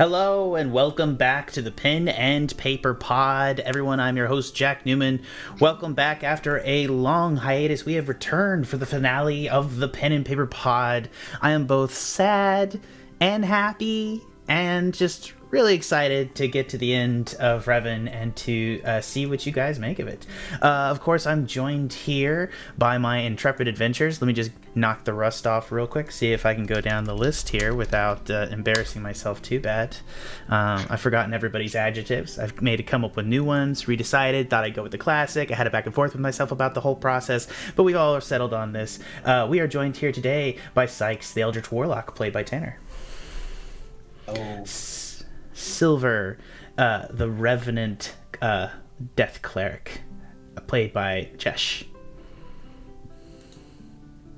Hello and welcome back to the Pen and Paper Pod. Everyone, I'm your host, Jack Newman. Welcome back after a long hiatus. We have returned for the finale of the Pen and Paper Pod. I am both sad and happy and just really excited to get to the end of Revon and to see what you guys make of it. Of course, I'm joined here by my intrepid adventures. Let me just knock the rust off real quick, see if I can go down the list here without embarrassing myself too bad. I've forgotten everybody's adjectives. I've made to come up with new ones, redecided, thought I'd go with the classic. I had it back and forth with myself about the whole process, but we all are settled on this. We are joined here today by Sykes, the Eldritch Warlock, played by Tanner. Oh. Silver, the Revenant Death Cleric, played by Jesh.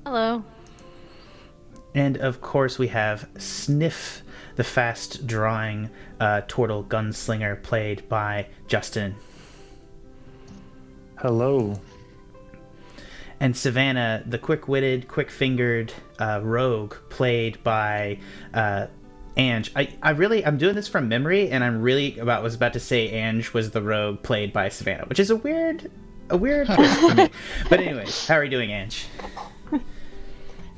Hello. And of course we have Sniff, the fast-drawing turtle gunslinger, played by Justin. Hello. And Savannah, the quick-witted, quick-fingered rogue, played by Ange. I'm doing this from memory, and was about to say Ange was the rogue played by Savannah, which is a weird twist for me. But anyways, how are you doing, Ange?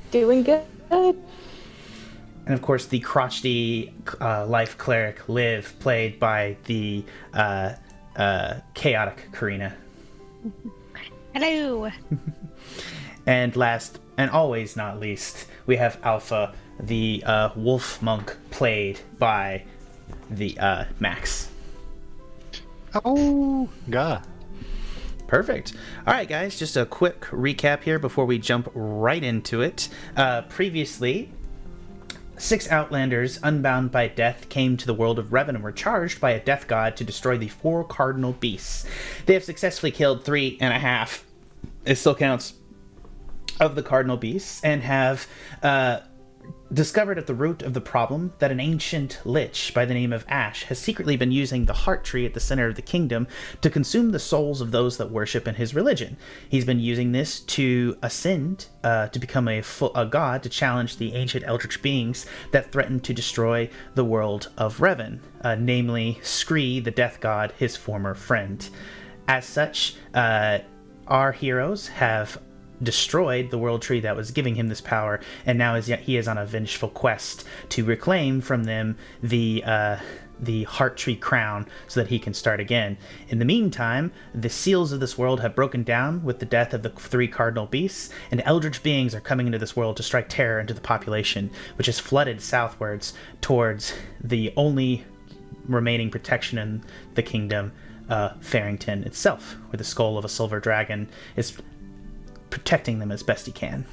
Doing good. And of course, the crotchety life cleric Liv, played by the chaotic Karina. Hello. And last and always not least, we have Alpha, the wolf monk, played by the Max. Oh, God. Perfect. All right, guys, just a quick recap here before we jump right into it. Previously, 6 Outlanders, unbound by death, came to the world of Revon and were charged by a death god to destroy the 4 cardinal beasts. They have successfully killed 3.5. It still counts. Of the cardinal beasts, and have discovered at the root of the problem that an ancient lich by the name of Ash has secretly been using the heart tree at the center of the kingdom to consume the souls of those that worship in his religion. He's been using this to ascend, to become a god, to challenge the ancient eldritch beings that threaten to destroy the world of Revon, namely Scree, the death god, his former friend. As such, our heroes have destroyed the world tree that was giving him this power, and now he is on a vengeful quest to reclaim from them the heart tree crown so that he can start again. In the meantime, the seals of this world have broken down with the death of the 3 cardinal beasts, and eldritch beings are coming into this world to strike terror into the population, which has flooded southwards towards the only remaining protection in the kingdom, Farrington itself, where the skull of a silver dragon is protecting them as best he can.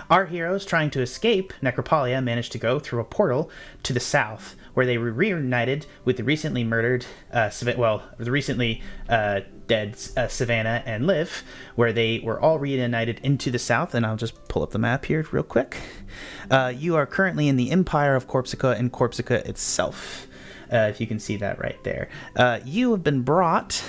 Our heroes, trying to escape Necropolia, managed to go through a portal to the south, where they were reunited with the recently murdered, dead Savannah and Liv, where they were all reunited into the south. And I'll just pull up the map here real quick. You are currently in the Empire of Corpsica and Corpsica itself, if you can see that right there. You have been brought...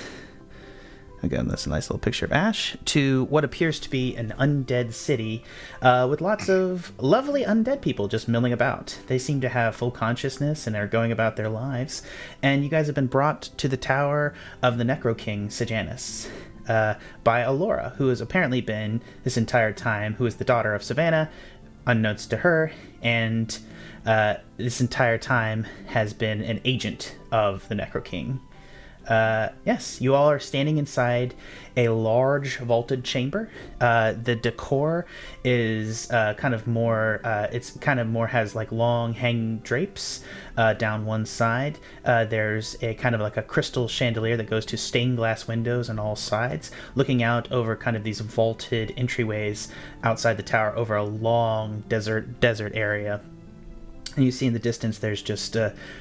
Again, that's a nice little picture of Ash, to what appears to be an undead city with lots of lovely undead people just milling about. They seem to have full consciousness and are going about their lives. And you guys have been brought to the tower of the Necro King, Sejanus, by Alora, who has apparently been, this entire time, who is the daughter of Savannah, unknowns to her, and this entire time has been an agent of the Necro King. Yes, you all are standing inside a large vaulted chamber. The decor is has like long hanging drapes down one side. There's a kind of like a crystal chandelier that goes to stained glass windows on all sides, looking out over kind of these vaulted entryways outside the tower over a long desert area. And you see in the distance there's just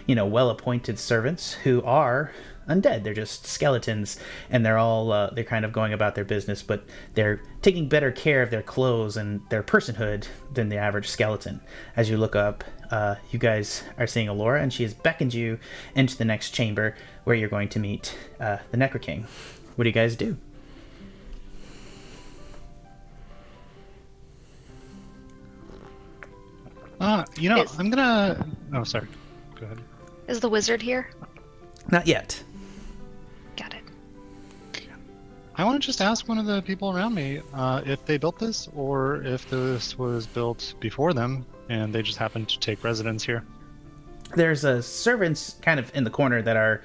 well-appointed servants who are undead. They're just skeletons, and they're all they're kind of going about their business, but they're taking better care of their clothes and their personhood than the average skeleton. As you look up, you guys are seeing Alora, and she has beckoned you into the next chamber where you're going to meet the Necro King. What do you guys do? I'm gonna... Oh, sorry. Go ahead. Is the wizard here? Not yet. Got it. I want to just ask one of the people around me if they built this or if this was built before them and they just happened to take residence here. There's servants kind of in the corner that are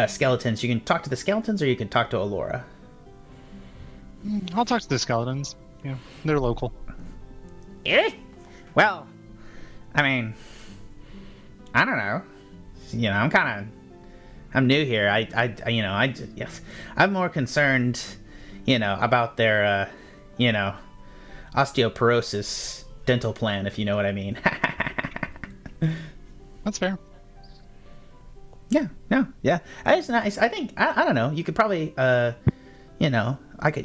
skeletons. You can talk to the skeletons or you can talk to Alora. I'll talk to the skeletons. Yeah, they're local. Eh? Well, I mean, I don't know. You know, I'm new here. Yes, I'm more concerned, about their, osteoporosis dental plan, if you know what I mean. That's fair. Yeah, no, yeah. I think I don't know. You could probably, you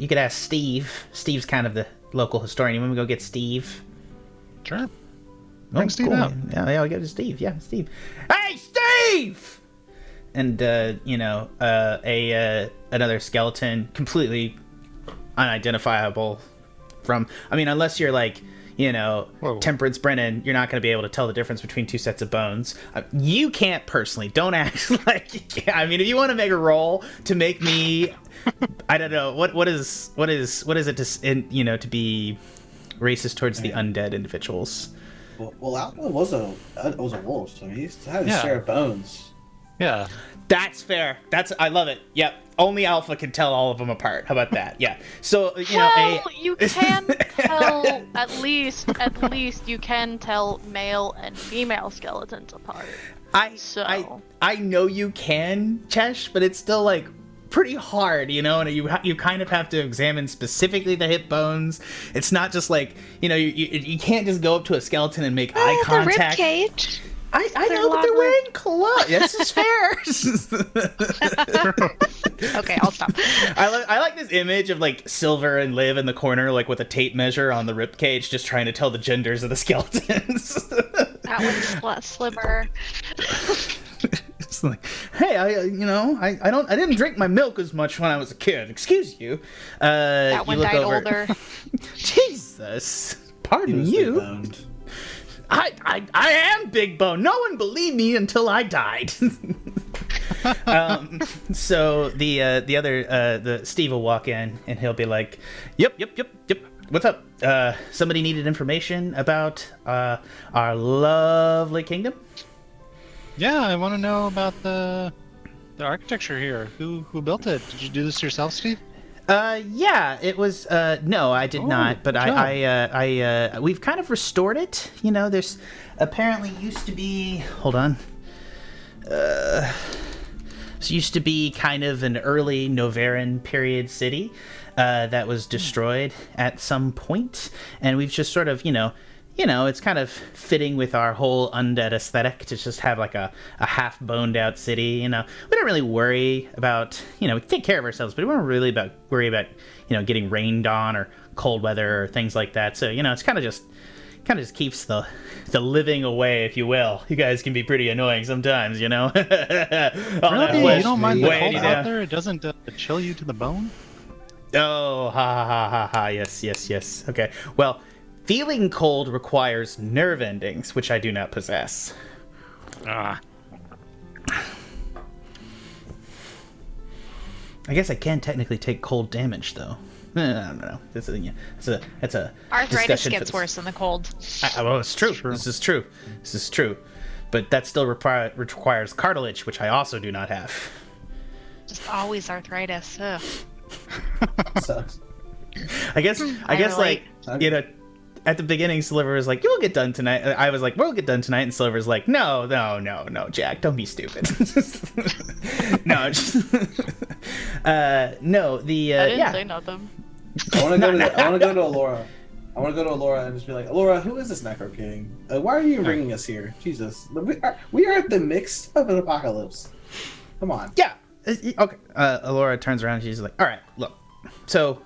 could ask Steve. Steve's kind of the local historian. You want me to go get Steve? Sure. Bring Steve cool. out. Yeah, I'll go to Steve. Yeah, Steve. Hey, Steve! And another skeleton, completely unidentifiable from. I mean, unless you're like, Whoa. Temperance Brennan, you're not going to be able to tell the difference between two sets of bones. You can't personally. Don't act like. I mean, if you want to make a roll to make me, I don't know what is it to be racist towards the undead individuals. Well, Alpha was a wolf, so he had his share of bones. Yeah. That's fair. I love it. Yep. Only Alpha can tell all of them apart. How about that? Yeah. So you can tell at least you can tell male and female skeletons apart. I know you can, Chesh, but it's still like pretty hard, and you kind of have to examine specifically the hip bones. It's not just like you can't just go up to a skeleton and make eye contact. The rib cage. I know, but they're wearing clothes. This is fair. Okay, I'll stop. I like this image of like Silver and Liv in the corner, like with a tape measure on the rib cage, just trying to tell the genders of the skeletons. That one's Sliver. It's like, hey, I didn't drink my milk as much when I was a kid. Excuse you. That one died older. Jesus, pardon you. I am big bone. No one believed me until I died. So the other Steve will walk in and he'll be like, Yep. What's up? Somebody needed information about our lovely kingdom. Yeah, I want to know about the architecture here. Who built it? Did you do this yourself, Steve? Yeah, it was. No, I did not. But we've kind of restored it. There's apparently used to be. Hold on. This used to be kind of an early Noveran period city that was destroyed at some point, and we've just sort of, it's kind of fitting with our whole undead aesthetic to just have like a half boned out city. We don't really worry about, we take care of ourselves, but we don't really worry about, getting rained on or cold weather or things like that. So, it's kind of just keeps the living away, if you will. You guys can be pretty annoying sometimes, Really? You don't mind the cold out there? It doesn't chill you to the bone? Oh, ha. Yes. Okay. Well, feeling cold requires nerve endings, which I do not possess. I guess I can technically take cold damage, though. I don't know. That's a arthritis gets worse than the cold. Well, it's true. This is true. But that still requires cartilage, which I also do not have. Just always arthritis. Ugh. Sucks. I guess like at the beginning, Sliver was like, "You'll get done tonight." I was like, "We'll get done tonight," and Sliver's like, "No, Jack, don't be stupid." No, no. I didn't say nothing. I want to go to Alora. I want to go to Alora and just be like, Alora, who is this Necro King? Why are you bringing us here? Jesus, we are at the midst of an apocalypse. Come on. Yeah. Okay. Alora turns around and she's like, "All right, look. So,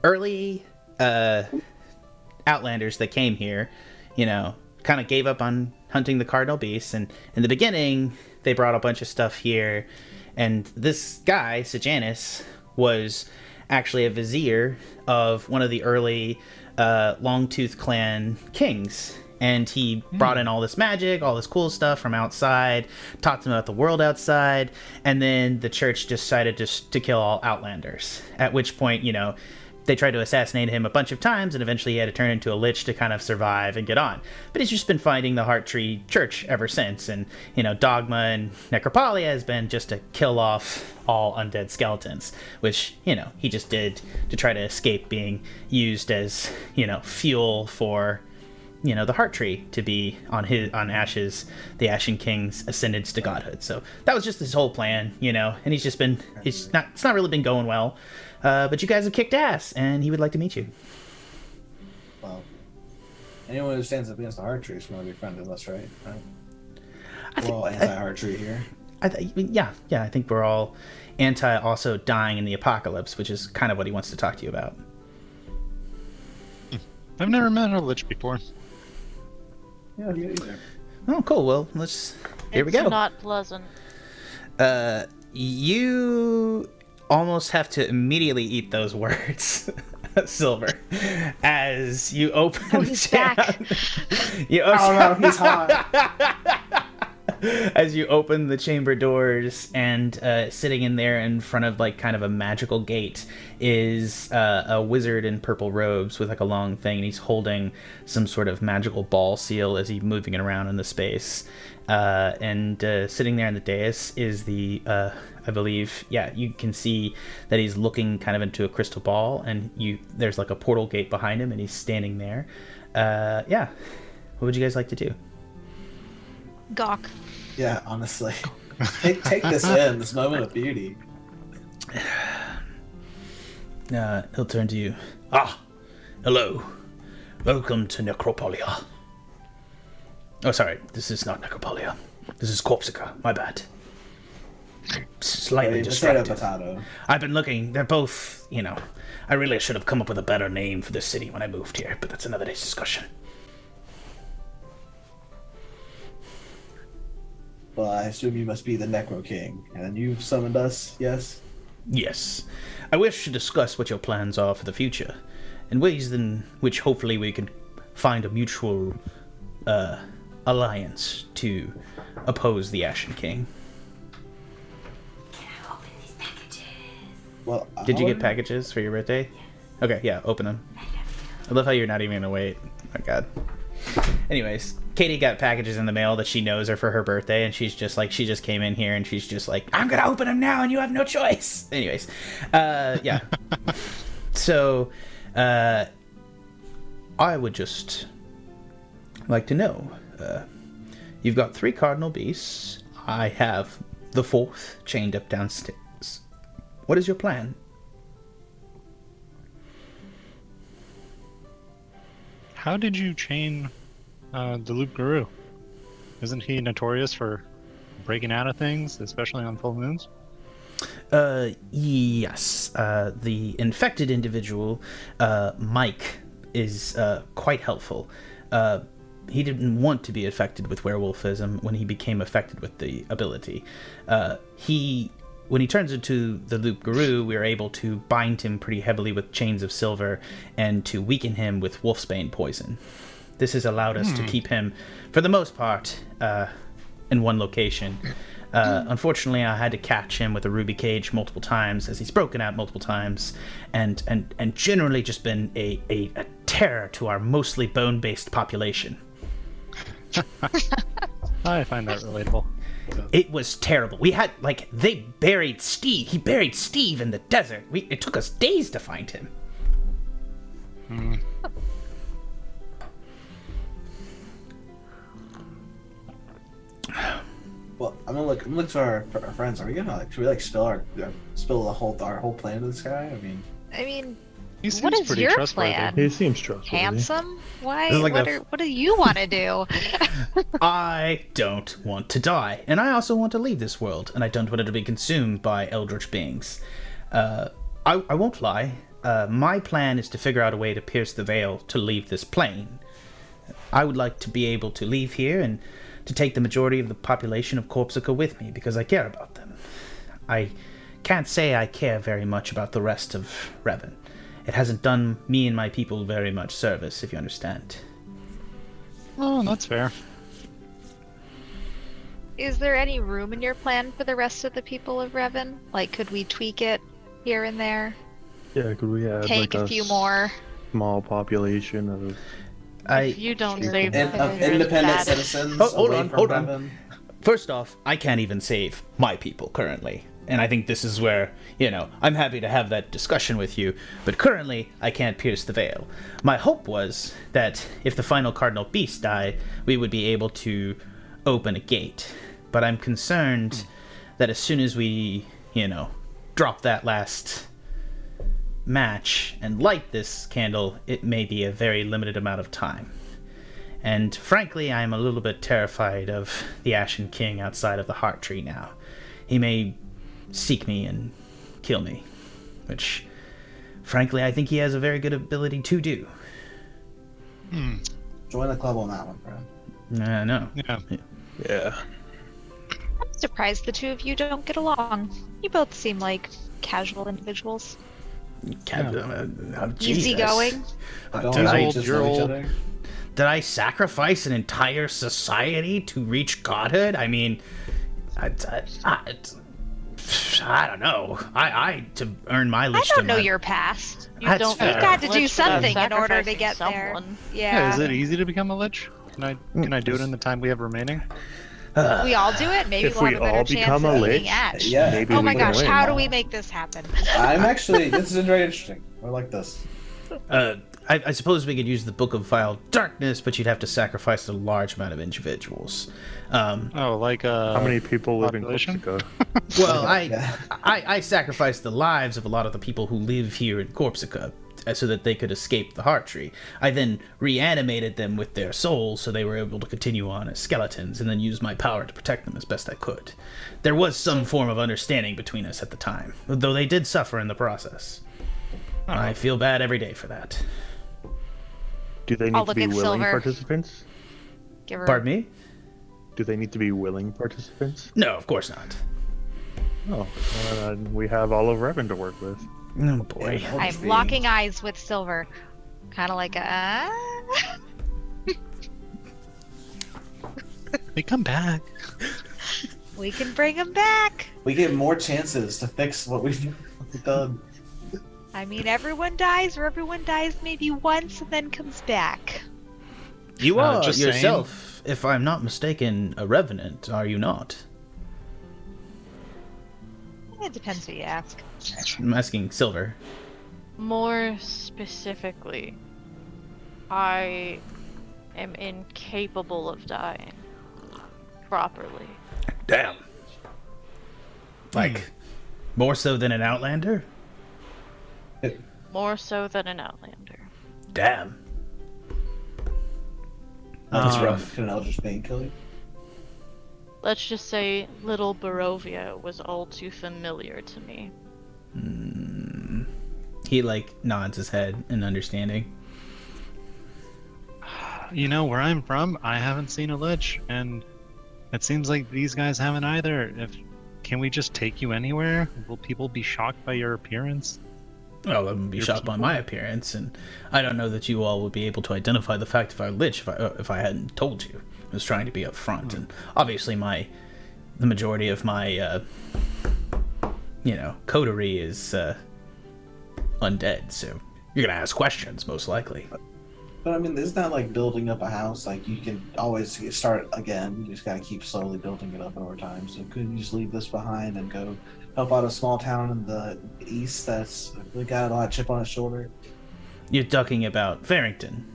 early Outlanders that came here, kind of gave up on hunting the cardinal beasts, and in the beginning, they brought a bunch of stuff here, and this guy, Sejanus, was actually a vizier of one of the early Longtooth clan kings, And he brought in all this magic, all this cool stuff from outside, taught them about the world outside, and then the church decided to kill all Outlanders. At which point, you know, they tried to assassinate him a bunch of times, and eventually he had to turn into a lich to kind of survive and get on. But he's just been fighting the Heart Tree Church ever since, and, you know, Dogma and Necropolia has been just to kill off all undead skeletons, which, you know, he just did to try to escape being used as, you know, fuel for, you know, the Heart Tree to be on Ash's, the Ashen King's ascendance to godhood. So that was just his whole plan, you know, and it's not really been going well. But you guys have kicked ass, and he would like to meet you. Well, anyone who stands up against the Heart Tree is going to be friendly with us, right? We're all anti-Heart Tree here. Yeah, I think we're all anti also dying in the apocalypse, which is kind of what he wants to talk to you about. I've never met a lich before. Yeah, me either. Oh, cool. Well, here we go. It's not pleasant. You almost have to immediately eat those words, Silver, as you open Oh, he's back. Oh no, he's hot. As you open the chamber doors, and sitting in there in front of like kind of a magical gate is a wizard in purple robes with like a long thing, and he's holding some sort of magical ball seal as he's moving it around in the space. And sitting there on the dais is the I believe, yeah, you can see that he's looking kind of into a crystal ball, and there's like a portal gate behind him, and he's standing there. Yeah, what would you guys like to do? Gawk. Yeah, honestly, take this this moment of beauty. He'll turn to you. Ah, hello. Welcome to Necropolia. Oh, sorry, this is not Necropolia. This is Corpsica. My bad. Slightly distracted. Potato. I've been looking. They're both, you know. I really should have come up with a better name for this city when I moved here, but that's another day's discussion. Well, I assume you must be the Necro King, and you've summoned us, yes? Yes. I wish to discuss what your plans are for the future, and ways in which hopefully we can find a mutual alliance to oppose the Ashen King. Can I open these packages? Well, Did you get packages for your birthday? Okay, yeah, open them. I love how you're not even gonna wait. Oh god. Anyways, Katie got packages in the mail that she knows are for her birthday, and she's just like, she just came in here and she's just like, I'm gonna open them now and you have no choice. Anyways, yeah. So, I would just like to know, you've got 3 cardinal beasts. I have the 4th chained up downstairs. What is your plan? How did you chain the Loop Guru? Isn't he notorious for breaking out of things, especially on full moons? Yes. The infected individual, Mike, is quite helpful. He didn't want to be affected with werewolfism when he became affected with the ability. When he turns into the Loop Guru, we are able to bind him pretty heavily with chains of silver and to weaken him with wolfsbane poison. This has allowed us to keep him, for the most part, in one location. Unfortunately, I had to catch him with a ruby cage multiple times, as he's broken out multiple times, and generally just been a terror to our mostly bone-based population. I find that relatable. It was terrible. We had, they buried Steve. He buried Steve in the desert. It took us days to find him. Well, I'm gonna look to our friends. Are we gonna should we spill the whole plan to this guy? I mean, He seems what is pretty your trustworthy. plan? He seems trustworthy. Handsome? Why? This is like What do you want to do? I don't want to die, and I also want to leave this world, and I don't want it to be consumed by eldritch beings. I won't lie. My plan is to figure out a way to pierce the veil to leave this plane. I would like to be able to leave here and to take the majority of the population of Corpsica with me, because I care about them. I can't say I care very much about the rest of Revon. It hasn't done me and my people very much service, if you understand. Oh, that's fair. Is there any room in your plan for the rest of the people of Revon? Like, could we tweak it here and there? Yeah, could we add Take like a few more? small population of If you don't save Of them, independent that- citizens. Oh, hold away on, from hold on. Revon. First off, I can't even save my people currently. And I think this is where, I'm happy to have that discussion with you, but currently I can't pierce the veil. My hope was that if the final Cardinal Beast die, we would be able to open a gate. But I'm concerned that as soon as we, drop that last match and light this candle, it may be a very limited amount of time. And frankly, I'm a little bit terrified of the Ashen King outside of the Heart Tree now. He may seek me and kill me, which, frankly, I think he has a very good ability to do. Join the club on that one, bro. No. Yeah. yeah. I'm surprised the two of you don't get along. You both seem like casual individuals. Easygoing. Don't Did I, we just know each other? did I sacrifice an entire society to reach godhood? I mean, I don't know. I to earn my I lich. don't know your past. You That's don't fair. You've got to do Lich without something in order to sacrificing get there. someone. Yeah. Is it easy to become a lich? Can I do it in the time we have remaining? We all do it. Maybe If we'll we have a better all chance become a of lich, being Ash. Yeah. maybe Oh we my can gosh, win. how do we make this happen? I'm actually. This is very interesting. I like this. I suppose we could use the Book of Vile Darkness, but you'd have to sacrifice a large amount of individuals. Oh, like How many people live in population? Corsica? Well, Yeah. I sacrificed the lives of a lot of the people who live here in Corsica so that they could escape the Heart Tree. I then reanimated them with their souls so they were able to continue on as skeletons, and then used my power to protect them as best I could. There was some form of understanding between us at the time, though they did suffer in the process. I feel bad every day for that. Do they I'll need to look be at willing Silver. participants? Give her. Pardon me? Do they need to be willing participants? No, of course not. Oh, well, then we have all of Revon to work with. Oh boy. I'll just I'm be- locking eyes with Silver. Kind of like a. They come back. We can bring him back. We get more chances to fix what we've done. I mean, everyone dies, or everyone dies maybe once and then comes back. You are just yourself, if I'm not mistaken, a revenant, are you not? It depends who you ask. I'm asking Silver. More specifically, I am incapable of dying properly. Damn. Like, more so than an Outlander? More so than an Outlander. Damn. That's Um, rough. Can an Eldritch Bane kill you? Let's just say little Barovia was all too familiar to me. He, nods his head in understanding. Where I'm from, I haven't seen a lich, and it seems like these guys haven't either. Can we just take you anywhere? Will people be shocked by your appearance? Well, I would be Your shocked by people? my appearance, and I don't know that you all would be able to identify the fact if I lich if I hadn't told you. I was trying to be upfront, and obviously the majority of my, coterie is undead, so you're gonna ask questions most likely. But I mean, isn't that like building up a house? Like you can always start again. You just gotta keep slowly building it up over time. So couldn't you just leave this behind and go help out a small town in the east that's really got a lot of chip on its shoulder? You're talking about Farrington.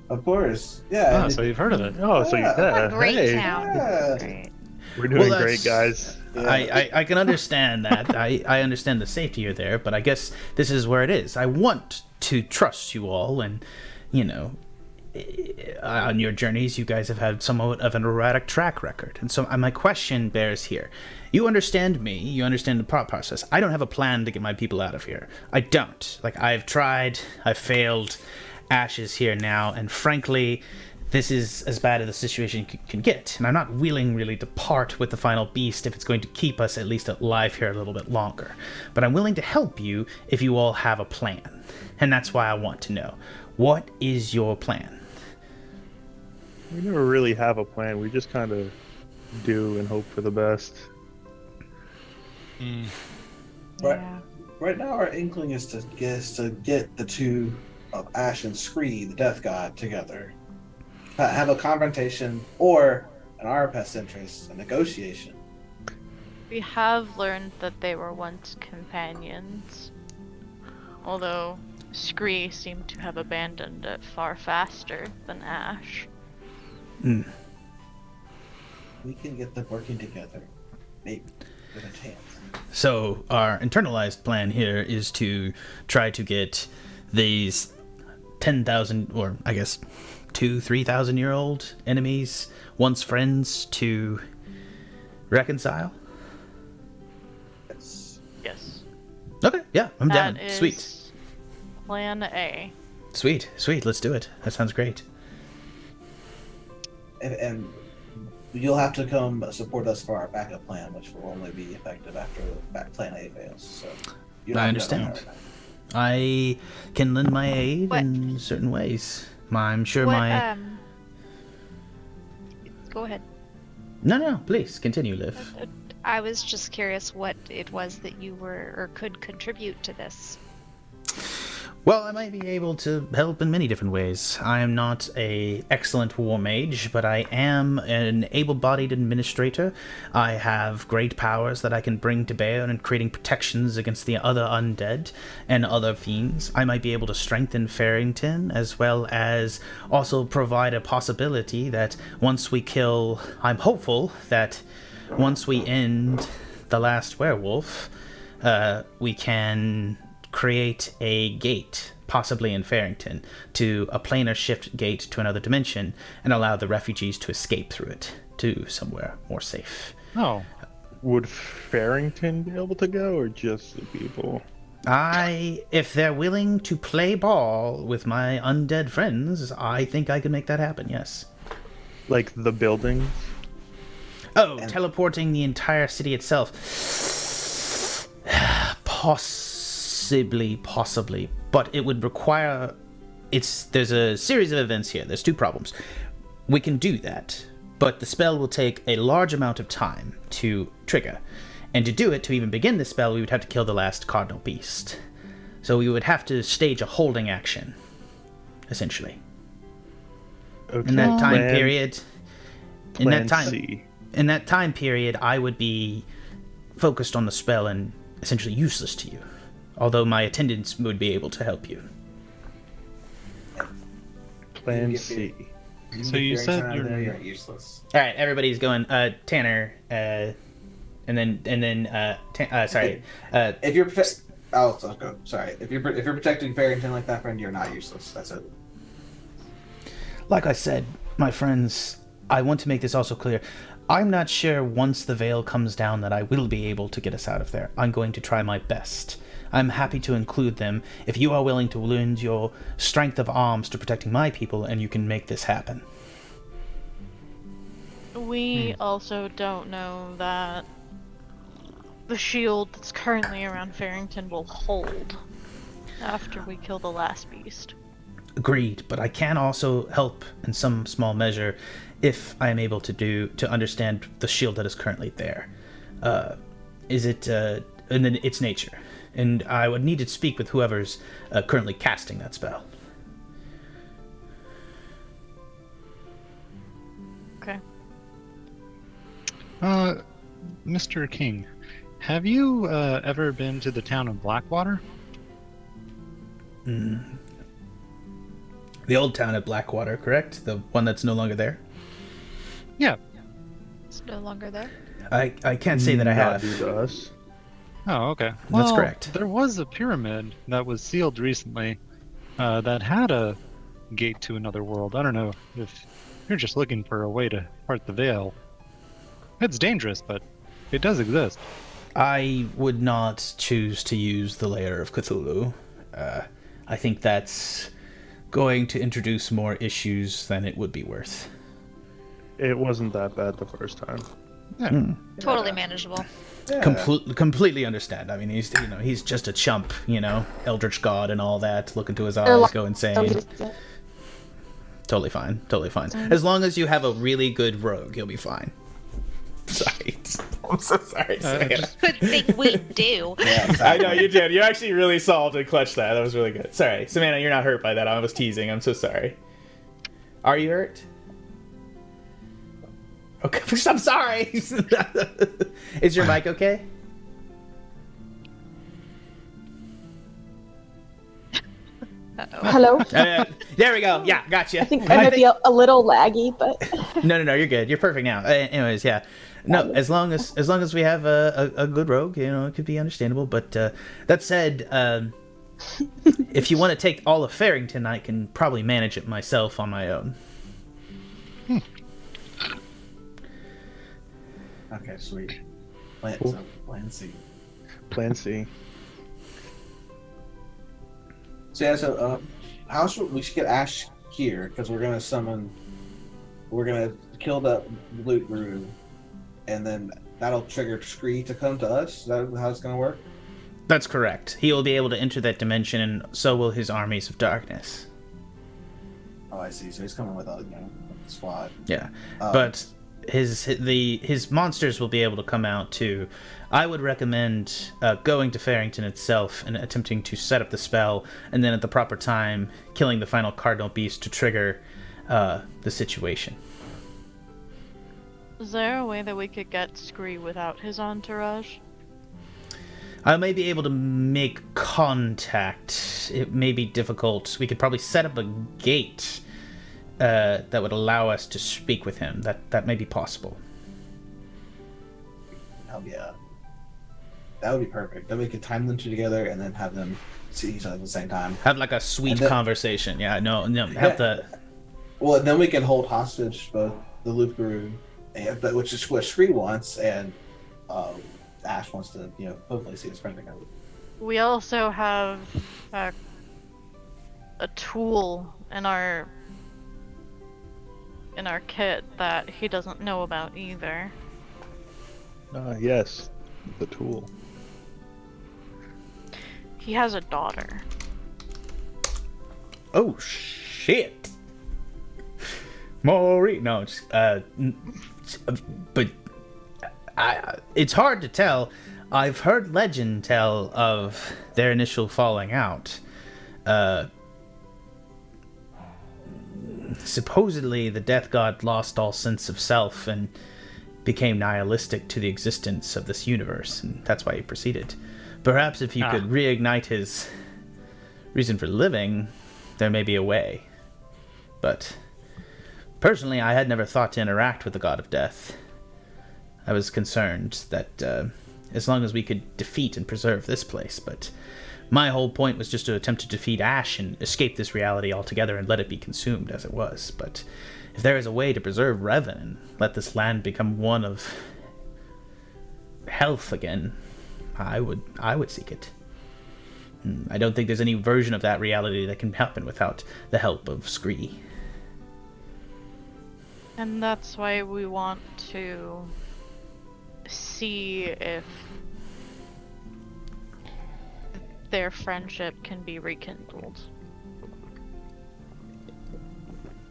Of course, yeah. Oh, so you've heard of it. Oh, so Yeah. yeah, Great hey, town. Yeah. Great. we're doing Well, great, guys. Yeah. I can understand that. I understand the safety you're there, but I guess this is where it is. I want to trust you all, and, on your journeys, you guys have had somewhat of an erratic track record. And so my question bears here. You understand me. You understand the process. I don't have a plan to get my people out of here. I don't. I've tried. I've failed. Ash is here now, and frankly, this is as bad as the situation can get, and I'm not willing really to part with the final beast if it's going to keep us at least alive here a little bit longer. But I'm willing to help you if you all have a plan, and that's why I want to know. What is your plan? We never really have a plan. We just kind of do and hope for the best. Right. Yeah. Right now, our inkling is to get the two of Ash and Scree, the Death God, together, have a confrontation, or, in our best interest, a negotiation. We have learned that they were once companions. Although Scree seemed to have abandoned it far faster than Ash. Hmm. We can get them working together, maybe with a chance. So our internalized plan here is to try to get these 10,000, or I guess 3,000-year-old enemies, once friends, to reconcile. Yes. Okay, yeah, I'm down. That is Sweet. Plan A. Sweet. Let's do it. That sounds great. And you'll have to come support us for our backup plan, which will only be effective after plan A fails. So you don't I have to know understand. that right now. I can lend my aid What- in certain ways. I'm sure What, my... Go ahead. No, please, continue, Liv. I was just curious what it was that you were or could contribute to this. Well, I might be able to help in many different ways. I am not an excellent war mage, but I am an able-bodied administrator. I have great powers that I can bring to bear in creating protections against the other undead and other fiends. I might be able to strengthen Farrington, as well as also provide a possibility that once we kill... I'm hopeful that once we end the last werewolf, we can create a gate, possibly in Farrington, to a planar shift gate to another dimension and allow the refugees to escape through it to somewhere more safe. Oh, Would Farrington be able to go, or just the people? If they're willing to play ball with my undead friends, I think I can make that happen, yes. Like the buildings? Oh, teleporting the entire city itself. Possibly, but it would require... There's a series of events here. There's two problems. We can do that, but the spell will take a large amount of time to trigger. And to do it, to even begin the spell, we would have to kill the last cardinal beast. So we would have to stage a holding action, essentially. Okay. In that time Plan- period... Plan C. In that time period, I would be focused on the spell and essentially useless to you. Although my attendants would be able to help you. Plan C. So you said you're useless. All right, everybody's going. Tanner, and then sorry. If you're sorry. If you're protecting Farrington like that, friend, you're not useless. That's it. Like I said, my friends, I want to make this also clear. I'm not sure once the veil comes down that I will be able to get us out of there. I'm going to try my best. I'm happy to include them if you are willing to lend your strength of arms to protecting my people, and you can make this happen. We also don't know that the shield that's currently around Farrington will hold after we kill the last beast. Agreed, but I can also help in some small measure if I am able to understand the shield that is currently there. And then its nature. And I would need to speak with whoever's currently casting that spell. Okay. Mr. King, have you ever been to the town of Blackwater? The old town at Blackwater, correct? The one that's no longer there? Yeah. It's no longer there. I can't say that I Not have. due to us. Oh, okay. That's correct. There was a pyramid that was sealed recently that had a gate to another world. I don't know if you're just looking for a way to part the veil. It's dangerous, but it does exist. I would not choose to use the layer of Cthulhu. I think that's going to introduce more issues than it would be worth. It wasn't that bad the first time. Yeah. Totally manageable. Yeah. Completely understand. I mean, he's just a chump, Eldritch God and all that. Look into his eyes, go insane. Totally fine. Totally fine. As long as you have a really good rogue, you'll be fine. Sorry. I'm so sorry, Savannah. Good thing we do. Yeah, I know you did. You actually really solved and clutched that. That was really good. Sorry, Savannah, you're not hurt by that. I was teasing. I'm so sorry. Are you hurt? Okay, I'm sorry. Is your mic okay? Hello. There we go. Yeah, gotcha. I think I might be a little laggy, but No, you're good. You're perfect now. Anyways, yeah. No, as long as we have a good rogue, it could be understandable. But that said, if you want to take all of Farrington, I can probably manage it myself on my own. Okay, sweet. Plan C. Plan C. So yeah, how should we should get Ash here because we're gonna kill that loot brew, and then that'll trigger Scree to come to us. Is that how it's gonna work? That's correct. He will be able to enter that dimension, and so will his armies of darkness. Oh, I see. So he's coming with a squad. Yeah, but his monsters will be able to come out too. I would recommend going to Farrington itself and attempting to set up the spell, and then at the proper time, killing the final cardinal beast to trigger the situation. Is there a way that we could get Scree without his entourage? I may be able to make contact. It may be difficult. We could probably set up a gate that would allow us to speak with him. That may be possible. Oh yeah, that would be perfect. Then we could time them two together and then have them see each other at the same time. Have like a sweet conversation. Yeah, no. Have the. Well, then we can hold hostage both the loot brew, which is what Scree wants, and Ash wants to, hopefully see his friend again. We also have a tool in our kit that he doesn't know about either. Yes, the tool. He has a daughter. Oh shit. Maury. No, just, but it's hard to tell. I've heard legend tell of their initial falling out. Supposedly, the Death God lost all sense of self and became nihilistic to the existence of this universe, and that's why he proceeded. Perhaps if you could reignite his reason for living, there may be a way. But personally, I had never thought to interact with the God of Death. I was concerned that as long as we could defeat and preserve this place, but my whole point was just to attempt to defeat Ash and escape this reality altogether and let it be consumed as it was. But if there is a way to preserve Revon and let this land become one of health again, I would seek it. I don't think there's any version of that reality that can happen without the help of Scree. And that's why we want to see if their friendship can be rekindled.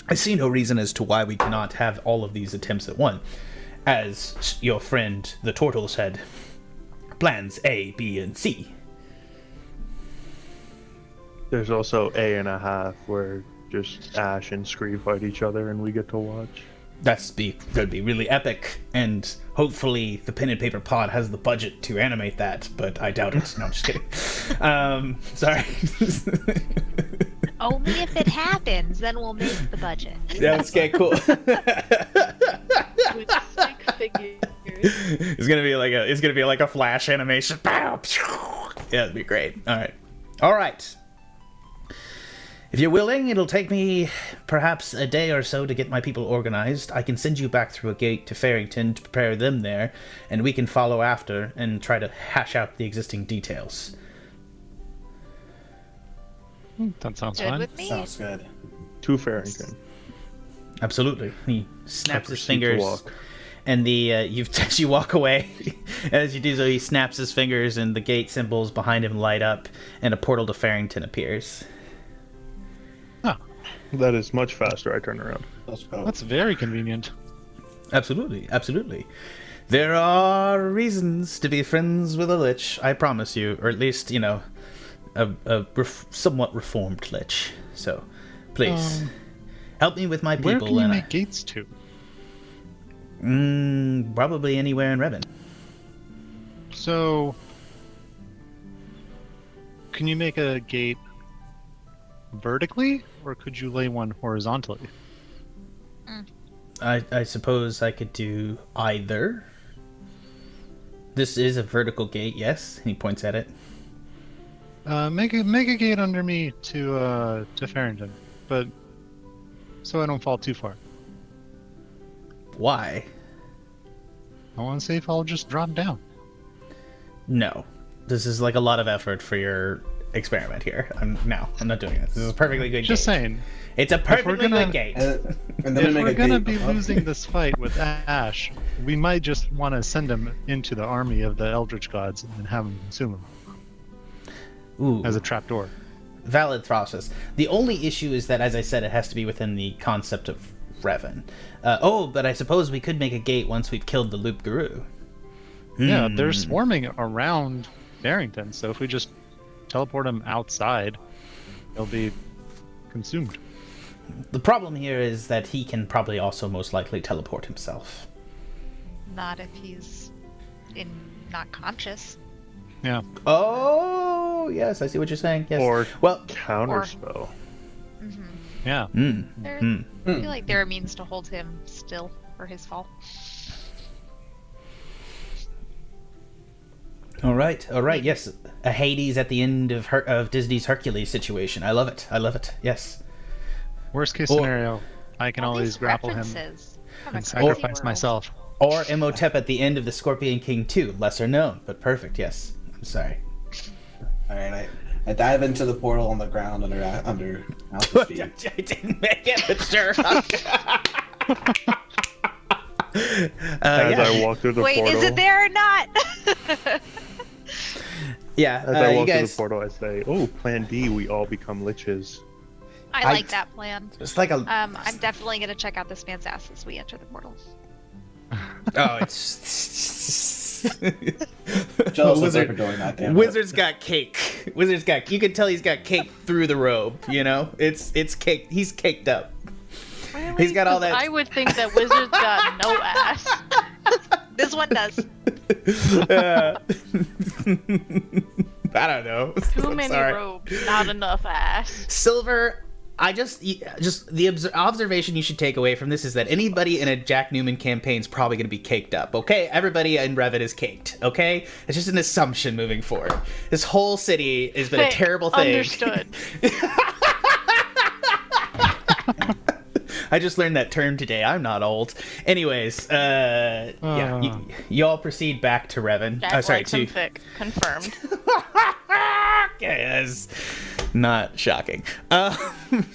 I see no reason as to why we cannot have all of these attempts at one. As your friend the Turtle said, plans A, B, and C. There's also A and a half where just Ash and Scree fight each other and we get to watch. That'd be really epic, and hopefully the Pen and Paper Pod has the budget to animate that, but I doubt it. No, I'm just kidding. Sorry. Only if it happens, then we'll make the budget. Yeah, let's get cool. With stick figures. It's gonna be like a flash animation. Yeah, it'd be great. All right. If you're willing, it'll take me perhaps a day or so to get my people organized. I can send you back through a gate to Farrington to prepare them there, and we can follow after and try to hash out the existing details. That sounds Good fine. with me. Sounds good. To Farrington. Absolutely. He snaps his Proceed to fingers, walk. and you walk away. As you do so, he snaps his fingers, and the gate symbols behind him light up, and a portal to Farrington appears. That is much faster. I turn around. Let's go. That's very convenient. Absolutely, absolutely. There are reasons to be friends with a lich, I promise you, or at least, you know, a somewhat reformed lich. So, please, help me with my people. Where can you and make gates to? Probably anywhere in Revon. So, can you make a gate vertically, or could you lay one horizontally? I suppose I could do either. This is a vertical gate, yes. He points at it. Make a gate under me to Farrington, but so I don't fall too far. Why? I want to see if I'll just drop down. No. This is like a lot of effort for your experiment here. I'm not doing this. This is a perfectly good Just gate. saying, It's a perfectly gonna- good gate. And then if we we're make a gonna gate be above. losing this fight with Ash, we might just want to send him into the army of the Eldritch gods and have him consume him Ooh. as a trapdoor. Valid process. The only issue is that, as I said, it has to be within the concept of Revon. But I suppose we could make a gate once we've killed the Loop Guru. Yeah, they're swarming around Barrington, so if we just teleport him outside, he'll be consumed. The problem here is that he can probably also most likely teleport himself. Not if he's not conscious. Yeah. Oh, yes, I see what you're saying. Yes. Or well, counterspell. Yeah. I feel like there are means to hold him still for his fall. All right. Yes, a Hades at the end of Disney's Hercules situation. I love it. Yes. Worst case Or- scenario, I can All always these grapple him references from a and crazy sacrifice world. myself. Or Imhotep at the end of the Scorpion King 2. Lesser known, but perfect. Yes. I'm sorry. All right, I dive into the portal on the ground under altitude I speed. didn't make it, but sure. As yeah. I walk through the Wait, portal, is it there or not? Yeah. as I you walk through guys. the portal, I say, "Oh, Plan D, we all become liches." I like that plan. It's like a. I'm definitely gonna check out this man's ass as we enter the portal. Oh, it's. Jealous of Wizard- for doing that. Damn it. Wizard's got cake. You can tell he's got cake through the robe. You know, it's cake. He's caked up. Really? He's got all 'Cause that- I would think that wizards got no ass. This one does. I don't know. Too I'm many sorry. robes, not enough ass. Silver. Just the observation you should take away from this is that anybody in a Jack Newman campaign is probably going to be caked up. Okay, everybody in Revon is caked. Okay, it's just an assumption moving forward. This whole city has been a Hey, terrible thing. Understood. I just learned that term today. I'm not old. Anyways, yeah, you all proceed back to Revon. Jack Sorry, likes 'em to thick. Confirmed. yes, not shocking.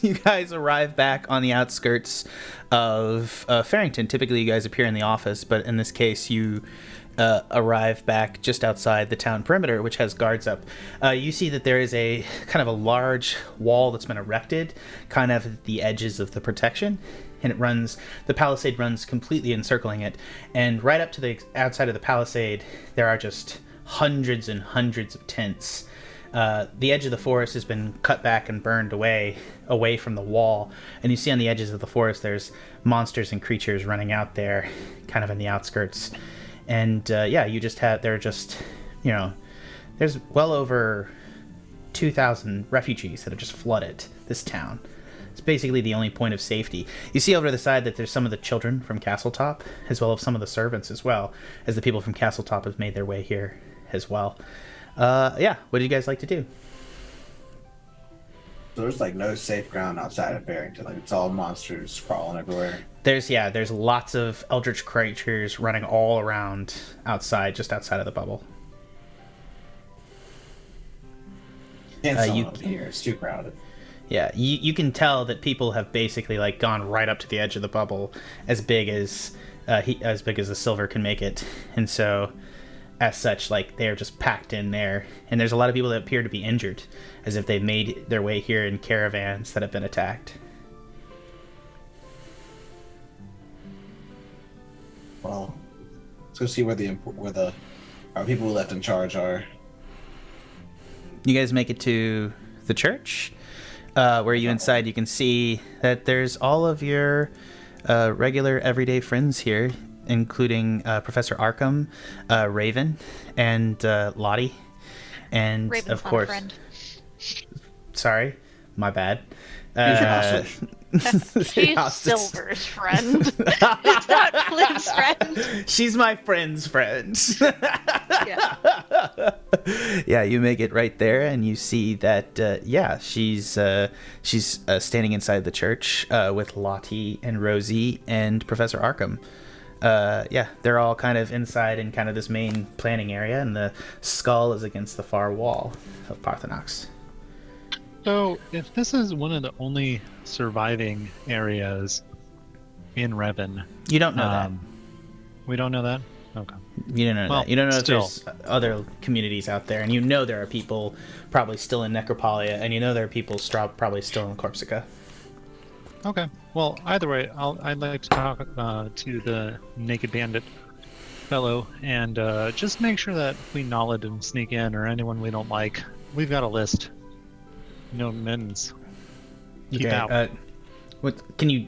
You guys arrive back on the outskirts of Farrington. Typically, you guys appear in the office, but in this case, you arrive back just outside the town perimeter, which has guards up. You see that there is a kind of a large wall that's been erected, kind of at the edges of the protection, and the palisade runs completely encircling it. And right up to the outside of the palisade, there are just hundreds and hundreds of tents. The edge of the forest has been cut back and burned away from the wall, and you see on the edges of the forest there's monsters and creatures running out there, kind of in the outskirts. And yeah, there's well over 2,000 refugees that have just flooded this town. It's basically the only point of safety. You see over to the side that there's some of the children from Castletop, as well as some of the servants as well, as the people from Castletop have made their way here as well. Yeah, what do you guys like to do? So there's like no safe ground outside of Barrington. Like it's all monsters crawling everywhere. There's lots of eldritch creatures running all around outside, just outside of the bubble. Can't you- up here. It's too crowded. Yeah, you can tell that people have basically like gone right up to the edge of the bubble, as big as the silver can make it, and so as such, like they're just packed in there. And there's a lot of people that appear to be injured, as if they've made their way here in caravans that have been attacked. Well, let's go see where the our people who left in charge are. You guys make it to the church, where you inside you can see that there's all of your regular everyday friends here, including Professor Arkham, Raven, and Lottie, and Raven's of not a course, friend. sorry, my bad. Use your hostage. She's Hostage. Silver's friend. It's not Clint's friend. She's my friend's friend. Yeah. Yeah, you make it right there, and you see that. She's standing inside the church with Lottie and Rosie and Professor Arkham. They're all kind of inside in kind of this main planning area, and the skull is against the far wall of Parthenox. So, if this is one of the only surviving areas in Revon, You don't know that. we don't know that? Okay. You don't know Well, that. You don't know still. if there's other communities out there, and you know there are people probably still in Necropolia, and you know there are people probably still in Corpsica. Okay. Well, either way, I'd like to talk to the Naked Bandit fellow and just make sure that we Nolad and sneak in or anyone we don't like. We've got a list. No mittens. Keep out. What can you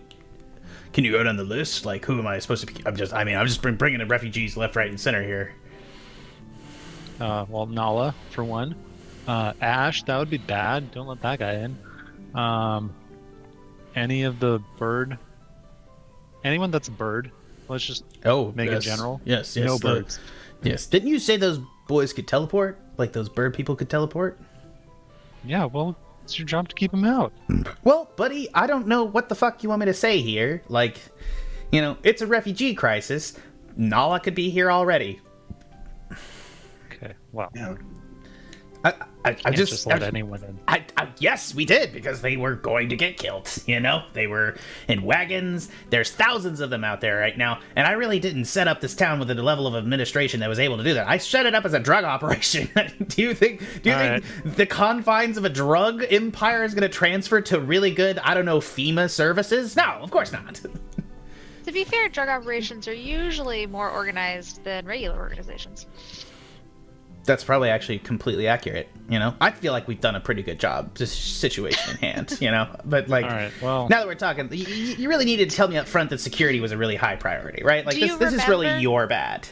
go down the list? Like, who am I supposed to be? I'm just bringing in refugees left, right, and center here. Well, Nala, for one. Ash, that would be bad. Don't let that guy in. Any of the bird. Anyone that's a bird. Let's just make it general. Yes, No birds. Yes. Didn't you say those boys could teleport? Like those bird people could teleport? Yeah, well, it's your job to keep them out. Well, buddy, I don't know what the fuck you want me to say here. Like, it's a refugee crisis. Nala could be here already. Okay, well. Yeah. I Can't just let anyone in. Yes, we did, because they were going to get killed. They were in wagons. There's thousands of them out there right now, and I really didn't set up this town with a level of administration that was able to do that. I set it up as a drug operation. Do you think the confines of a drug empire is going to transfer to really good, I don't know, FEMA services? No, of course not. To be fair, drug operations are usually more organized than regular organizations. That's probably actually completely accurate. I feel like we've done a pretty good job, just situation in hand. But like, All right, well, now that we're talking, you really needed to tell me up front that security was a really high priority, right? Like, Do you this is really remember? your bad.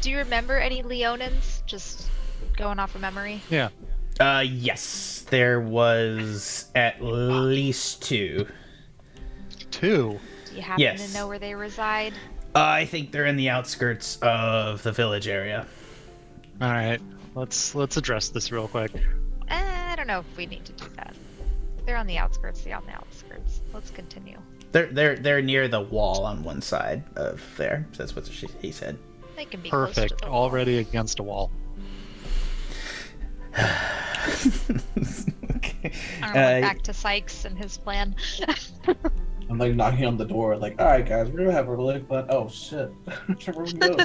Do you remember any Leonins? Just going off of memory. yeah. Yes, there was at least 2. 2. Do you happen Yes. to know where they reside? I think they're in the outskirts of the village area. All right, let's address this real quick. I don't know if we need to do that. They're on the outskirts. They're on the outskirts. Let's continue. They're near the wall on one side of there. So that's what he said. They can be close to Perfect. the wall. Already against a wall. Okay. I went back to Sykes and his plan. I'm like knocking on the door, like, all right, guys, we're gonna have a really fun. Oh shit, where we go?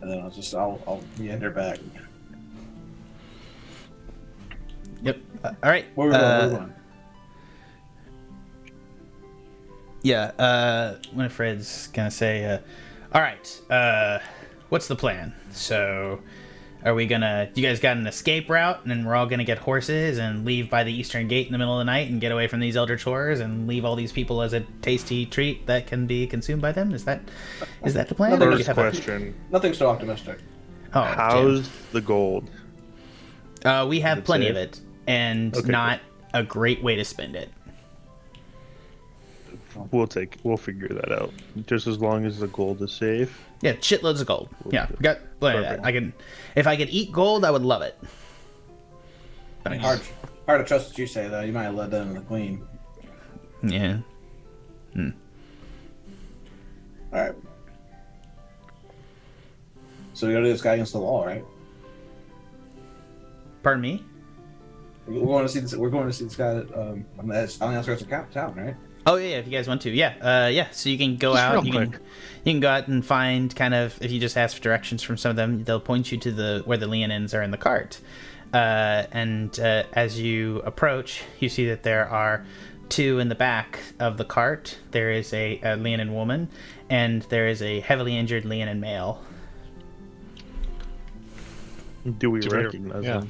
And then I'll meander back. Yep. All right. Where we going? Yeah, Winifred's gonna say, all right, what's the plan? So, do you guys got an escape route, and then we're all gonna get horses and leave by the eastern gate in the middle of the night and get away from these eldritch horrors and leave all these people as a tasty treat that can be consumed by them? Is that the plan? No, Or do you First have question. Nothing so optimistic. Oh, How's the gold? we have Is it plenty safe? of it, and Okay, not a great way to spend it. We'll figure that out. Just as long as the gold is safe. Yeah, shitloads of gold. Yeah, we got plenty of that. Perfect. If I could eat gold, I would love it. But Hard to trust what you say though. You might have let down the queen. Yeah. All right. So we gotta do this guy against the wall, right? Pardon me? We're going to see this. We're going to see this guy on the outskirts of town, right? Oh yeah, if you guys want to, yeah. So you can go Just out. real You quick. can go out and find kind of, if you just ask for directions from some of them, they'll point you to where the Leonins are in the cart. And as you approach, you see that there are 2 in the back of the cart. There is a Leonin woman and there is a heavily injured Leonin male. Do we Do we- recognize yeah.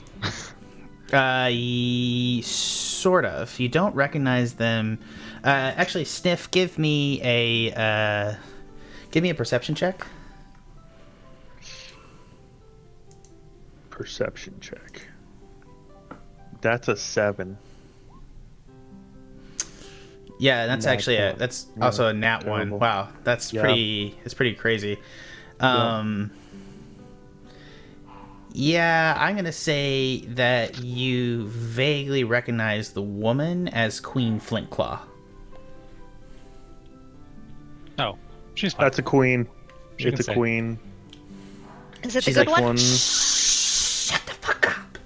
them? Sort of. You don't recognize them. Actually, Sniff, give me a perception check. Perception check. That's a 7. Yeah, that's Nat actually one. that's Yeah, also a nat terrible. 1. Wow, that's Yeah. pretty crazy. Yeah, I'm gonna say that you vaguely recognize the woman as Queen Flintclaw. Oh, she's fine. That's a queen. She It's can a say. queen. Is it She's the good like one? One. Shut the fuck up.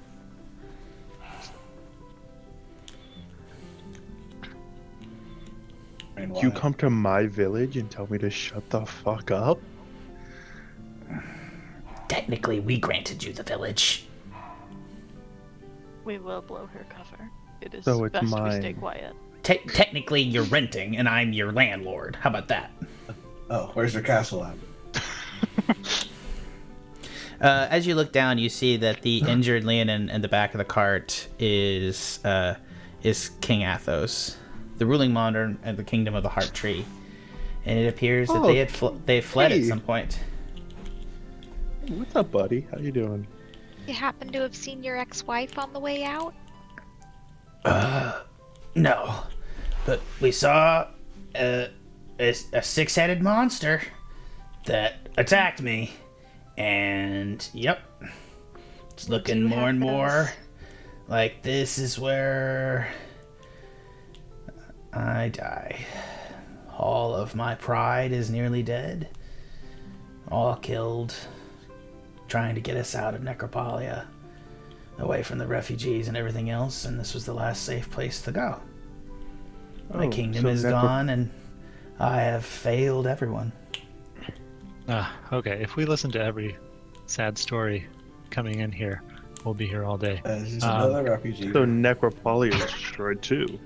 You come to my village and tell me to shut the fuck up? Technically, we granted you the village. We will blow her cover. It is So it's best we stay mine. quiet. Technically, you're renting, and I'm your landlord. How about that? Oh, where's your castle at? As you look down, you see that the injured Leonin in the back of the cart is King Athos, the ruling monarch of the Kingdom of the Heart Tree, and it appears that Oh, they fled at hey. some point. What's up, buddy? How you doing? You happen to have seen your ex-wife on the way out? No, but we saw a six-headed monster that attacked me, and yep, it's looking Do more and have more those? like this is where I die. All of my pride is nearly dead. All killed, trying to get us out of Necropolia, away from the refugees and everything else, and this was the last safe place to go. My Oh, kingdom so is gone, and I have failed everyone. Okay, if we listen to every sad story coming in here, we'll be here all day. This is another refugee. So Necropolia is destroyed too.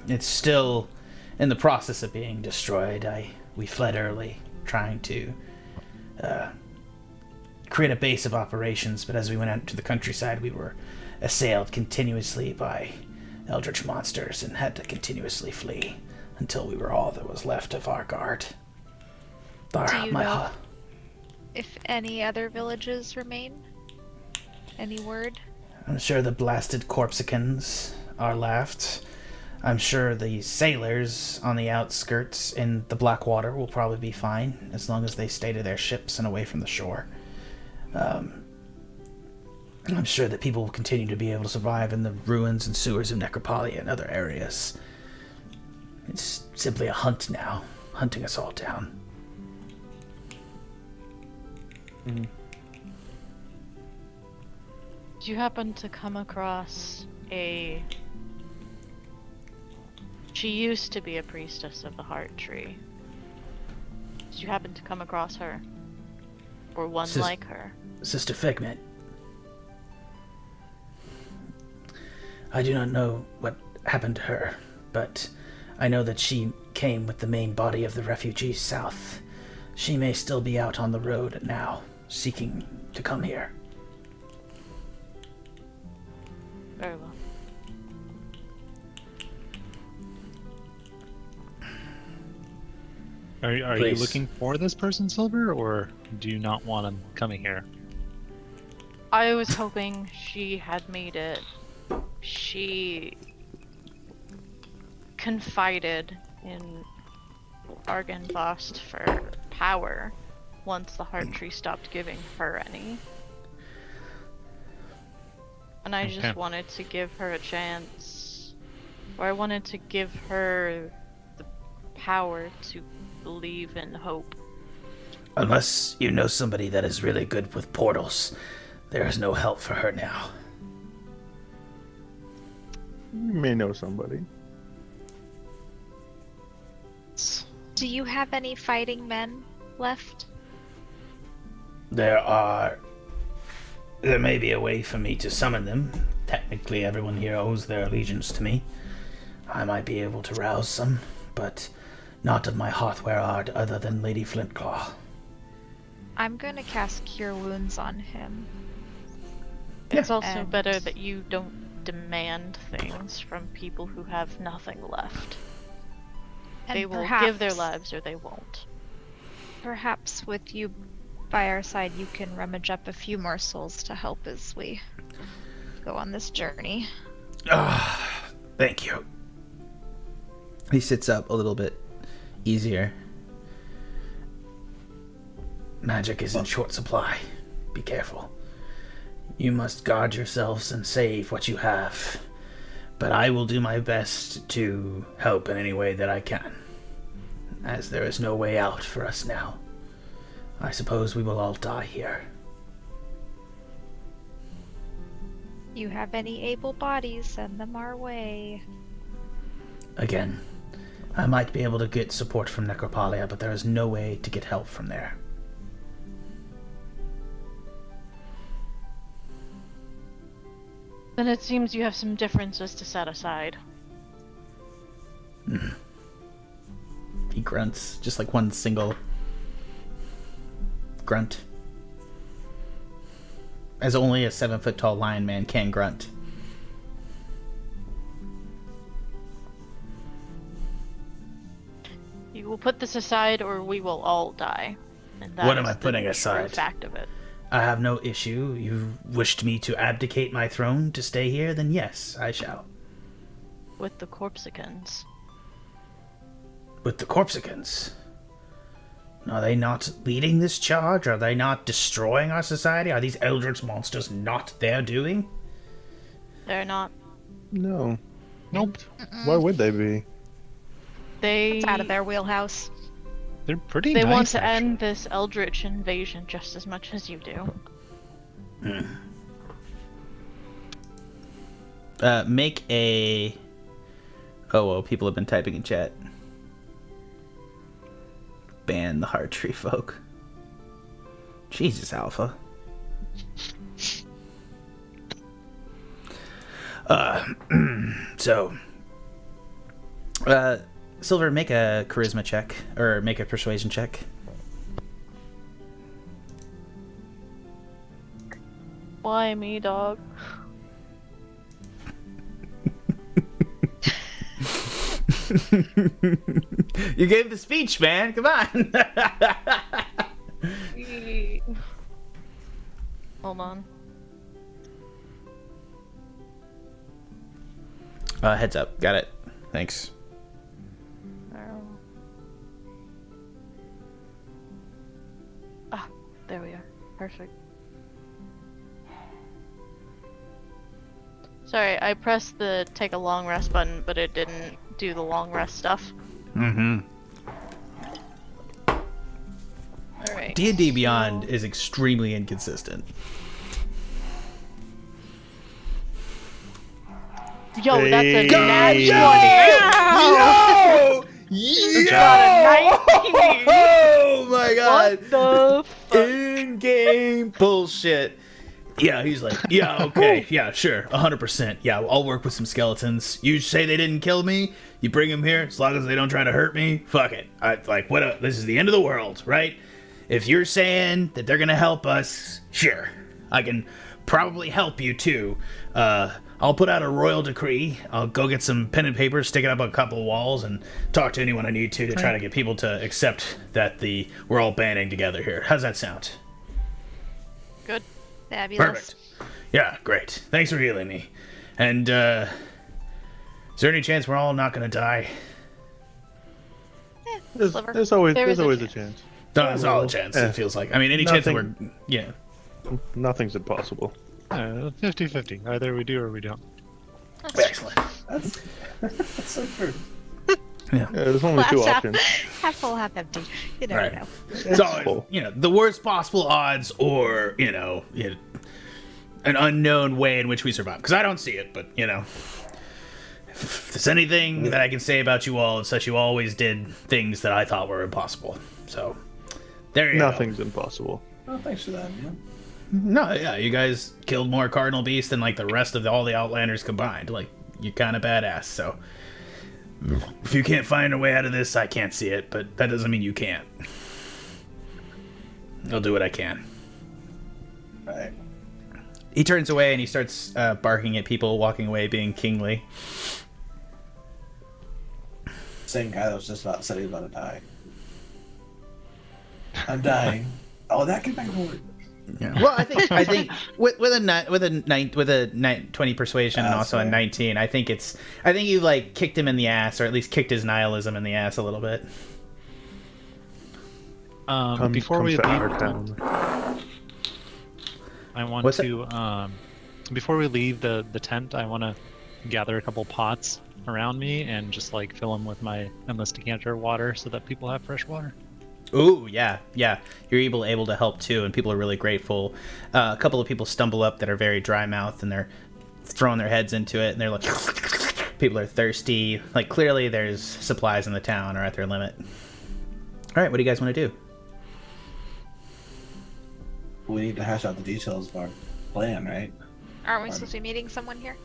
It's still in the process of being destroyed. We fled early, trying to create a base of operations, but as we went out to the countryside, we were assailed continuously by eldritch monsters and had to continuously flee until we were all that was left of our guard. Do you know if any other villages remain? Any word? I'm sure the blasted Corpsicans are left. I'm sure the sailors on the outskirts in the Blackwater will probably be fine, as long as they stay to their ships and away from the shore. I'm sure that people will continue to be able to survive in the ruins and sewers of Necropolia and other areas. It's simply a hunt now, hunting us all down. Do you happen to come across a... She used to be a priestess of the Heart Tree. Did you happen to come across her? Or one like her? Sister Figment. I do not know what happened to her, but I know that she came with the main body of the refugees south. She may still be out on the road now, seeking to come here. Very well. Are you Please. looking for this person, Silver, or do you not want him coming here? I was hoping she had made it. She confided in Argynvost for power once the Heart Tree stopped giving her any. And I Okay. just wanted to give her a chance. Or I wanted to give her the power to believe in hope. Unless you know somebody that is really good with portals, there is no help for her now. You may know somebody. Do you have any fighting men left? There may be a way for me to summon them. Technically, everyone here owes their allegiance to me. I might be able to rouse some, but not of my Hearthware art other than Lady Flintclaw. I'm gonna cast Cure Wounds on him. It's also And- better that you don't demand things from people who have nothing left. And They will give their perhaps- lives or they won't. Perhaps with you by our side, you can rummage up a few morsels to help as we go on this journey. Thank you. He sits up a little bit easier. Magic is in short supply. Be careful. You must guard yourselves and save what you have. But I will do my best to help in any way that I can. As there is no way out for us now. I suppose we will all die here. You have any able bodies, send them our way. Again, I might be able to get support from Necropolia, but there is no way to get help from there. Then it seems you have some differences to set aside. He grunts, just like one single grunt. As only a 7-foot-tall lion man can grunt. You will put this aside or we will all die. And that What am is I putting the aside? true fact of it. I have no issue. You wished me to abdicate my throne to stay here, then yes, I shall. With the Corpsicans. With the Corpsicans. Are they not leading this charge? Are they not destroying our society? Are these eldritch monsters not their doing? They're not. No. Nope. Why would they be? They It's out of their wheelhouse. They're pretty They nice, want to actually. end this eldritch invasion just as much as you do. Make a... Oh, people have been typing in chat. Ban the Heart Tree folk. Jesus, Alpha. Silver, make a charisma check, or make a persuasion check. Why me, dog? You gave the speech, man. Come on. Hold on. Heads up. Got it. Thanks. Ah, there we are. Perfect. Sorry, I pressed the take a long rest button, but it didn't do the long rest stuff. Mm-hmm. Alright. D&D Beyond is extremely inconsistent. Yo, that's a Hey. nat 20! Yo! Yo! Oh my god! What the fuck? In-game bullshit. Yeah, he's like, yeah, okay, yeah, sure, 100%. Yeah, I'll work with some skeletons. You say they didn't kill me, you bring them here, as long as they don't try to hurt me, fuck it. This is the end of the world, right? If you're saying that they're gonna help us, sure. I can probably help you too. I'll put out a royal decree. I'll go get some pen and paper, stick it up on a couple of walls, and talk to anyone I need to try to get people to accept that we're all banding together here. How's that sound? Good. Fabulous. Perfect. Yeah, great. Thanks for healing me. And, is there any chance we're all not gonna die? There's There always is a a chance. chance. No, there's all a chance, it feels like. I mean, any chance that we're... Nothing. Yeah. Nothing's impossible. 50-50. Either we do or we don't. Excellent. That's so true. Yeah, there's only two Glass options. half full, half empty. You never Right. know. It's always, the worst possible odds or, an unknown way in which we survive. Because I don't see it, but, if there's anything that I can say about you all, it's that you always did things that I thought were impossible. So, there you Nothing's impossible. Oh, thanks for that, man. go. No, yeah, you guys killed more cardinal beasts than, the rest of all the Outlanders combined. You're kind of badass, so... If you can't find a way out of this, I can't see it, but that doesn't mean you can't. I'll do what I can. Right. He turns away and he starts barking at people walking away, being kingly. Same guy that was just about said he was about to die. I'm dying. Oh, that could make more. Yeah. Well, I think with a 20 persuasion and also a 19, I think you like kicked him in the ass, or at least kicked his nihilism in the ass a little bit. Before we to our leave, town. I want before we leave the tent, I want to gather a couple pots around me and just like fill them with my endless decanter of water so that people have fresh water. Ooh, yeah. You're able to help too, and people are really grateful. A couple of people stumble up that are very dry mouthed, and they're throwing their heads into it, and they're like, people are thirsty. Like clearly, there's supplies in the town are at their limit. All right, what do you guys want to do? We need to hash out the details of our plan, right? Aren't we supposed to be meeting someone here?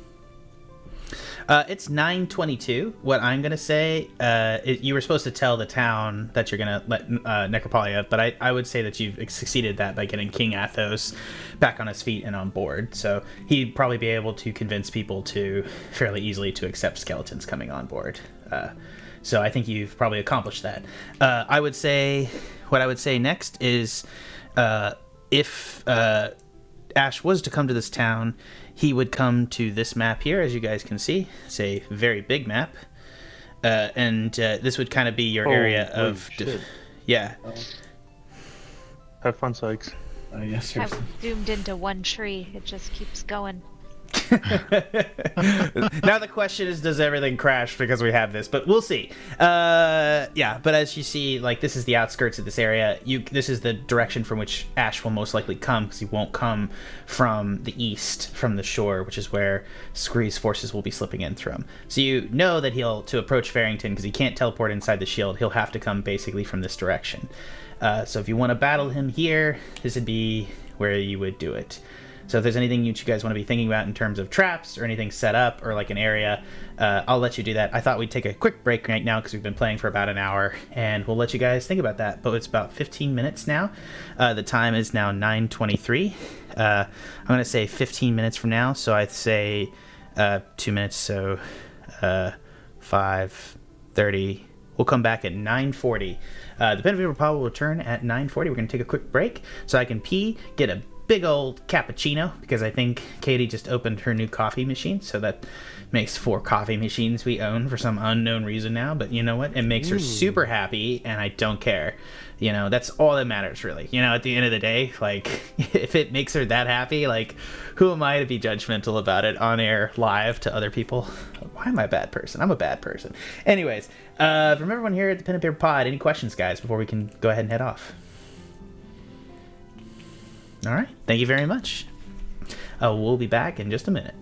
It's 9:22. What I'm gonna say, you were supposed to tell the town that you're gonna let Necropolia, but I would say that you've succeeded that by getting King Athos back on his feet and on board. So he'd probably be able to convince people to fairly easily to accept skeletons coming on board. So I think you've probably accomplished that. I would say what I would say next is if Ash was to come to this town, he would come to this map here, as you guys can see. It's a very big map. And this would kind of be your area of... Yeah. Have fun, Sykes. Yes, sir. I've zoomed into one tree. It just keeps going. Now the question is, does everything crash because we have this? But we'll see. Yeah, but as you see, like, this is the outskirts of this area. This is the direction from which Ash will most likely come, because he won't come from the east, from the shore, which is where Scree's forces will be slipping in from. So you know that to approach Farrington, because he can't teleport inside the shield, he'll have to come basically from this direction. So if you want to battle him here, this would be where you would do it. So if there's anything you guys want to be thinking about in terms of traps or anything set up or like an area, I'll let you do that. I thought we'd take a quick break right now because we've been playing for about an hour, and we'll let you guys think about that. But it's about 15 minutes now. The time is now 9:23. I'm going to say 15 minutes from now, so I'd say 2 minutes, so 5:30. We'll come back at 9:40. The Pen and Paper Pod will return at 9:40. We're going to take a quick break so I can pee, get a big old cappuccino, because I think Katie just opened her new coffee machine, so that makes 4 coffee machines we own for some unknown reason now. But you know what? It makes her super happy, and I don't care. You know, that's all that matters, really. You know, at the end of the day, like, if it makes her that happy, like, who am I to be judgmental about it on air, live to other people? Why am I a bad person? I'm a bad person. Anyways, from everyone here at the Pen and Paper Pod, any questions, guys, before we can go ahead and head off? All right. Thank you very much. We'll be back in just a minute.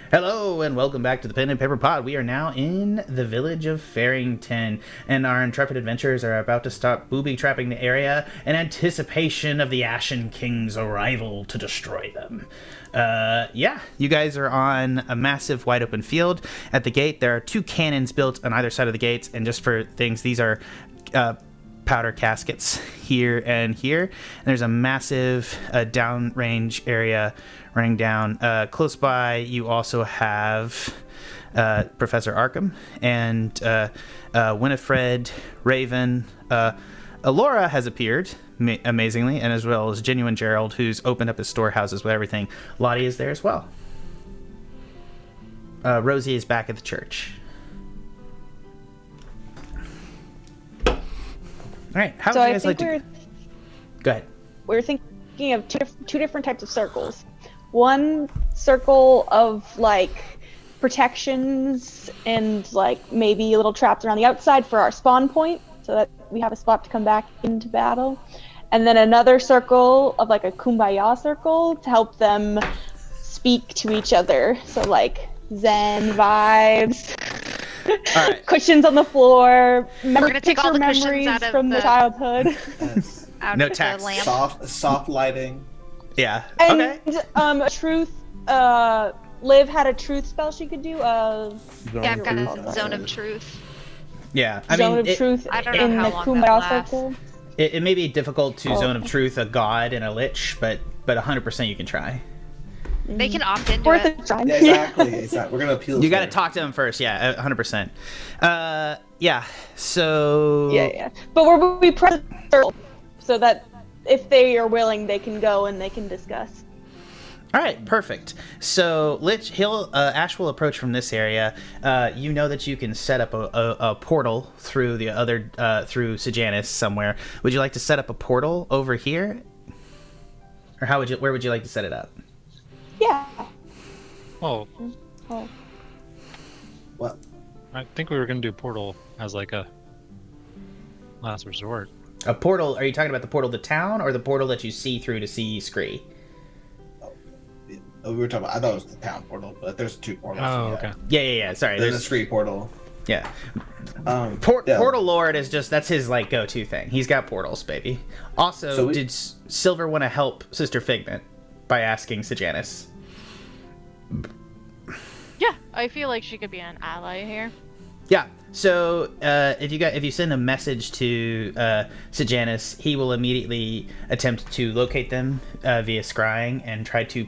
Hello and welcome back to the Pen and Paper Pod. We are now in the village of Farrington, and our intrepid adventurers are about to stop booby-trapping the area in anticipation of the Ashen King's arrival to destroy them. You guys are on a massive wide open field. At the gate, there are 2 cannons built on either side of the gates, and just for things, these are powder caskets here and here. And there's a massive downrange area running down. Close by, you also have Professor Arkham and Winifred, Revon. Alora has appeared, amazingly, and as well as Genuine Gerald, who's opened up his storehouses with everything. Lottie is there as well. Rosie is back at the church. All right, how would you guys like to... Go ahead. We're thinking of two different types of circles. One circle of like protections and like maybe little traps around the outside for our spawn point, so that we have a spot to come back into battle. And then another circle of like a kumbaya circle to help them speak to each other. So like Zen vibes. All right. Cushions on the floor. We're gonna take all the cushions memories out of from the childhood. Yes. Out No of tax. the lamp. Soft lighting. Yeah. And Okay. truth. Liv had a truth spell she could do. Yeah, I've got Truth. a zone of truth. Yeah. Zone of truth I don't know in how the long that kumbaya lasts. circle. It may be difficult to Oh. Zone of Truth a god and a lich, but 100% you can try. They can opt into Worth it. a try. Yeah, exactly. We're gonna appeal. You got to to talk to them first, yeah, 100%. Yeah. So. Yeah. But we press the circle so that if they are willing, they can go and they can discuss. All right, perfect. So Lich, Ash will approach from this area. You know that you can set up a portal through the other through Sejanus somewhere. Would you like to set up a portal over here, or where would you like to set it up? Yeah. Oh, Oh. What? I think we were gonna do portal as like a last resort. A portal? Are you talking about the portal to town, or the portal that you see through to see Scree? We were talking about. I thought it was the town portal, but there's 2 portals. Oh, yeah. okay. Yeah. Sorry, There's a there's street portal. yeah. Yeah. Portal Lord is that's his like go-to thing. He's got portals, baby. Also, So did Silver want to help Sister Figment by asking Sejanus? Yeah, I feel like she could be an ally here. Yeah. So if you send a message to Sejanus, he will immediately attempt to locate them via scrying and try to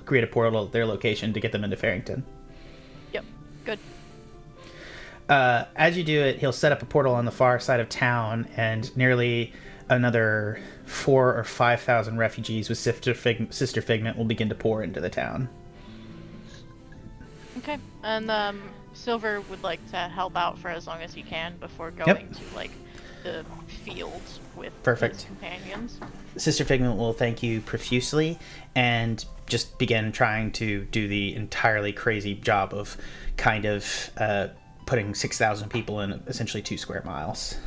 create a portal at their location to get them into Farrington. Yep, good. As you do it, he'll set up a portal on the far side of town, and nearly another 4,000 or 5,000 refugees with Sister Figment will begin to pour into the town. Okay, and Silver would like to help out for as long as he can before going to like the fields with Perfect. his companions. Sister Figment will thank you profusely and just begin trying to do the entirely crazy job of kind of putting 6,000 people in essentially 2 square miles.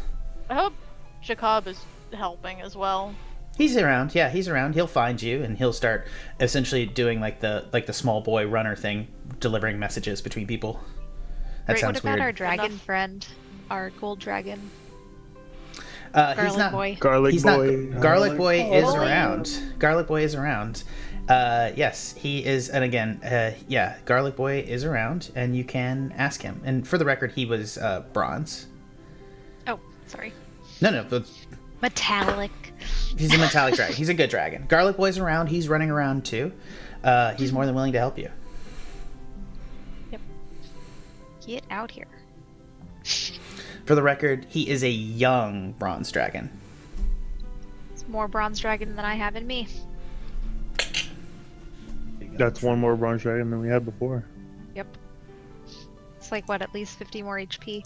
I hope Jacob is helping as well. He's around. Yeah, he's around. He'll find you, and he'll start essentially doing like the small boy runner thing, delivering messages between people. That Great. sounds What about weird. our dragon Enough. friend? Our gold dragon? He's Garlic not. boy. Garlic He's boy. not. Garlic boy is boy. around. Garlic boy is around. Yes, he is. And again, yeah, Garlic boy is around, and you can ask him. And for the record, he was bronze. Oh, sorry. No, but Metallic. he's a metallic dragon. He's a good dragon. Garlic boy's around. He's running around too. He's more than willing to help you. Get out here. For the record, he is a young bronze dragon. It's more bronze dragon than I have in me. That's one more bronze dragon than we had before. Yep. It's like, what, at least 50 more HP?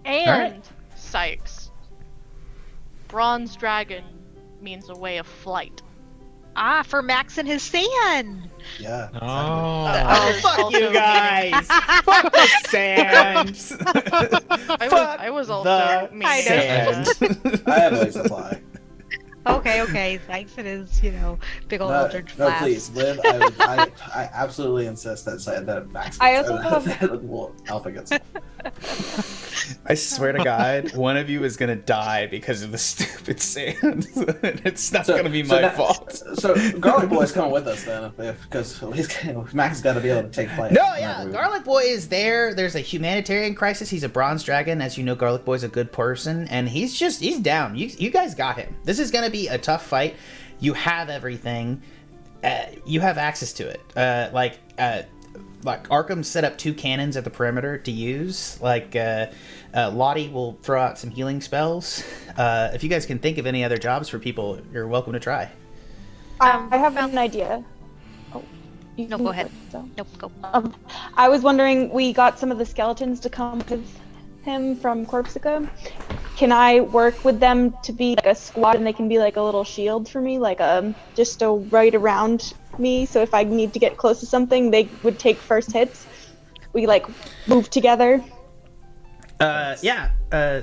And Alright. Sykes. Bronze Dragon means a way of flight. Ah, for Max and his sand! Yeah. Oh. Oh, Fuck you guys! Fuck the sands! I was also the meaning sand. I have a supply. Okay. Thanks. It is, big old Eldritch No, Blast. please, Liv. I absolutely insist that Max I gets also have- well, Alpha gets it. I swear to God, one of you is gonna die because of the stupid sand. It's not gonna be my fault. So Garlic Boy's coming with us then, because Max has got to be able to take place. No, yeah, Garlic Boy is there. There's a humanitarian crisis. He's a bronze dragon. As you know, Garlic Boy's a good person, and he's down. You guys got him. This is gonna be a tough fight. You have everything. You have access to it. Like Arkham set up 2 cannons at the perimeter to use. Lottie will throw out some healing spells. If you guys can think of any other jobs for people, you're welcome to try. I have an idea. Oh, you No, can go ahead. so. Nope, go. I was wondering, we got some of the skeletons to come with him from Corpsica. Can I work with them to be like a squad, and they can be like a little shield for me, like just to right around me, so if I need to get close to something, they would take first hits. We like move together.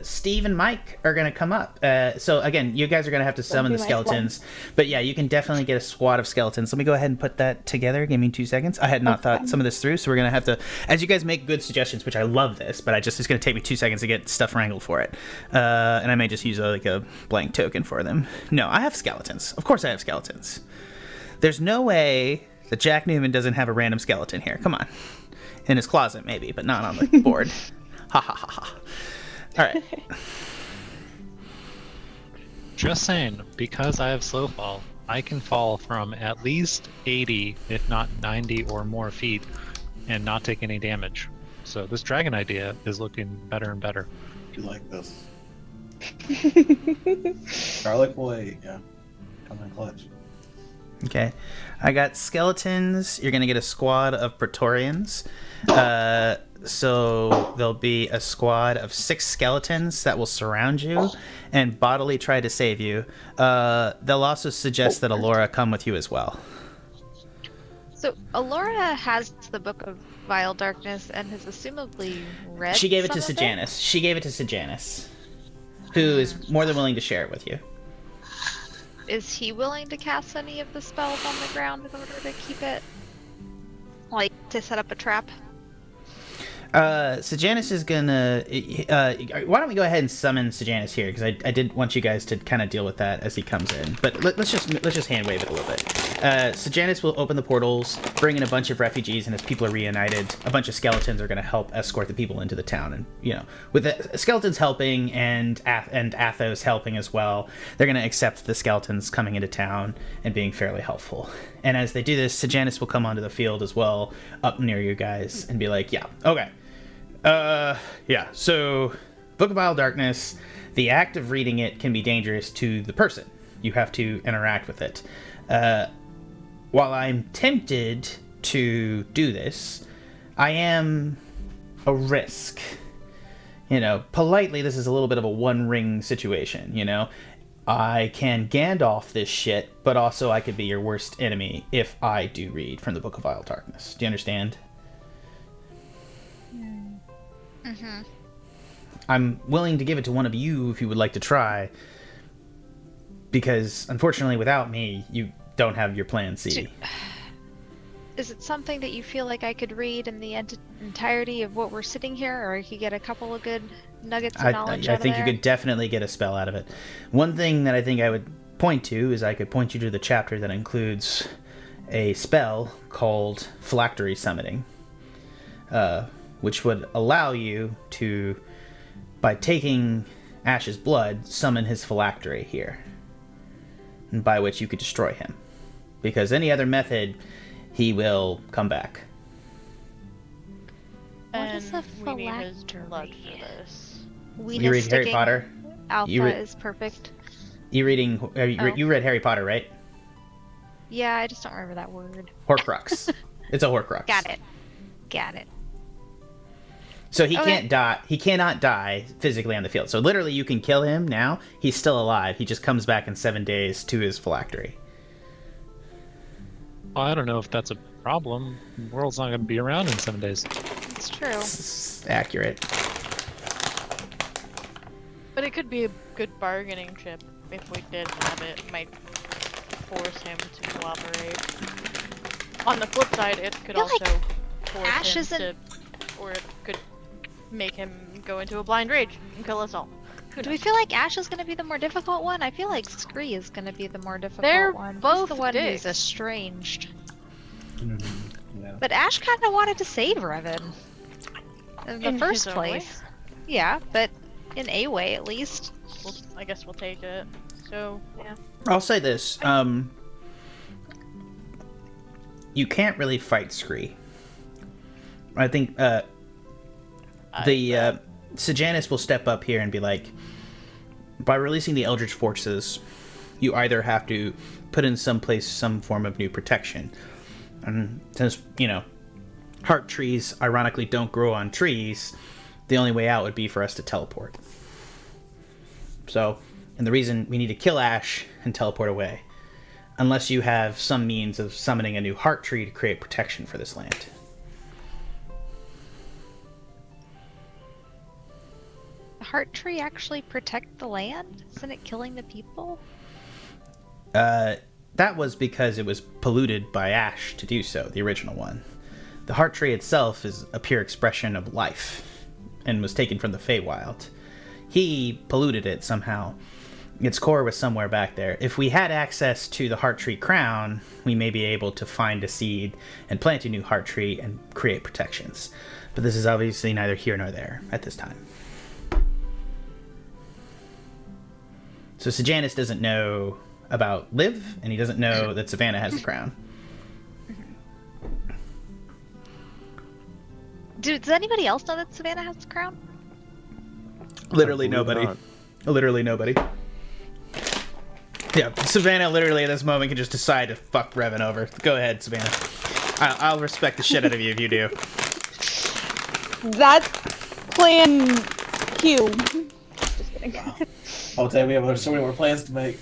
Steve and Mike are gonna come up. So again, you guys are gonna have to summon the my skeletons. But yeah, you can definitely get a squad of skeletons. Let me go ahead and put that together. Give me 2 seconds. I had not thought some of this through, so we're gonna have to, as you guys make good suggestions, which I love this, but it's gonna take me 2 seconds to get stuff wrangled for it. And I may just use a blank token for them. No, I have skeletons. Of course I have skeletons. There's no way that Jack Newman doesn't have a random skeleton here. Come on. In his closet, maybe, but not on the board. Ha ha ha ha. All right. Just saying, because I have slow fall, I can fall from at least 80, if not 90 or more feet, and not take any damage. So this dragon idea is looking better and better. You like this? Garlic Boy, yeah, coming in clutch. Okay. I got skeletons. You're going to get a squad of Praetorians. So there'll be a squad of 6 skeletons that will surround you and bodily try to save you. They'll also suggest that Alora come with you as well. So Alora has the Book of Vile Darkness and has assumably read. She gave it to some of Sejanus. She gave it to Sejanus, who is more than willing to share it with you. Is he willing to cast any of the spells on the ground in order to keep it, like, to set up a trap? Sejanus is gonna. Why don't we go ahead and summon Sejanus here? Because I did want you guys to kind of deal with that as he comes in. But let's just hand wave it a little bit. Sejanus will open the portals, bring in a bunch of refugees, and as people are reunited, a bunch of skeletons are gonna help escort the people into the town. And with the skeletons helping and Athos helping as well, they're gonna accept the skeletons coming into town and being fairly helpful. And as they do this, Sejanus will come onto the field as well, up near you guys, and be like, "Yeah, okay." So Book of Vile Darkness, the act of reading it can be dangerous to the person. You have to interact with it. While I'm tempted to do this, I am a risk. Politely, this is a little bit of a one-ring situation, I can Gandalf this shit, but also I could be your worst enemy if I do read from the Book of Vile Darkness. Do you understand? Mm-hmm. I'm willing to give it to one of you if you would like to try, because unfortunately without me you don't have your plan C. Is it something that you feel like I could read in the entirety of what we're sitting here, or I could get a couple of good nuggets of knowledge I out think of you there? could definitely get a spell out of it. One thing that I think I would point to is I could point you to the chapter that includes a spell called Phylactery Summoning, which would allow you to, by taking Ash's blood, summon his phylactery here, and by which you could destroy him. Because any other method, he will come back. What is a we need his phylactery? blood for this. You read Harry Potter? Alpha You re- is perfect. You read Harry Potter, right? Yeah, I just don't remember that word. Horcrux. It's a Horcrux. Got it. So he Okay. can't die. He cannot die physically on the field. So literally, you can kill him now. He's still alive. He just comes back in 7 days to his phylactery. Well, I don't know if that's a problem. The world's not going to be around in 7 days. It's true. It's accurate. But it could be a good bargaining chip. if we did have it, might force him to cooperate. On the flip side, it could I feel also force Ash him isn't- to, or it could make him go into a blind rage and kill us all. Who Do we knows? feel like Ash is gonna be the more difficult one? I feel like Scree is gonna be the more difficult They're one. He's both the one dicks. who's estranged. Yeah. But Ash kind of wanted to save Revon in the In first his own way. place. Yeah, but in a way at least. I guess we'll take it. So, yeah. I'll say this. You can't really fight Scree. I think Sejanus will step up here and be like, by releasing the Eldritch Forces, you either have to put in some form of new protection. And since, heart trees ironically don't grow on trees, the only way out would be for us to teleport. So, and the reason we need to kill Ash and teleport away, unless you have some means of summoning a new heart tree to create protection for this land. The heart tree actually protect the land? Isn't it killing the people? That was because it was polluted by Ash to do so, the original one. The heart tree itself is a pure expression of life, and was taken from the Feywild. He polluted it somehow. Its core was somewhere back there. If we had access to the heart tree crown, we may be able to find a seed and plant a new heart tree and create protections. But this is obviously neither here nor there at this time. So Sejanus doesn't know about Liv, and he doesn't know that Savannah has the crown. Does anybody else know that Savannah has the crown? Literally I believe nobody. not. Literally nobody. Yeah, Savannah literally at this moment can just decide to fuck Revon over. Go ahead, Savannah. I'll respect the shit out of you if you do. That's plan Q. Just kidding. I'll tell you, we have so many more plans to make.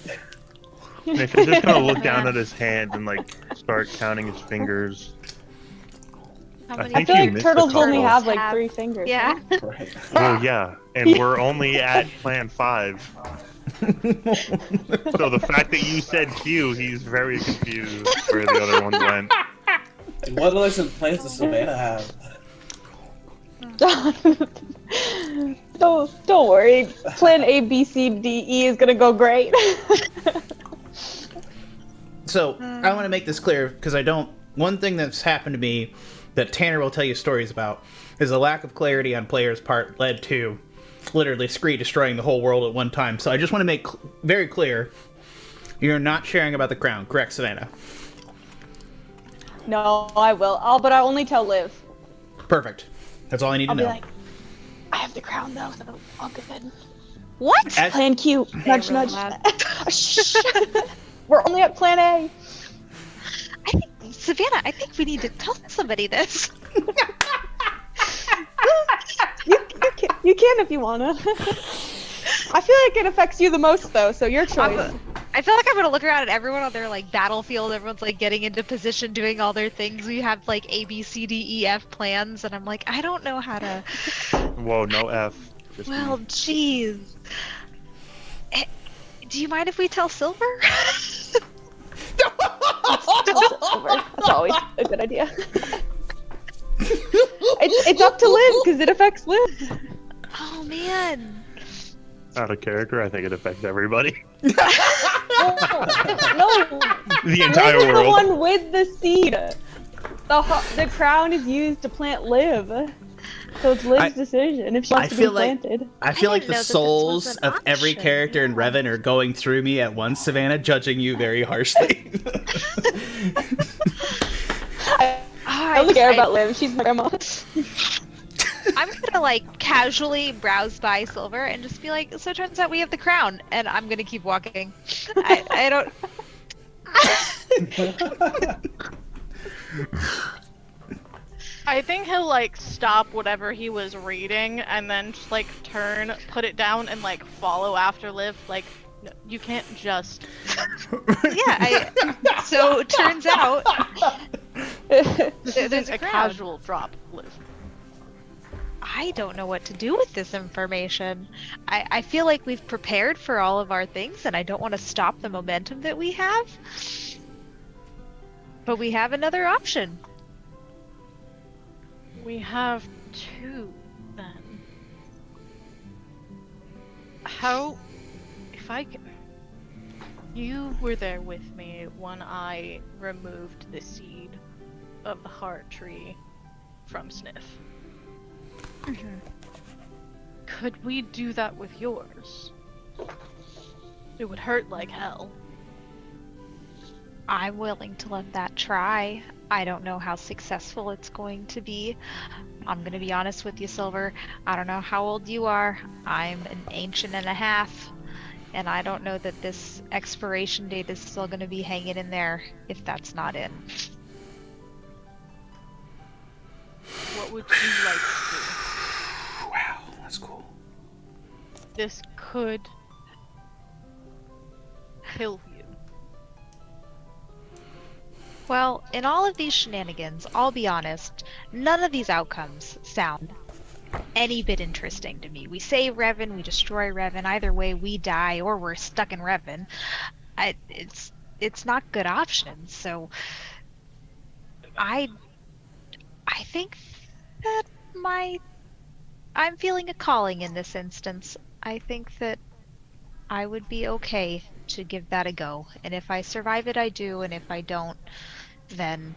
Nick is just gonna look down at his hand and like start counting his fingers. How I many I think feel you like missed turtles a only couple. have like 3 fingers. Yeah. right? Right. Well, yeah, and we're only at plan 5. So the fact that you said Q, he's very confused where the other ones went. What other plans does Savannah have? Don't worry. Plan A, B, C, D, E is gonna go great. So, I want to make this clear, because one thing that's happened to me that Tanner will tell you stories about is a lack of clarity on players' part led to literally Scree destroying the whole world at one time. So I just want to make very clear, you're not sharing about the crown, correct, Savannah? No, I will. But I'll only tell Liv. Perfect. That's all I need to I'll be know. like, I have the crown though, so all good. What? As- Plan Q. Nudge, we're nudge. allowed. Shh. We're only at plan A. Savannah, I think we need to tell somebody this. You can if you wanna. I feel like it affects you the most though, so your choice. I feel like I'm gonna look around at everyone on their like battlefield. Everyone's like getting into position, doing all their things. We have like A, B, C, D, E, F plans, and I'm like, I don't know how to. Whoa, no F. Just Well, E. jeez. Do you mind if we tell Silver? That's always a good idea. It's up to Liv because it affects Liv. Oh man. Out of character, I think it affects everybody. No, The entire Liv is the world. one with the seed. The crown is used to plant Liv, so it's Liv's decision if she wants to be planted. I feel like didn't the know that this souls was an of every option. character in Revon are going through me at once, Savannah, judging you very harshly. I only care about Liv. She's my grandma. I'm gonna like casually browse by Silver and just be like, so it turns out we have the crown, and I'm gonna keep walking. I don't. I think he'll like stop whatever he was reading and then just like turn, put it down, and like follow after Liv. Like, no, you can't just. Yeah. So it turns out there's This a isn't a crown. casual drop, Liv. I don't know what to do with this information. I feel like we've prepared for all of our things, and I don't want to stop the momentum that we have. But we have another option. We have two, then. How... If I can... You were there with me when I removed the seed of the heart tree from Sniff. Could we do that with yours? It would hurt like hell. I'm willing to let that try. I don't know how successful it's going to be. I'm gonna be honest with you, Silver. I don't know how old you are. I'm an ancient and a half. And I don't know that this expiration date is still gonna be hanging in there if that's not in. What would you like to do? Wow, that's cool. This could kill you. Well, in all of these shenanigans, I'll be honest, none of these outcomes sound any bit interesting to me. We save Revon, we destroy Revon. Either way, we die or we're stuck in Revon. It's not good options. So I think that I'm feeling a calling in this instance. I think that I would be okay to give that a go. And if I survive it, I do. And if I don't, then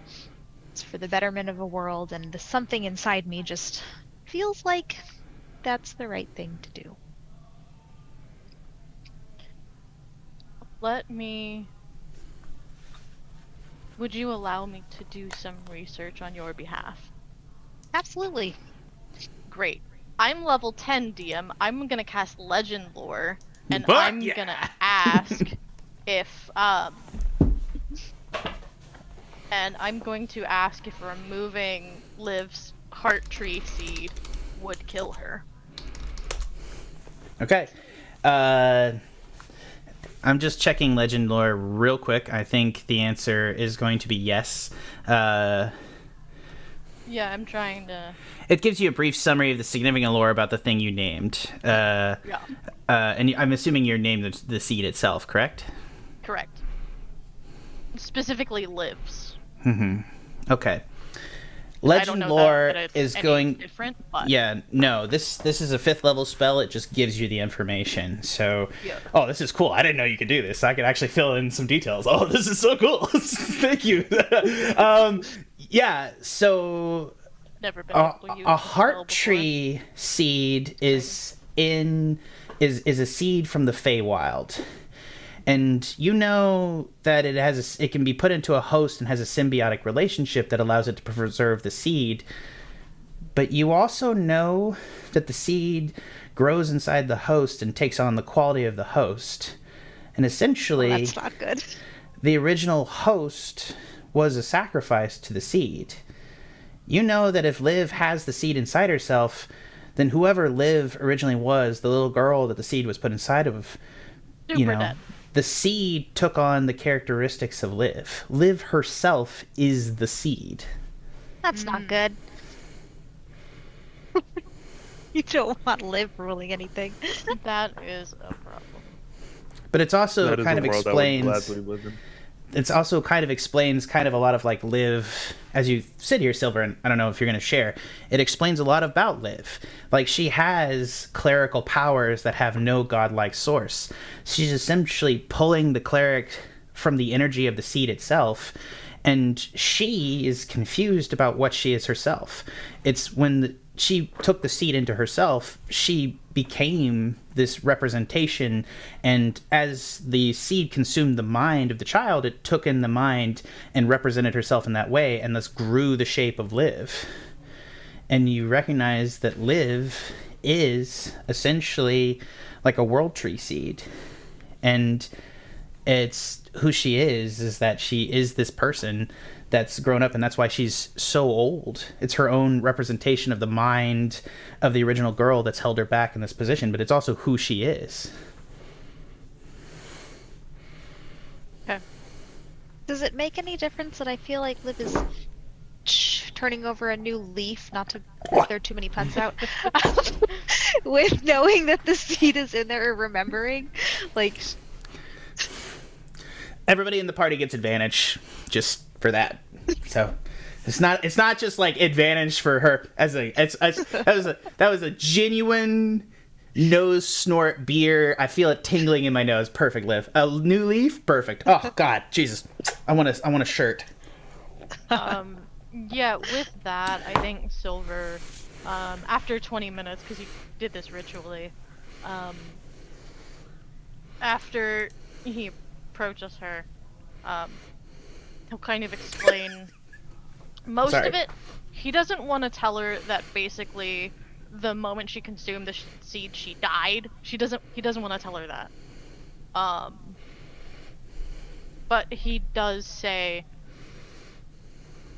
it's for the betterment of the world. And the something inside me just feels like that's the right thing to do. Would you allow me to do some research on your behalf? Absolutely. Great. I'm level 10 DM. I'm gonna cast Legend Lore, and But, I'm yeah. gonna ask if and I'm going to ask if removing Liv's heart tree seed would kill her. Okay. I'm just checking legend lore real quick. I think the answer is going to be yes. Yeah, I'm trying to. It gives you a brief summary of the significant lore about the thing you named. Yeah, And I'm assuming you named the seed itself, correct? correct. Specifically, Liv's. Okay. I don't Legend know lore that it's is any going. different, but Yeah, no. This is a 5th level spell. It just gives you the information. So, Yeah. oh, this is cool. I didn't know you could do this. I could actually fill in some details. Oh, this is so cool. Thank you. Yeah. So, never been able to use a the spell heart before. tree seed is a seed from the Feywild. And you know that it can be put into a host and has a symbiotic relationship that allows it to preserve the seed. But you also know that the seed grows inside the host and takes on the quality of the host. And essentially, Well, that's not good. the original host was a sacrifice to the seed. You know that if Liv has the seed inside herself, then whoever Liv originally was, the little girl that the seed was put inside of, Super dead. the seed took on the characteristics of Liv. Liv herself is the seed. That's not good. You don't want Liv ruling anything. That is a problem. But it's also That is kind a of world I would explains. gladly live in. It's also kind of explains kind of a lot of like Liv as you sit here, Silver, and I don't know if you're going to share. It explains a lot about Liv. Like she has clerical powers that have no godlike source. She's essentially pulling the cleric from the energy of the seed itself, and she is confused about what she is herself. It's when she took the seed into herself, she became this representation, and as the seed consumed the mind of the child, it took in the mind and represented herself in that way, and thus grew the shape of Liv. And you recognize that Liv is essentially like a world tree seed, and it's who she is that she is this person that's grown up, and that's why she's so old. It's her own representation of the mind of the original girl that's held her back in this position, but it's also who she is. Okay. Does it make any difference that I feel like Liv is turning over a new leaf, not to if there are too many puns out, with knowing that the seed is in there or remembering. Like, Everybody in the party gets advantage just for that. So it's not just like advantage for her that was a genuine nose snort beer. I feel it tingling in my nose. Perfect, Liv. A new leaf? Perfect. Oh god, Jesus. I want a shirt. Yeah, with that, I think Silver, after 20 minutes, because he did this ritually, after he approaches her, he'll kind of explain most of it. He doesn't want to tell her that basically the moment she consumed the seed, she died. He doesn't want to tell her that. But he does say,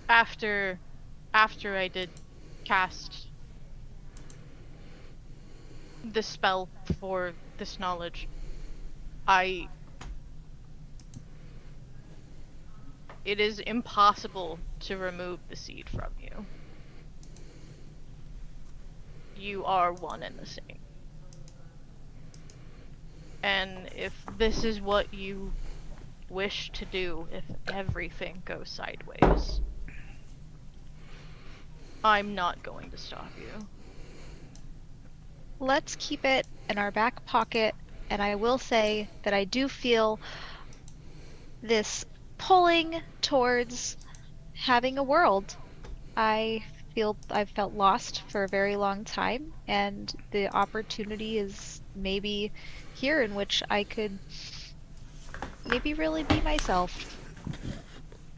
after I did cast the spell for this knowledge, it is impossible to remove the seed from you. You are one and the same. And if this is what you wish to do, if everything goes sideways, I'm not going to stop you. let's keep it in our back pocket, and I will say that I do feel this pulling towards having a world. I've felt lost for a very long time, and the opportunity is maybe here in which I could maybe really be myself.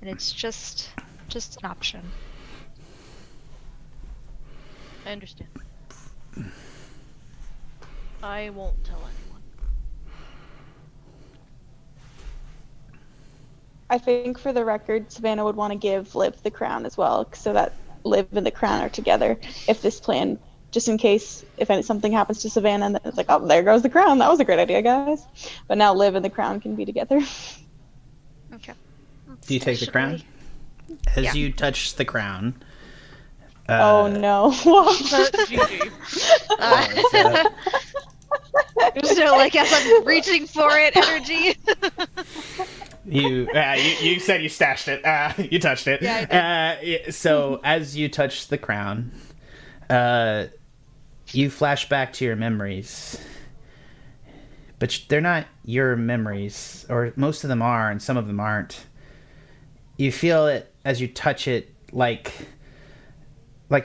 And it's just an option. I understand. I won't tell anyone. I think for the record, Savannah would want to give Liv the crown as well, so that Liv and the crown are together. If this plan, just in case, if something happens to Savannah, and then it's like, oh, there goes the crown. That was a great idea, guys. But now Liv and the crown can be together. Okay. Do you take the crown? As you touch the crown. Oh no. GG. So, like, as I'm reaching for it, energy. You said you stashed it. You touched it. Yeah, I did. So as you touch the crown, you flash back to your memories, but they're not your memories, or most of them are, and some of them aren't. You feel it as you touch it, like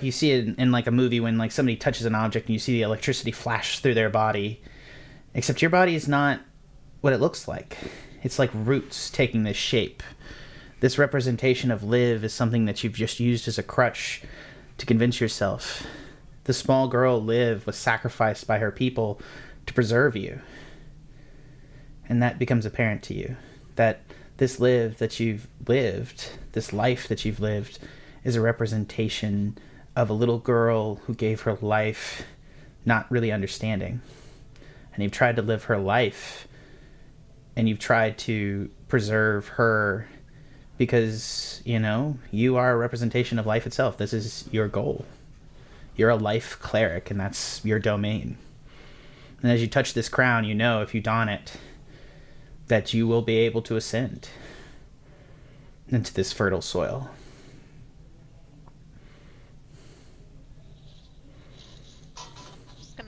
you see it in like a movie when like somebody touches an object and you see the electricity flash through their body. Except your body is not what it looks like. It's like roots taking this shape. This representation of Liv is something that you've just used as a crutch to convince yourself. The small girl Liv was sacrificed by her people to preserve you. And that becomes apparent to you. That this Liv that you've lived, this life that you've lived, is a representation of a little girl who gave her life not really understanding. And you've tried to live her life, and you've tried to preserve her because, you are a representation of life itself. This is your goal. You're a life cleric, and that's your domain. And as you touch this crown, if you don it, that you will be able to ascend into this fertile soil.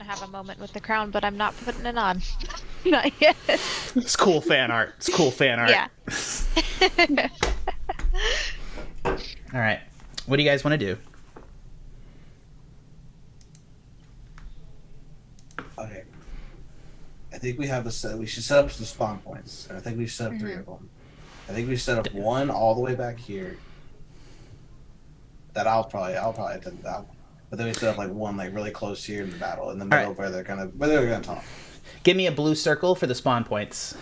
Have a moment with the crown, but I'm not putting it on. Not yet. It's cool fan art. Yeah. All right. What do you guys want to do? Okay. I think we should set up some spawn points. And I think we should set up 3 of them. I think we set up one all the way back here. That I'll probably attempt that one. But then we set up like one really close here in the battle, in the middle where they're gonna talk. Give me a blue circle for the spawn points.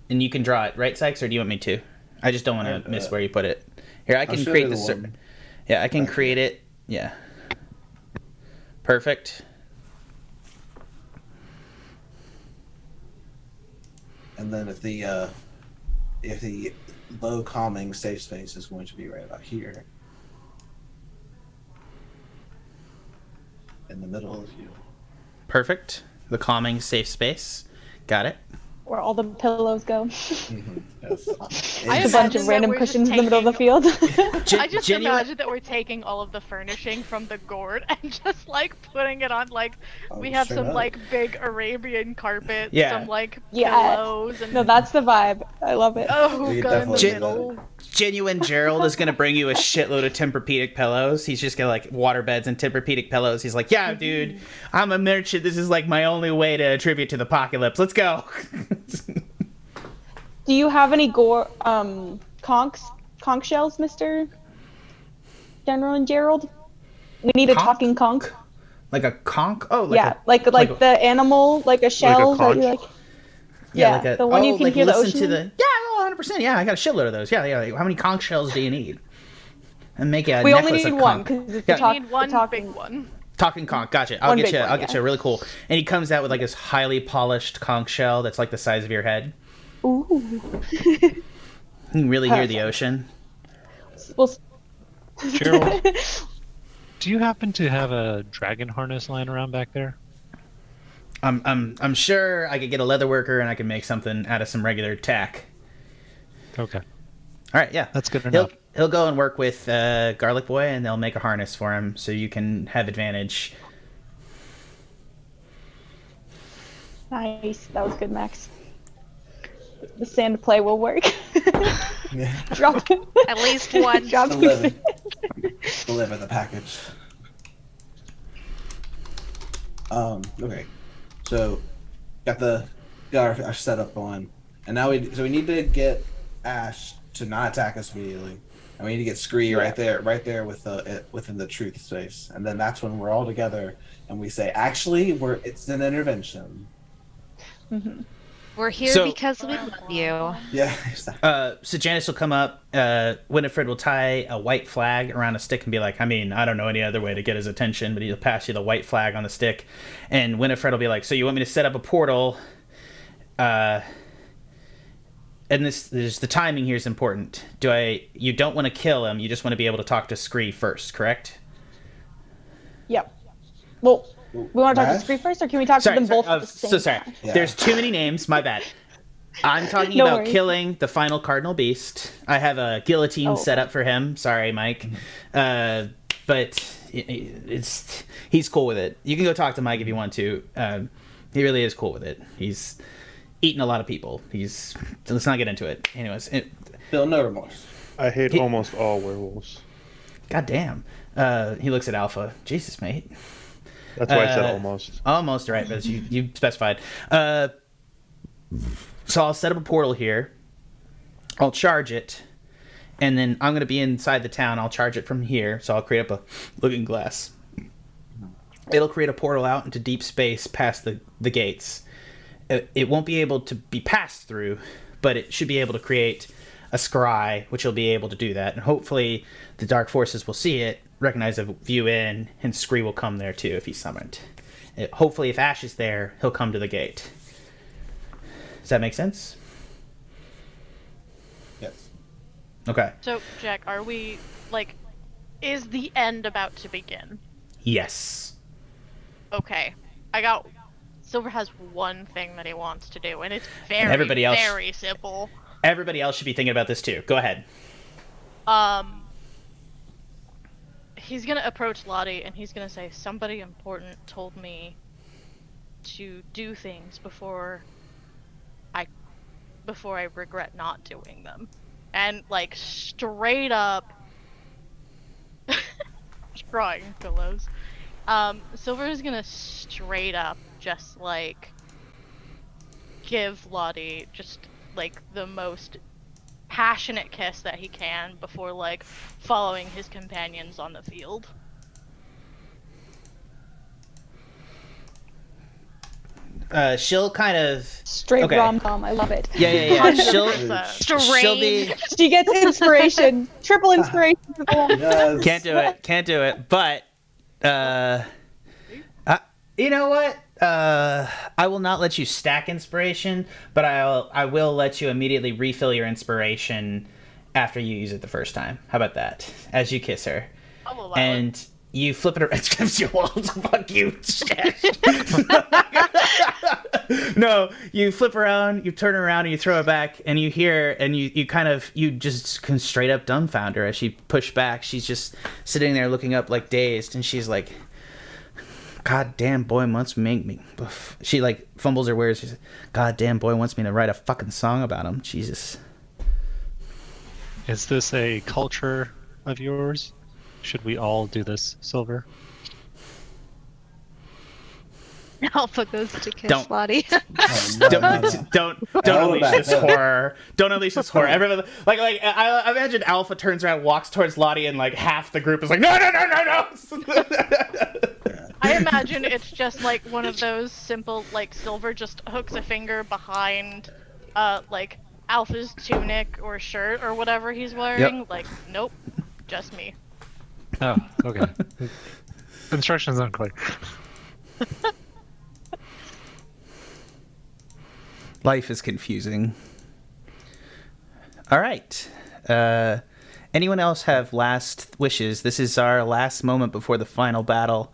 And you can draw it, right, Sykes, or do you want me to? I just don't want to miss where you put it. Here, I can create this. Yeah, I can create it. Yeah. Perfect. And then if the low calming safe space is going to be right about here, in the middle of you. Perfect. The calming safe space. Got it. Where all the pillows go. Yes. I Just a bunch imagine of that random we're just cushions in the middle of the field. I just Genuine- imagine that we're taking all of the furnishing from the gourd and just like putting it on like we have straight some up. like big Arabian carpet, Yeah. some like Yeah. pillows and No, that's the vibe. I love it. oh We god in the definitely do middle. Genuine Gerald is gonna bring you a shitload of Tempur-Pedic pillows. He's just gonna like water beds and Tempur-Pedic pillows. He's like, yeah, dude, I'm a merchant. This is like my only way to attribute to the apocalypse. Let's go. Do you have any conch shells, Mr. General and Gerald? We need a Conch? talking conch. Like a conch? Oh, like Yeah, a, like the animal, like a shell that you conch? like. yeah, yeah, like a, the one you can hear the listen ocean to in? the. Yeah, oh, 100%. Yeah, I got a shitload of those. Yeah, yeah. Like, how many conch shells do you need? And make a We only necklace need of one conch. because it's Yeah. the We need one talking. big one. Talking conch, gotcha. I'll One get big you. one, I'll get yeah. you. Really cool. And he comes out with like this highly polished conch shell that's like the size of your head. Ooh. You can really hear the Perfect. ocean. Well, Gerald, do you happen to have a dragon harness lying around back there? I'm sure I could get a leather worker and I can make something out of some regular tack. Okay, All right, yeah. that's good enough. He'll go and work with Garlic Boy, and they'll make a harness for him, so you can have advantage. nice. That was good, Max. The sand play will work. Yeah. Drop it. At least one. Drop Deliver. it. Deliver the package. Okay. So got our setup going. And now we need to get Ash to not attack us immediately. And we need to get Scree right there with within the truth space. And then that's when we're all together and we say, actually it's an intervention. We're here So- because we love you. Yeah. So Janice will come up. Winifred will tie a white flag around a stick and be like, I mean, I don't know any other way to get his attention, but he'll pass you the white flag on the stick. And Winifred will be like, so you want me to set up a portal? And the timing here is important. You don't want to kill him. You just want to be able to talk to Scree first, correct? Yep. Well, we want to talk to Ash? Scree first, or can we talk to them both at the same So sorry. time? Yeah. There's too many names. My bad. I'm talking No about worries. killing the final cardinal beast. I have a guillotine Oh. set up for him. Sorry, Mike. But he's cool with it. You can go talk to Mike if you want to. He really is cool with it. He's eaten a lot of people. Let's not get into it. Anyways, Feel no remorse. I hate almost all werewolves. God damn. He looks at Alpha. Jesus, mate. That's why I said almost. Almost right, but you specified. So I'll set up a portal here. I'll charge it, and then I'm going to be inside the town. I'll charge it from here, so I'll create up a looking glass. It'll create a portal out into deep space past the gates. It won't be able to be passed through, but it should be able to create a scry, which will be able to do that. And hopefully the dark forces will see it, recognize a view in, and Scree will come there too if he's summoned. Hopefully if Ash is there, he'll come to the gate. Does that make sense? Yes. Okay. So, Jack, are we is the end about to begin? Yes. Okay. Silver has one thing that he wants to do, and it's And everybody else- very simple. Everybody else should be thinking about this too. Go ahead. He's gonna approach Lottie and he's gonna say, somebody important told me to do things before I regret not doing them. And straight up drawing pillows. Silver is gonna straight up just give Lottie just the most passionate kiss that he can before following his companions on the field. She'll kind of Straight Okay. rom-com. I love it. yeah. She'll be She gets inspiration. Triple inspiration. for the whole- Yes. can't do it. But you know what? I will not let you stack inspiration, but I will let you immediately refill your inspiration after you use it the first time. How about that? As you kiss her. I'll allow it. And you flip it around. Your walls, fuck you. No, you flip around, you turn around, and you throw it back, and you hear, and you just can straight up dumbfound her as she pushed back. She's just sitting there looking up like dazed, and she's like, God damn boy wants to make me. She like fumbles her words. She says, God damn boy wants me to write a fucking song about him. Jesus. Is this a culture of yours? Should we all do this, Silver? Alpha goes to kiss Don't. Lottie. Don't unleash this horror. Don't unleash this horror. Everyone, I imagine Alpha turns around, walks towards Lottie, and like half the group is like, no. I imagine it's just like one of those simple, like Silver just hooks a finger behind, like Alpha's tunic or shirt or whatever he's wearing. Yep. Like, nope, just me. Oh, okay. Instructions unclear. Life is confusing. All right. Anyone else have last wishes? This is our last moment before the final battle.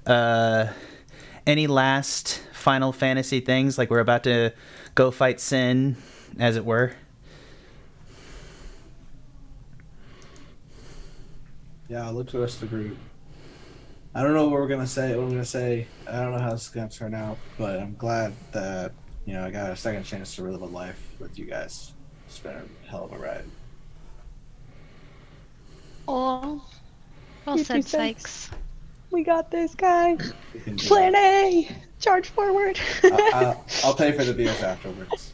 Any last Final Fantasy things? Like we're about to go fight Sin, as it were. Yeah, I'll look to the rest of the group. I don't know what we're gonna say. I don't know how this is gonna turn out, but I'm glad that I got a second chance to relive a life with you guys. It's been a hell of a ride. Oh, well You said, two Sykes. We got this, guys. We can do Plan that. A. Charge forward. I'll pay for the beers afterwards.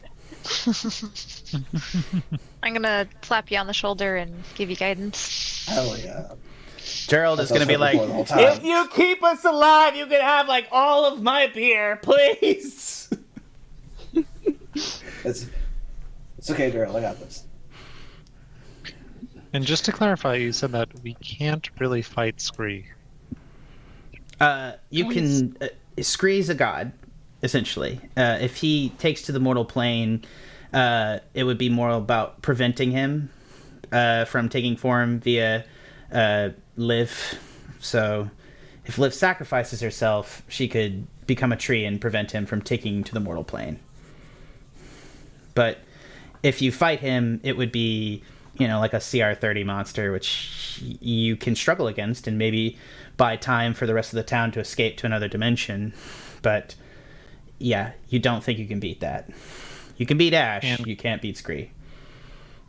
I'm gonna slap you on the shoulder and give you guidance. Hell yeah. Gerald is going to be like, The whole time. if you keep us alive, you can have like all of my beer, please. It's okay, Daryl. I got this. And just to clarify, you said that we can't really fight Scree. You can. Scree's a god, essentially. If he takes to the mortal plane, it would be more about preventing him from taking form via Liv. So, if Liv sacrifices herself, she could become a tree and prevent him from taking to the mortal plane. But if you fight him, it would be, like a CR30 monster, which you can struggle against and maybe buy time for the rest of the town to escape to another dimension. But yeah, you don't think you can beat that. You can beat Ash, you can't beat Scree.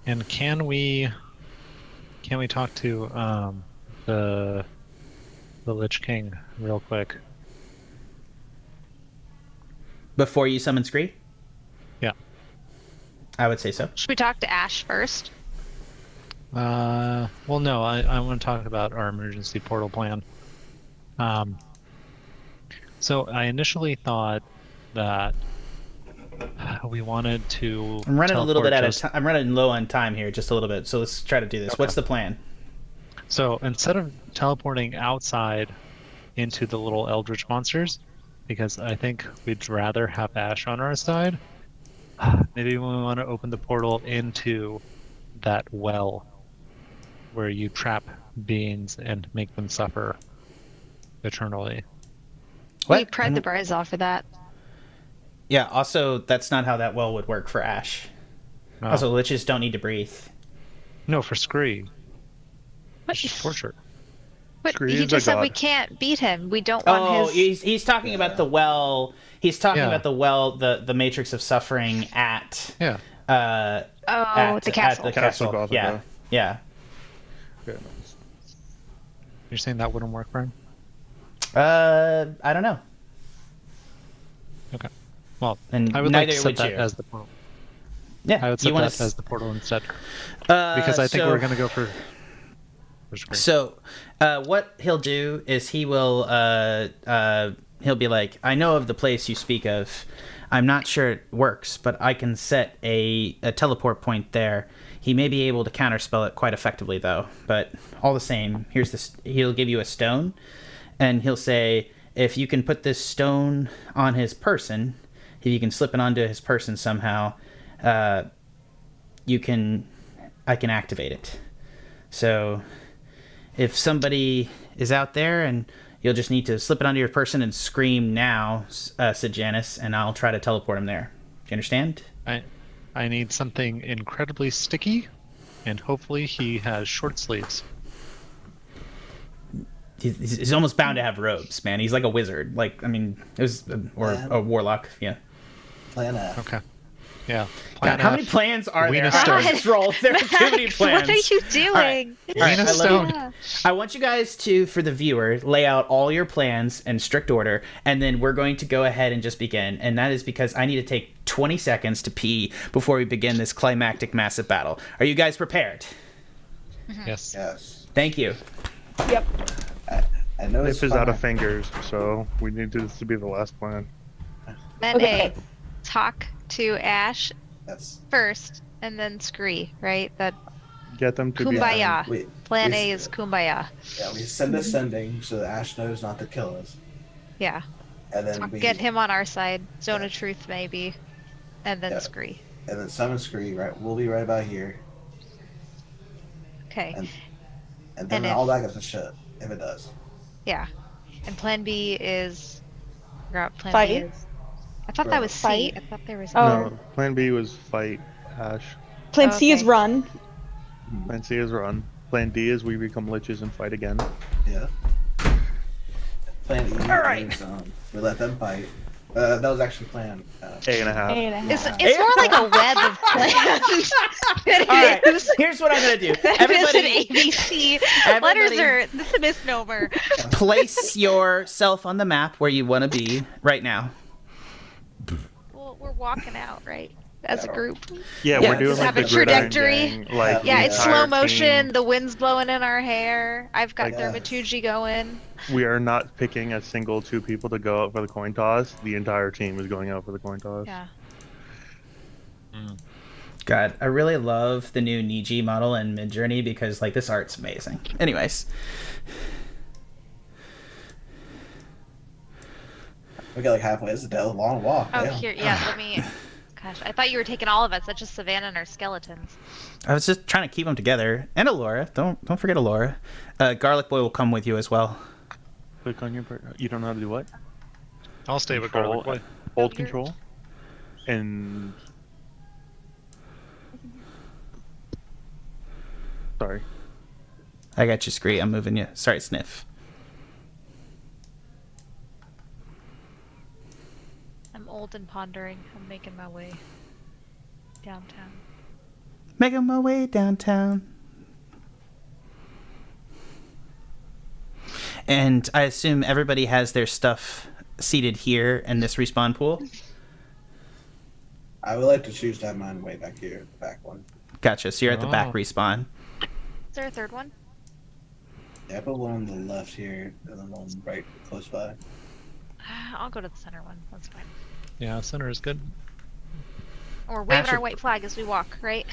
And can we talk to the Lich King real quick? Before you summon Scree? Yeah. I would say so. Should we talk to Ash first? Well, no, I want to talk about our emergency portal plan. So I initially thought that we wanted to. I'm running a little bit teleport I'm running low on time here, just a little bit. So let's try to do this. Okay. What's the plan? So instead of teleporting outside into the little eldritch monsters, because I think we'd rather have Ash on our side, maybe we want to open the portal into that well where you trap beings and make them suffer eternally. We pried the bars off for that. Yeah, also, that's not how that well would work for Ash. No. Also, liches don't need to breathe. No, for Scree. What? It's just torture. But Scree he is just a said we god. can't beat him. We don't want his. he's talking about the well. He's talking Yeah. about the well, the matrix of suffering at Yeah. Oh, the castle. At the Castle castle. Gothica. Yeah. Okay. You're saying that wouldn't work for him? I don't know. Okay. Well, And I would like neither to set would that you. as the portal. Yeah, I would set you want that as the portal instead. because Because I think we're going to go for Scree. So, what he'll do is he'll be like, I know of the place you speak of. I'm not sure it works, but I can set a teleport point there. He may be able to counterspell it quite effectively, though. But all the same, here's this. He'll give you a stone, and he'll say, if you can put this stone on his person, if you can slip it onto his person somehow, I can activate it. So, if is out there, and you'll just need to slip it onto your person and scream now, said Janice, and I'll try to teleport him there. Do you understand? I need something incredibly sticky, and hopefully he has short sleeves. He's almost bound to have robes, man. He's like a wizard. Like, I mean, it was or a warlock. Yeah. Plan F. Okay. Yeah. God, how many plans are Ween there? of Stone. Let's roll. There are too many plans. What are you doing? All right, Ween of I love Stone. you. I want you guys to, for the viewer, lay out all your plans in strict order, and then we're going to go ahead and just begin. And that is because I need to take 20 seconds to pee before we begin this climactic massive battle. Are you guys prepared? Yes. Yes. Thank you. Yep. I know it's Life is out fine. of fingers, so we need this to be the last plan. Then Okay. talk to Ash That's first, and then Scree, right? That Get them to be. Kumbaya. we, plan we- A is Kumbaya. Yeah, we send a sending so that Ash knows not to kill us, Yeah. and then we Get him on our side. Zone of Truth, maybe. And then Yeah. Scree. and then summon Scree. Right, we'll be right about here, Okay. and then And all that goes to shit if it does. Yeah. And plan B is. I forgot what plan Fight. B is. I thought that was C. Fight. I thought there was. Oh. No, plan B was fight Ash. Plan C is Okay. run. Plan C is run. Plan D is we become liches and fight again. Yeah. Plan E. All right. is, we let them fight. That was actually plan. A and a half. It's more like a web of plans. than All right. it is- Here's what I'm going to do. than it is Everybody, an ABC. everybody- Letters are this is a misnomer. place yourself on the map where you want to be right now. Well, we're walking out, right? As a group. Yeah, Yeah. we're doing Just like have the a gridiron trajectory. gang, like Yeah, the it's entire slow motion. team. The wind's blowing in our hair. I've got Like, Thermatuji going. We are not picking a single two people to go out for the coin toss. The entire team is going out for the coin toss. Yeah. God, I really love the new Niji model in Midjourney because, like, this art's amazing. Anyways. We got like halfway. It's a long walk. Oh, damn. here. Yeah, let me. Gosh, I thought you were taking all of us. That's just Savannah and our skeletons. I was just trying to keep them together. And Alora. Don't forget Alora. Garlic Boy will come with you as well. Click on your. You don't know how to do what? I'll stay with Control, Garlic Boy. Hold You're- control. And. Sorry. I got you, Scree. I'm moving you. Sorry, Sniff. I'm old and pondering. I'm making my way downtown. Making my way downtown. And I assume everybody has their stuff seated here in this respawn pool. I would like to choose to have mine way back here, the back one. Gotcha. So you're at the back Oh. respawn. Is there a third one? Yeah, I put one on the left here, and then one right close by. I'll go to the center one. That's fine. Yeah, center is good. And we're waving Asher- our white flag as we walk, right?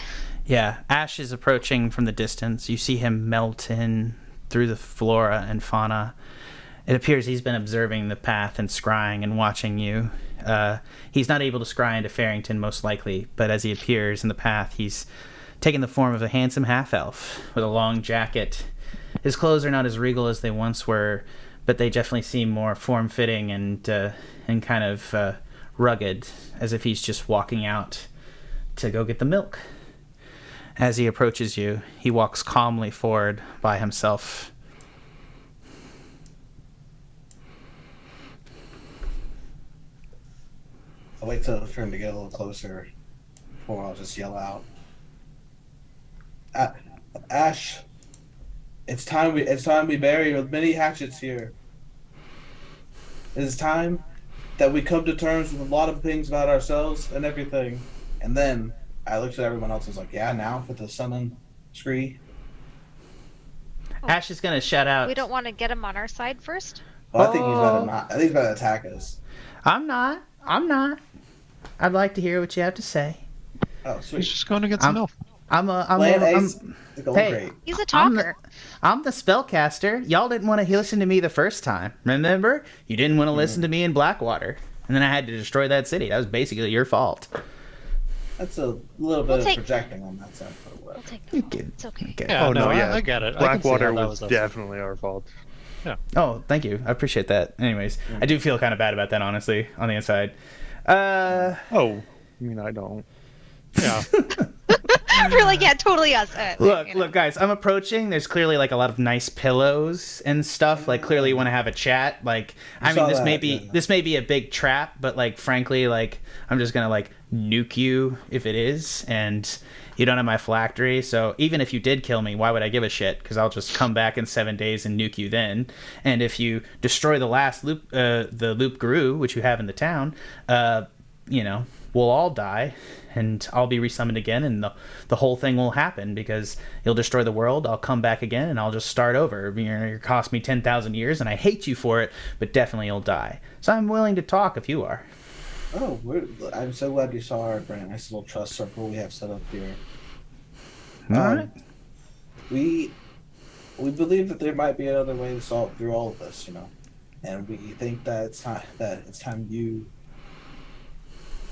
Yeah, Ash is approaching from the distance. You see him melt in through the flora and fauna. It appears he's been observing the path and scrying and watching you. He's not able to scry into Farrington, most likely, but as he appears in the path, he's taken the form of a handsome half-elf with a long jacket. His clothes are not as regal as they once were, but they definitely seem more form-fitting and kind of rugged, as if he's just walking out to go get the milk. As he approaches you, he walks calmly forward by himself. I'll wait till for him to get a little closer before I'll just yell out. Ash, it's time we bury with many hatchets here. It is time that we come to terms with a lot of things about ourselves and everything. And then I looked at everyone else and was like, yeah, now for the summon Scree. Ash is going to shout out. We don't want to get him on our side first? Well, I think he's about to not. I think he's about to attack us. I'm not. I'd like to hear what you have to say. Oh, He's sweet. just going to get some milk. Plan A's going hey. great. He's a I'm talker. I'm the spellcaster. Y'all didn't want to listen to me the first time. Remember? You didn't want to listen to me in Blackwater. And then I had to destroy that city. That was basically your fault. That's a little bit We'll of take- projecting on that side. But We'll whatever. take the fall. It's okay. Okay. Yeah, Oh, no, no, yeah. I get it. I can see Blackwater how that was us. definitely our fault. Oh, thank you. I appreciate that. Anyways, I do feel kind of bad about that, honestly, on the inside. Oh, I mean, I don't. Yeah. You're like, yeah, totally us. Look, guys, I'm approaching. There's clearly like a lot of nice pillows and stuff. Like, clearly you want to have a chat. Like, I mean, this may be a big trap, but like, frankly, like, I'm just gonna like nuke you if it is, and you don't have my phylactery. So even if you did kill me, why would I give a shit? Because I'll just come back in 7 days and nuke you then. And if you destroy the last loop, the loop guru, which you have in the town, you know, we'll all die, and I'll be resummoned again, and the whole thing will happen because you'll destroy the world. I'll come back again, and I'll just start over. You're gonna cost me 10,000 years, and I hate you for it, but definitely you'll die. So I'm willing to talk if you are. Oh, I'm so glad you saw our nice little trust circle we have set up here. All right. We believe that there might be another way to solve through all of this, you know, and we think that it's time you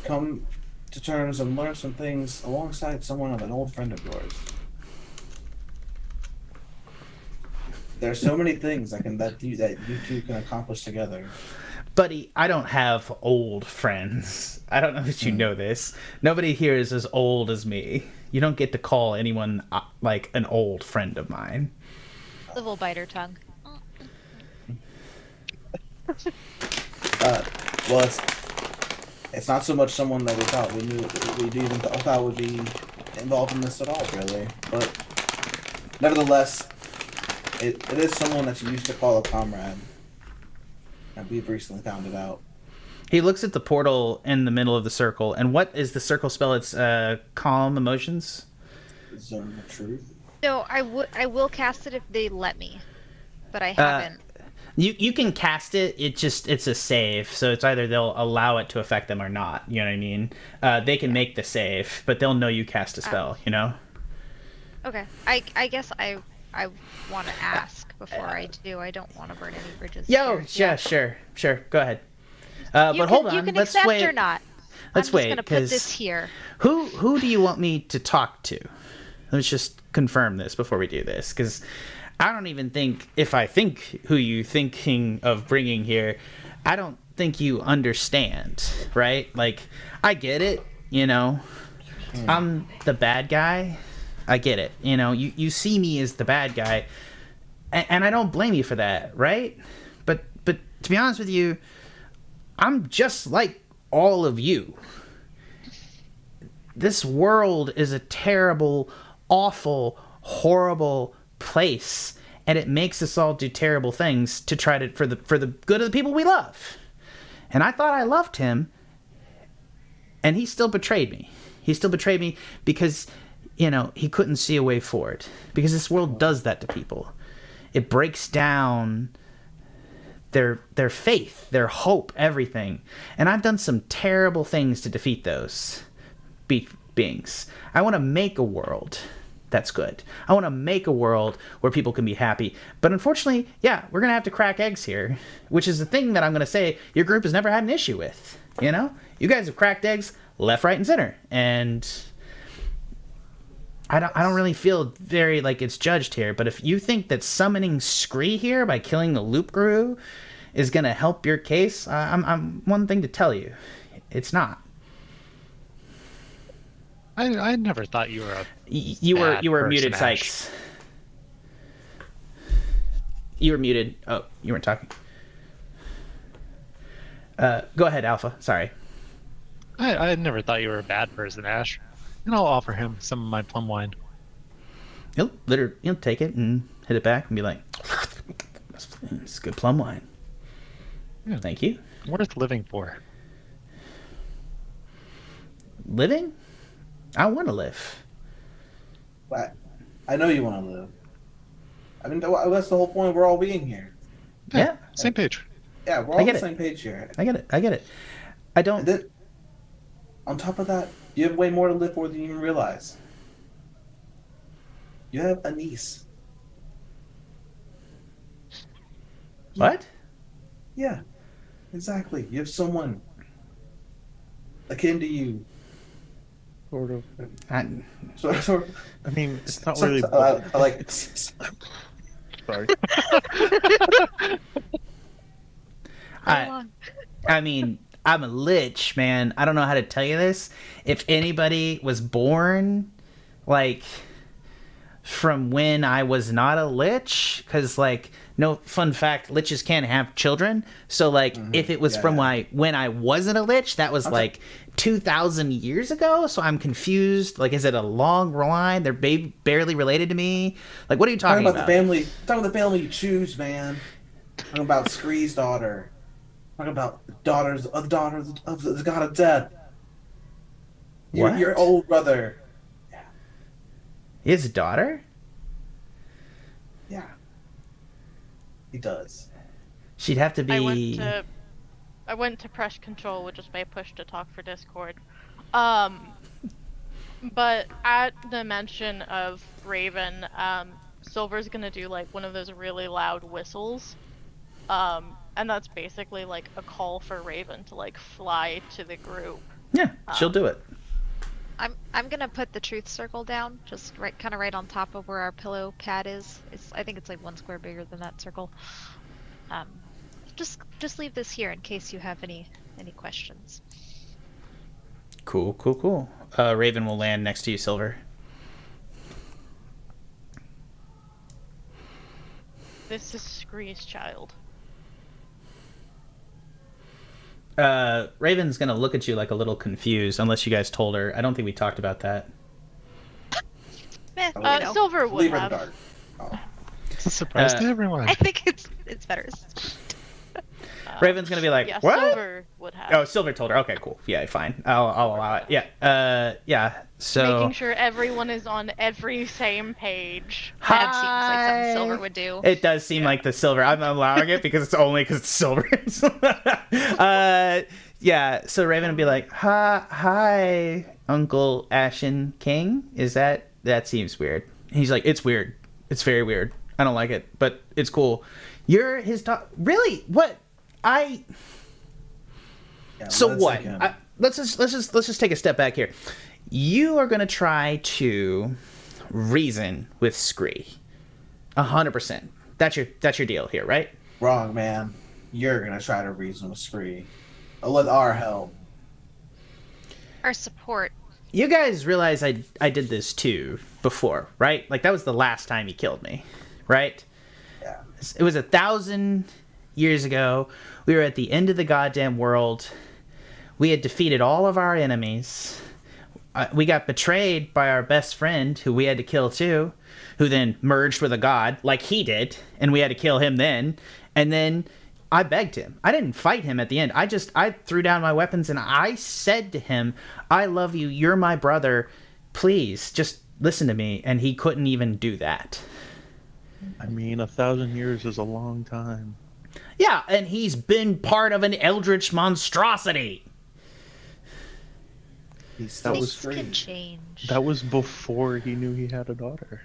come to terms and learn some things alongside someone of an old friend of yours. There's so many things that you two can accomplish together. Buddy, I don't have old friends. I don't know that you know this. Nobody here is as old as me. You don't get to call anyone like an old friend of mine. Little biter tongue. Well, it's not so much someone that we thought would be involved in this at all, really. But nevertheless, it is someone that you used to call a comrade, and we've recently found it out. He looks at the portal in the middle of the circle, and what is the circle spell? It's calm emotions. Zone of truth. So I will cast it if they let me, but I haven't. You can cast it. It's a save, so it's either they'll allow it to affect them or not. You know what I mean? They can make the save, but they'll know you cast a spell. You know? Okay. I guess I want to ask before I do. I don't want to burn any bridges. Yeah, sure. Go ahead. But hold on. You can Let's accept wait. or not. Let's wait. I'm just gonna put this here. Who do you want me to talk to? Let's just confirm this before we do this, because I don't even think, if I think who you thinking of bringing here, I don't think you understand, right? Like, I get it, you know. I'm the bad guy. I get it. You know, you see me as the bad guy, and I don't blame you for that, right? But to be honest with you, I'm just like all of you. This world is a terrible, awful, horrible place, and it makes us all do terrible things to try to for the good of the people we love. And I thought I loved him, and he still betrayed me. He still betrayed me because, you know, he couldn't see a way forward. Because this world does that to people. It breaks down their faith, their hope, everything. And I've done some terrible things to defeat those beings. I want to make a world that's good. I want to make a world where people can be happy. But unfortunately, yeah, we're going to have to crack eggs here, which is the thing that I'm going to say your group has never had an issue with. You know? You guys have cracked eggs left, right, and center. And I don't really feel very like it's judged here. But if you think that summoning Scree here by killing the Loop Guru is going to help your case, I'm one thing to tell you. It's not. I never thought you were a you were muted, Ash. Sykes. You were muted. Oh, you weren't talking. Go ahead, Alpha. Sorry. I never thought you were a bad person, Ash. And I'll offer him some of my plum wine. He'll take it and hit it back and be like, "It's good plum wine." Yeah. Thank you. Worth living for. Living? I want to live. But I know you want to live. I mean, that's the whole point of we're all being here. Yeah. Same page. Yeah, we're all on the same page here. I get it. I don't. And then, on top of that, you have way more to live for than you even realize. You have a niece. What? Yeah, exactly. You have someone akin to you. Sort of. Sort of. I mean, it's not So- really. I like. Sorry. I mean, I'm a lich, man. I don't know how to tell you this. If anybody was born, like, from when I was not a lich, because, like, no fun fact, liches can't have children. So, like, if it was from when I wasn't a lich, that was, like, 2,000 years ago. So I'm confused. Like, is it a long line? They're barely related to me. Like, what are you talking about? The family. Talking about the family you choose, man. Talking about Scree's daughter. Talking about the daughter of the god of death. What? Your old brother. His daughter? Yeah. He does. She'd have to be. I went to press control, which is my push to talk for Discord. But at the mention of Raven, Silver's gonna do like one of those really loud whistles. And that's basically like a call for Raven to like fly to the group. Yeah, she'll do it. I'm gonna put the truth circle down, just kind of right on top of where our pillow pad is. I think it's like 1 square bigger than that circle. Just leave this here in case you have any questions. Cool. Raven will land next to you, Silver. This is Scree's child. Raven's gonna look at you like a little confused, unless you guys told her. I don't think we talked about that. Silver would Leave her in have. the dark. Oh. It's a surprise to everyone. I think it's better. Raven's gonna be like, Yeah, what? Silver would have. Oh, Silver told her. Okay, cool. Yeah, fine. I'll allow it. Yeah. Yeah. So Making sure everyone is on every same page. That seems like something Silver would do. It does seem like the Silver. I'm allowing it because it's only because it's Silver. Yeah. So Raven would be like, hi, Uncle Ashen King. Is that seems weird? He's like, it's weird. It's very weird. I don't like it, but it's cool. You're his daughter. Really? What? Yeah, So what? Let's just take a step back here. You are gonna try to reason with Scree. 100%. That's your deal here, right? Wrong, man. You're gonna try to reason with Scree. With our help. Our support. You guys realize I did this too before, right? Like that was the last time he killed me, right? Yeah. It was 1,000 years ago. We were at the end of the goddamn world. We had defeated all of our enemies. We got betrayed by our best friend, who we had to kill too, who then merged with a god, like he did, and we had to kill him then. And then I begged him. I didn't fight him at the end. I threw down my weapons and I said to him, I love you. You're my brother. Please, just listen to me. And he couldn't even do that. I mean, 1,000 years is a long time. Yeah, and he's been part of an eldritch monstrosity. He's still Things Scree. can change. That was before he knew he had a daughter.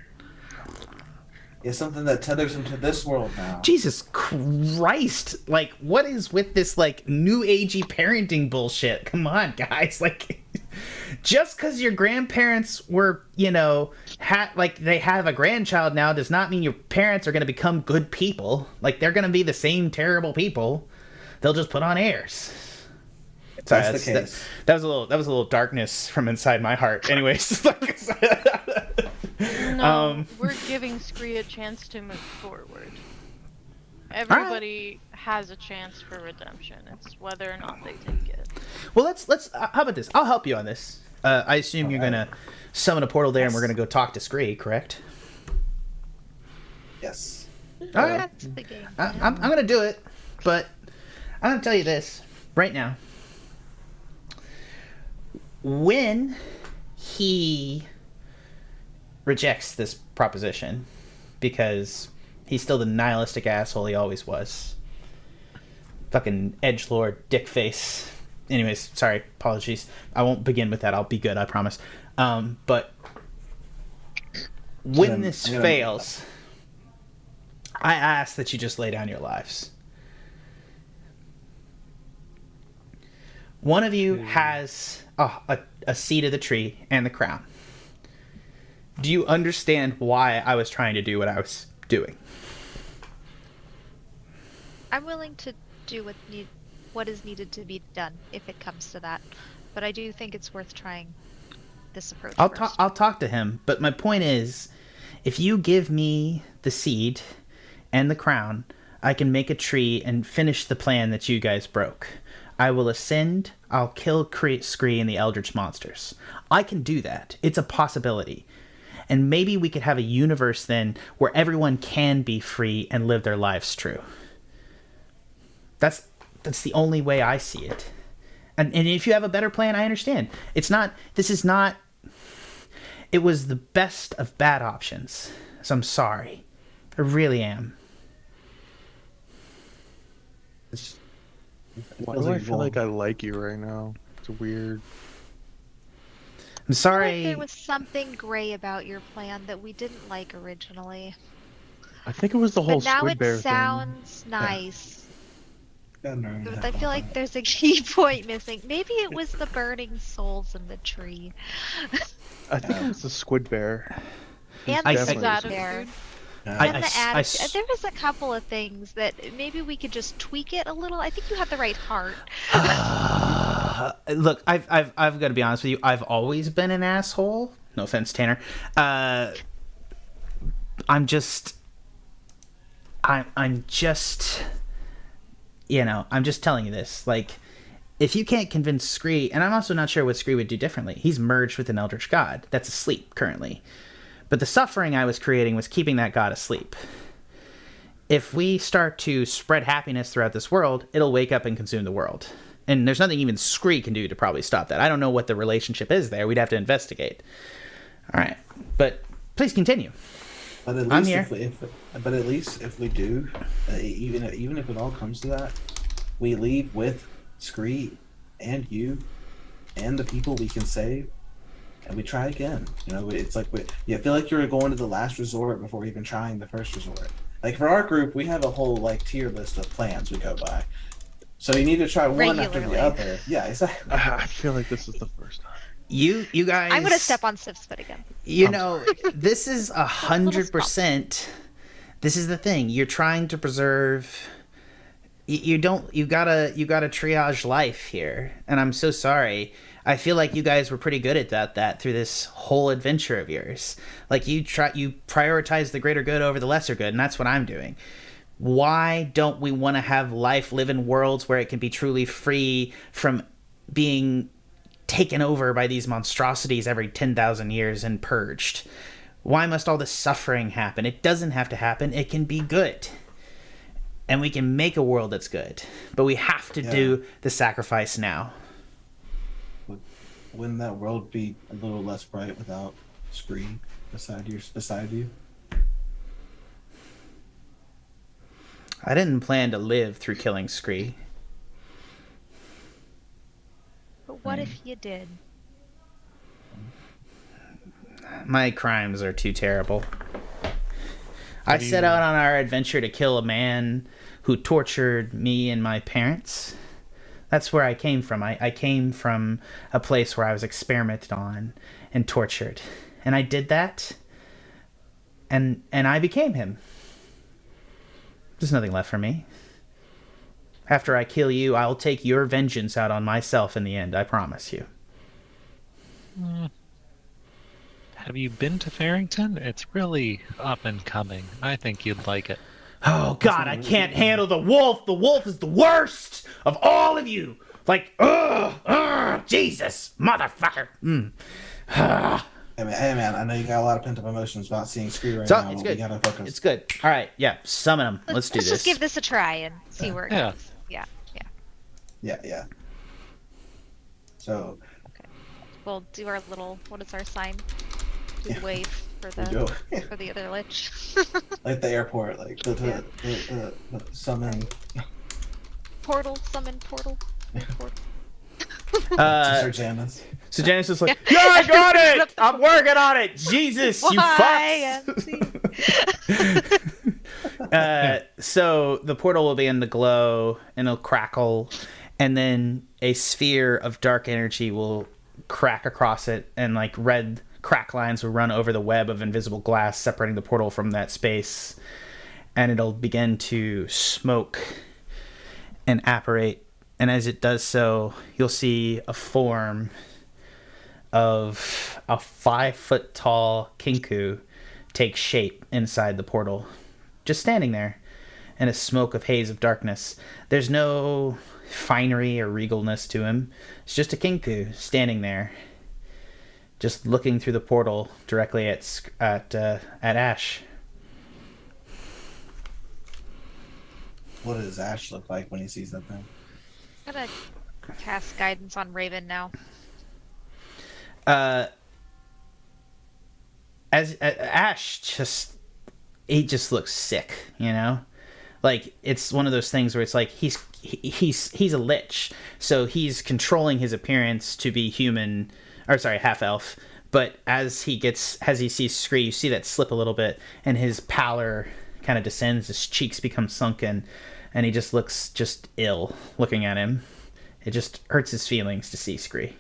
It's something that tethers him to this world now. Jesus Christ. Like, what is with this, like, new agey parenting bullshit? Come on, guys. Like, just because your grandparents were, you know, they have a grandchild now does not mean your parents are going to become good people. Like, they're going to be the same terrible. They'll just put on airs. Sorry, That's the case. That was a little darkness from inside my heart. Anyways. No, we're giving Scree a chance to move forward. Everybody has a chance for redemption. It's whether or not they take it. Well, let's. How about this? I'll help you on this. I assume you're gonna summon a portal there, and we're gonna go talk to Scree, correct? Yes. All right. That's the game. I'm gonna do it, but I'm gonna tell you this right now. When he rejects this proposition, because he's still the nihilistic asshole he always was. Fucking edgelord, dickface. Anyways, sorry, apologies. I won't begin with that. I'll be good, I promise. But when this fails, I ask that you just lay down your lives. One of you has a seat of the tree and the crown. Do you understand why I was trying to do what I was doing? I'm willing to do what is needed to be done if it comes to that, but I do think it's worth trying this approach first. I'll talk to him, but my point is, if you give me the seed and the crown, I can make a tree and finish the plan that you guys broke. I will ascend, I'll kill Scree and the Eldritch monsters. I can do that. It's a possibility. And maybe we could have a universe then where everyone can be free and live their lives true. That's the only way I see it. And if you have a better plan, I understand. It was the best of bad options. So I'm sorry. I really am. Why do I feel like I like you right now? It's weird. I'm I feel sorry. like there was something gray about your plan that we didn't like originally. I think it was the whole But now squid it bear sounds nice. Gotta But I feel like there's a key point missing. Maybe it was the burning souls in the tree. I think it was the squid bear. And I- the I- squid Attitude. bear. I- And the I- attitude. There was a couple of things that maybe we could just tweak it a little. I think you had the right heart. Look, I've got to be honest with you. I've always been an asshole. No offense, Tanner. I'm just, I'm just telling you this. Like, if you can't convince Scree, and I'm also not sure what Scree would do differently. He's merged with an Eldritch God that's asleep currently. But the suffering I was creating was keeping that god asleep. If we start to spread happiness throughout this world, it'll wake up and consume the world. And there's nothing even Scree can do to probably stop that. I don't know what the relationship is there. We'd have to investigate. All right. But please continue. But at least I'm here. if we do, even if it all comes to that, we leave with Scree and you and the people we can save, and we try again. It's like I feel like you're going to the last resort before even trying the first resort. Like for our group, we have a whole tier list of plans we go by. So you need to try one after the Regularly. other. Yeah, exactly. I feel like this is the first time. You guys. I'm gonna step on Sif's foot again. This is 100%. This is the thing. You're trying to preserve. You gotta triage life here, and I'm so sorry. I feel like you guys were pretty good at that through this whole adventure of yours. Like you prioritize the greater good over the lesser good, and that's what I'm doing. Why don't we want to have life live in worlds where it can be truly free from being taken over by these monstrosities every 10,000 years and purged? Why must all this suffering happen? It doesn't have to happen. It can be good. And we can make a world that's good. But we have to do the sacrifice now. Wouldn't that world be a little less bright without Scree beside you? I didn't plan to live through killing Scree. But what if you did? My crimes are too terrible. I set out on our adventure to kill a man who tortured me and my parents. That's where I came from. I came from a place where I was experimented on and tortured. And I did that. And I became him. There's nothing left for me. After I kill you, I'll take your vengeance out on myself in the end, I promise you. Have you been to Farrington? It's really up and coming. I think you'd like it. Oh, God, I can't handle the wolf. The wolf is the worst of all of you. Like, Jesus, motherfucker. Hey man, I know you got a lot of pent up emotions about seeing Scree right So, now. it's but good. We gotta focus. It's good. All right, yeah, summon them. Let's do Let's this. just give this a try and see where it Yeah. goes. Yeah. Yeah. So We'll do our little. What is our sign? Do the wave for we do the other lich. like the airport, like the summon. Portal, summon portal. Portal. Sister Janice. So Janice is like, yeah, I got it. I'm working on it. Jesus, you fucks. So the portal will begin to glow and it'll crackle, and then a sphere of dark energy will crack across it, and like red crack lines will run over the web of invisible glass separating the portal from that space, and it'll begin to smoke and apparate. And as it does so, you'll see a form of a 5-foot tall kinku take shape inside the portal, just standing there in a smoke of haze of darkness. There's no finery or regalness to him. It's just a kinku standing there, just looking through the portal directly at Ash. What does Ash look like when he sees that thing? I'm gonna cast guidance on Raven now. As Ash just looks sick, you know? Like, it's one of those things where it's like he's a lich, so he's controlling his appearance to be human, or sorry, half elf. But as he sees Scree, you see that slip a little bit, and his pallor kind of descends, his cheeks become sunken, and he just looks just ill looking at him. It just hurts his feelings to see Scree.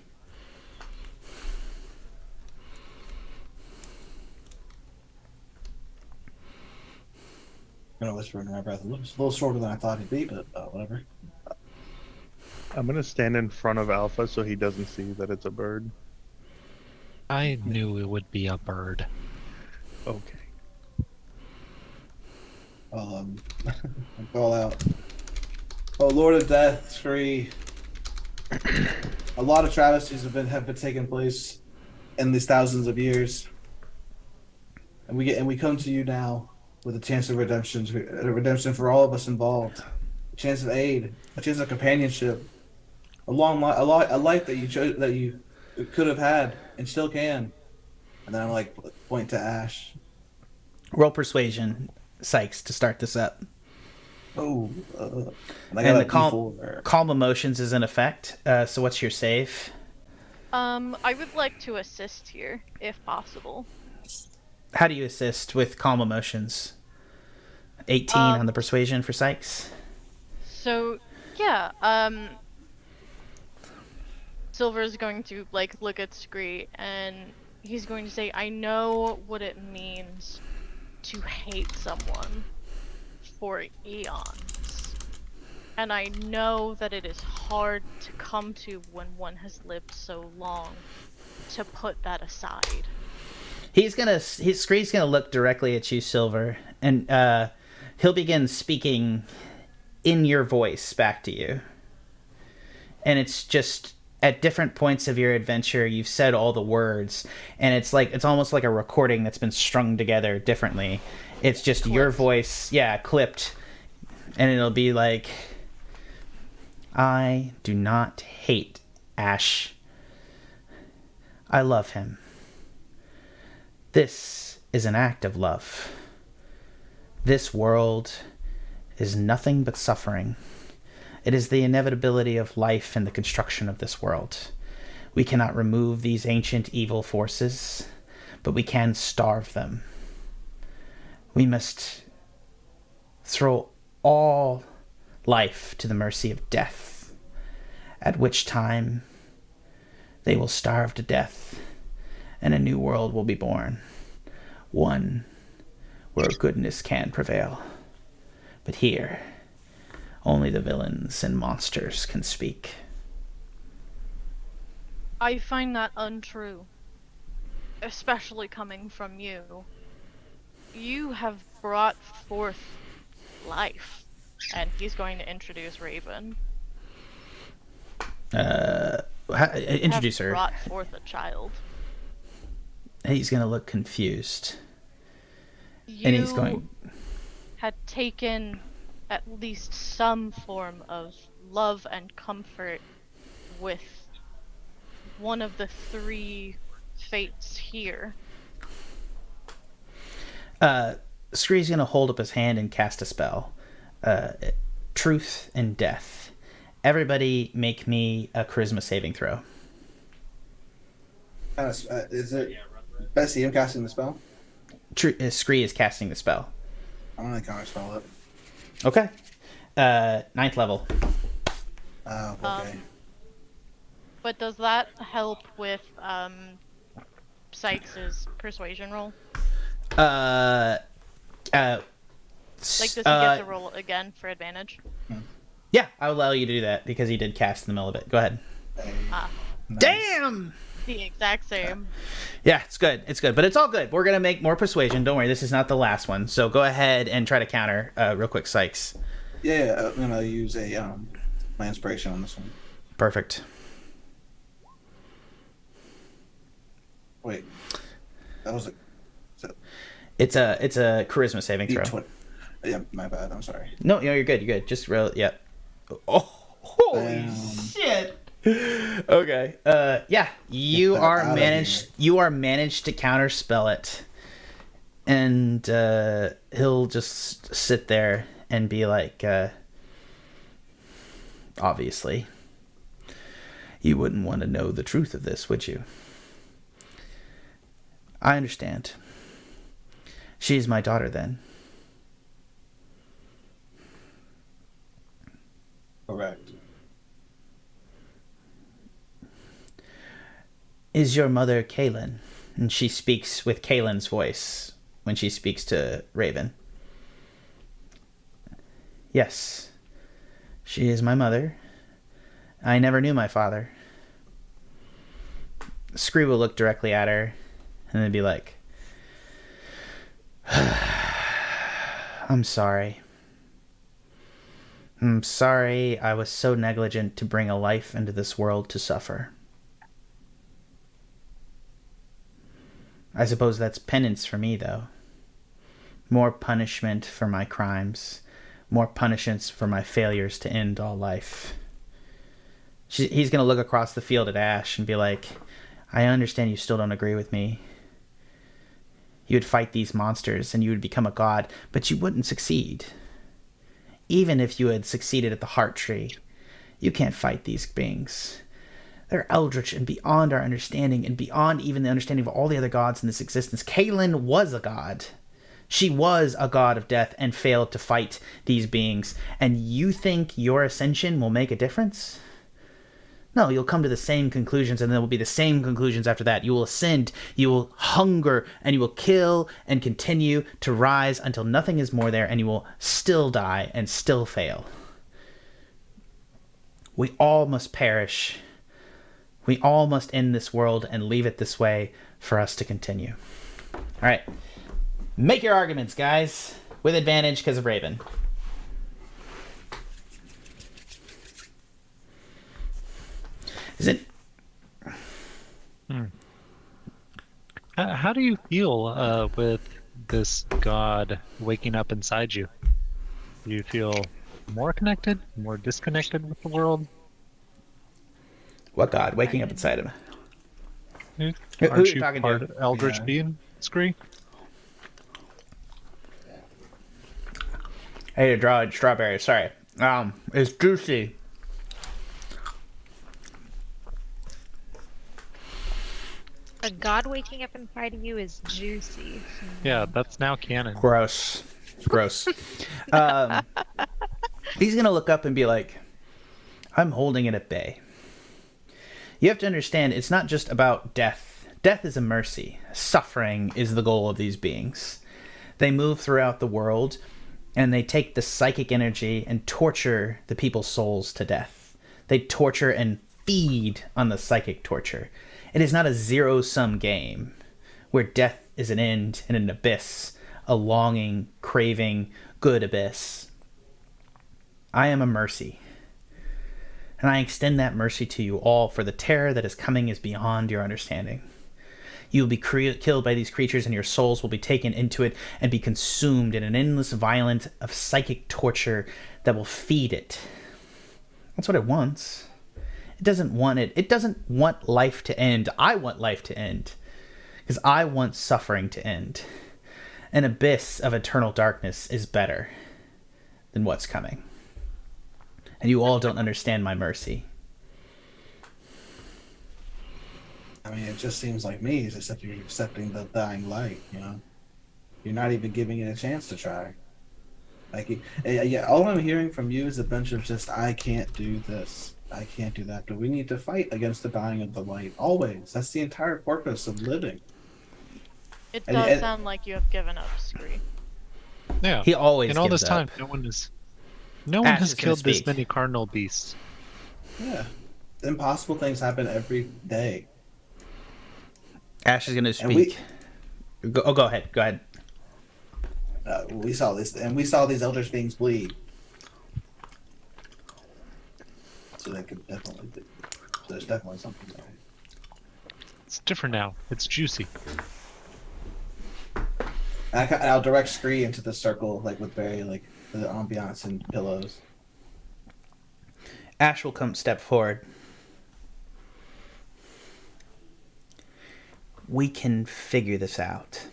I'm gonna whisper under my breath. It looks a little shorter than I thought it'd be, but whatever. I'm gonna stand in front of Alpha so he doesn't see that it's a bird. I knew it would be a bird. Okay. I'll call out. Oh, Lord of Death, Scree. A lot of travesties have been taking place in these thousands of years, and we come to you now with a chance of redemption for all of us involved, a chance of aid, a chance of companionship, a life that you chose, that you could have had and still can. And then I'm like, point to Ash. Roll persuasion, Sykes, to start this up. Oh, and And the calm emotions is in effect. So what's your save? I would like to assist here, if possible. How do you assist with calm emotions? 18 on the persuasion for Sykes. So, yeah, Silver's going to, look at Scree, and he's going to say, I know what it means to hate someone for eons. And I know that it is hard to come to when one has lived so long, to put that aside. Scree's gonna look directly at you, Silver, and he'll begin speaking in your voice back to you. And it's just at different points of your adventure, you've said all the words, and it's almost like a recording that's been strung together differently. It's just clipped. Your voice, clipped, and it'll be like, I do not hate Ash. I love him. This is an act of love. This world is nothing but suffering. It is the inevitability of life and the construction of this world. We cannot remove these ancient evil forces, but we can starve them. We must throw all life to the mercy of death, at which time they will starve to death, and a new world will be born, one where goodness can prevail. But here, only the villains and monsters can speak. I find that untrue, especially coming from you. You have brought forth life, and he's going to introduce Revon. Introduce her. Brought forth a child. He's going to look confused. And he's going... had taken at least some form of love and comfort with one of the three fates here. Scree's going to hold up his hand and cast a spell. Truth and Death. Everybody make me a charisma saving throw. Is it Bessie, I'm casting the spell? Scree is casting the spell. I'm going to counterspell it. Okay. 9th level. Oh, okay. But does that help with Sykes' persuasion roll? Does he get to roll again for advantage? Yeah, I'll allow you to do that because he did cast in the middle of it. Go ahead. Ah, Nice. Damn! the exact same. Yeah, it's good. It's good. But it's all good. We're going to make more persuasion. Don't worry. This is not the last one. So go ahead and try to counter real quick, Sykes. Yeah, I'm gonna use my inspiration on this one. Perfect. Wait, that was a It's a charisma saving throw. D20. Yeah, my bad. I'm sorry. No, you're good. You're good. Just roll. Yeah. Oh, holy shit. Okay. Yeah. You that are out of managed. here. You are managed to counterspell it, and he'll just sit there and be like, obviously, you wouldn't want to know the truth of this, would you? I understand. She's my daughter, then. Correct. Is your mother Kaylin? And she speaks with Kaylin's voice when she speaks to Raven. Yes. She is my mother. I never knew my father. Scree will look directly at her and then be like, I'm sorry. I'm sorry I was so negligent to bring a life into this world to suffer. I suppose that's penance for me, though. More punishment for my crimes. More punishments for my failures to end all life. He's going to look across the field at Ash and be like, I understand you still don't agree with me. You would fight these monsters and you would become a god, but you wouldn't succeed. Even if you had succeeded at the Heart Tree, you can't fight these beings. They're eldritch and beyond our understanding and beyond even the understanding of all the other gods in this existence. Kaylin was a god. She was a god of death and failed to fight these beings. And you think your ascension will make a difference? No, you'll come to the same conclusions, and there will be the same conclusions after that. You will ascend, you will hunger, and you will kill and continue to rise until nothing is more there, and you will still die and still fail. We all must perish. We all must end this world and leave it this way for us to continue. All right. Make your arguments, guys, with advantage because of Raven. Is it? How do you feel with this god waking up inside you? Do you feel more connected, more disconnected with the world? What god waking up inside him? Who Aren't are you you talking part to? Eldritch Yeah. being, Scree? I had to draw a strawberry. Sorry. It's juicy. A god waking up inside of you is juicy. Yeah, that's now canon. Gross. Gross. He's gonna look up and be like, I'm holding it at bay. You have to understand, it's not just about death. Death is a mercy. Suffering is the goal of these beings. They move throughout the world, and they take the psychic energy and torture the people's souls to death. They torture and feed on the psychic torture. It is not a zero-sum game where death is an end and an abyss, a longing, craving, good abyss. I am a mercy. And I extend that mercy to you all, for the terror that is coming is beyond your understanding. You will be killed by these creatures, and your souls will be taken into it and be consumed in an endless violence of psychic torture that will feed it. That's what it wants. It doesn't want it. It doesn't want life to end. I want life to end, because I want suffering to end. An abyss of eternal darkness is better than what's coming. And you all don't understand my mercy. I mean, it just seems like me, as if you're accepting the dying light, you know? You're not even giving it a chance to try. Like, yeah, all I'm hearing from you is a bunch of just, I can't do this, I can't do that. But we need to fight against the dying of the light, always. That's the entire purpose of living. It And- does and- sound like you have given up, Scree. Yeah. He always In all gives this time, up. no one is. No one Ash has is gonna killed this speak. many cardinal beasts. Yeah. Impossible things happen every day. Ash is going to And we speak. Go ahead. Go ahead. we saw this, and we saw these elder beings bleed. So they could definitely. So there's definitely something there. It's different now. It's juicy. And I'll direct Scree into the circle, like with very like the ambiance and pillows. Ash will come step forward. We can figure this out.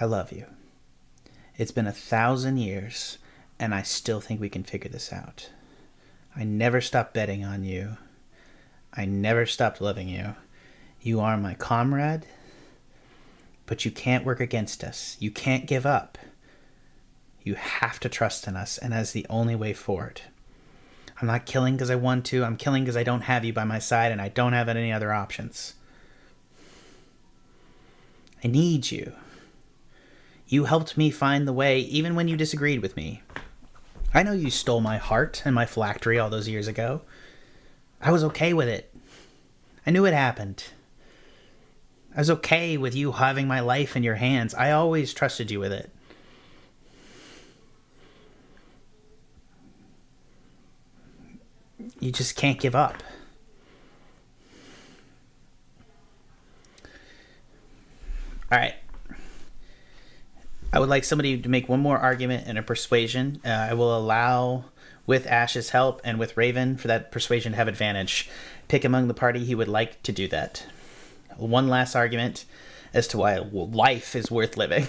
I love you. It's been 1,000 years, and I still think we can figure this out. I never stopped betting on you. I never stopped loving you. You are my comrade, but you can't work against us. You can't give up. You have to trust in us, and that's the only way forward. I'm not killing because I want to. I'm killing because I don't have you by my side, and I don't have any other options. I need you. You helped me find the way, even when you disagreed with me. I know you stole my heart and my phylactery all those years ago. I was okay with it. I knew it happened. I was okay with you having my life in your hands. I always trusted you with it. You just can't give up. All right. I would like somebody to make one more argument in a persuasion. I will allow, with Ash's help and with Raven, for that persuasion to have advantage. Pick among the party who would like to do that. One last argument as to why life is worth living.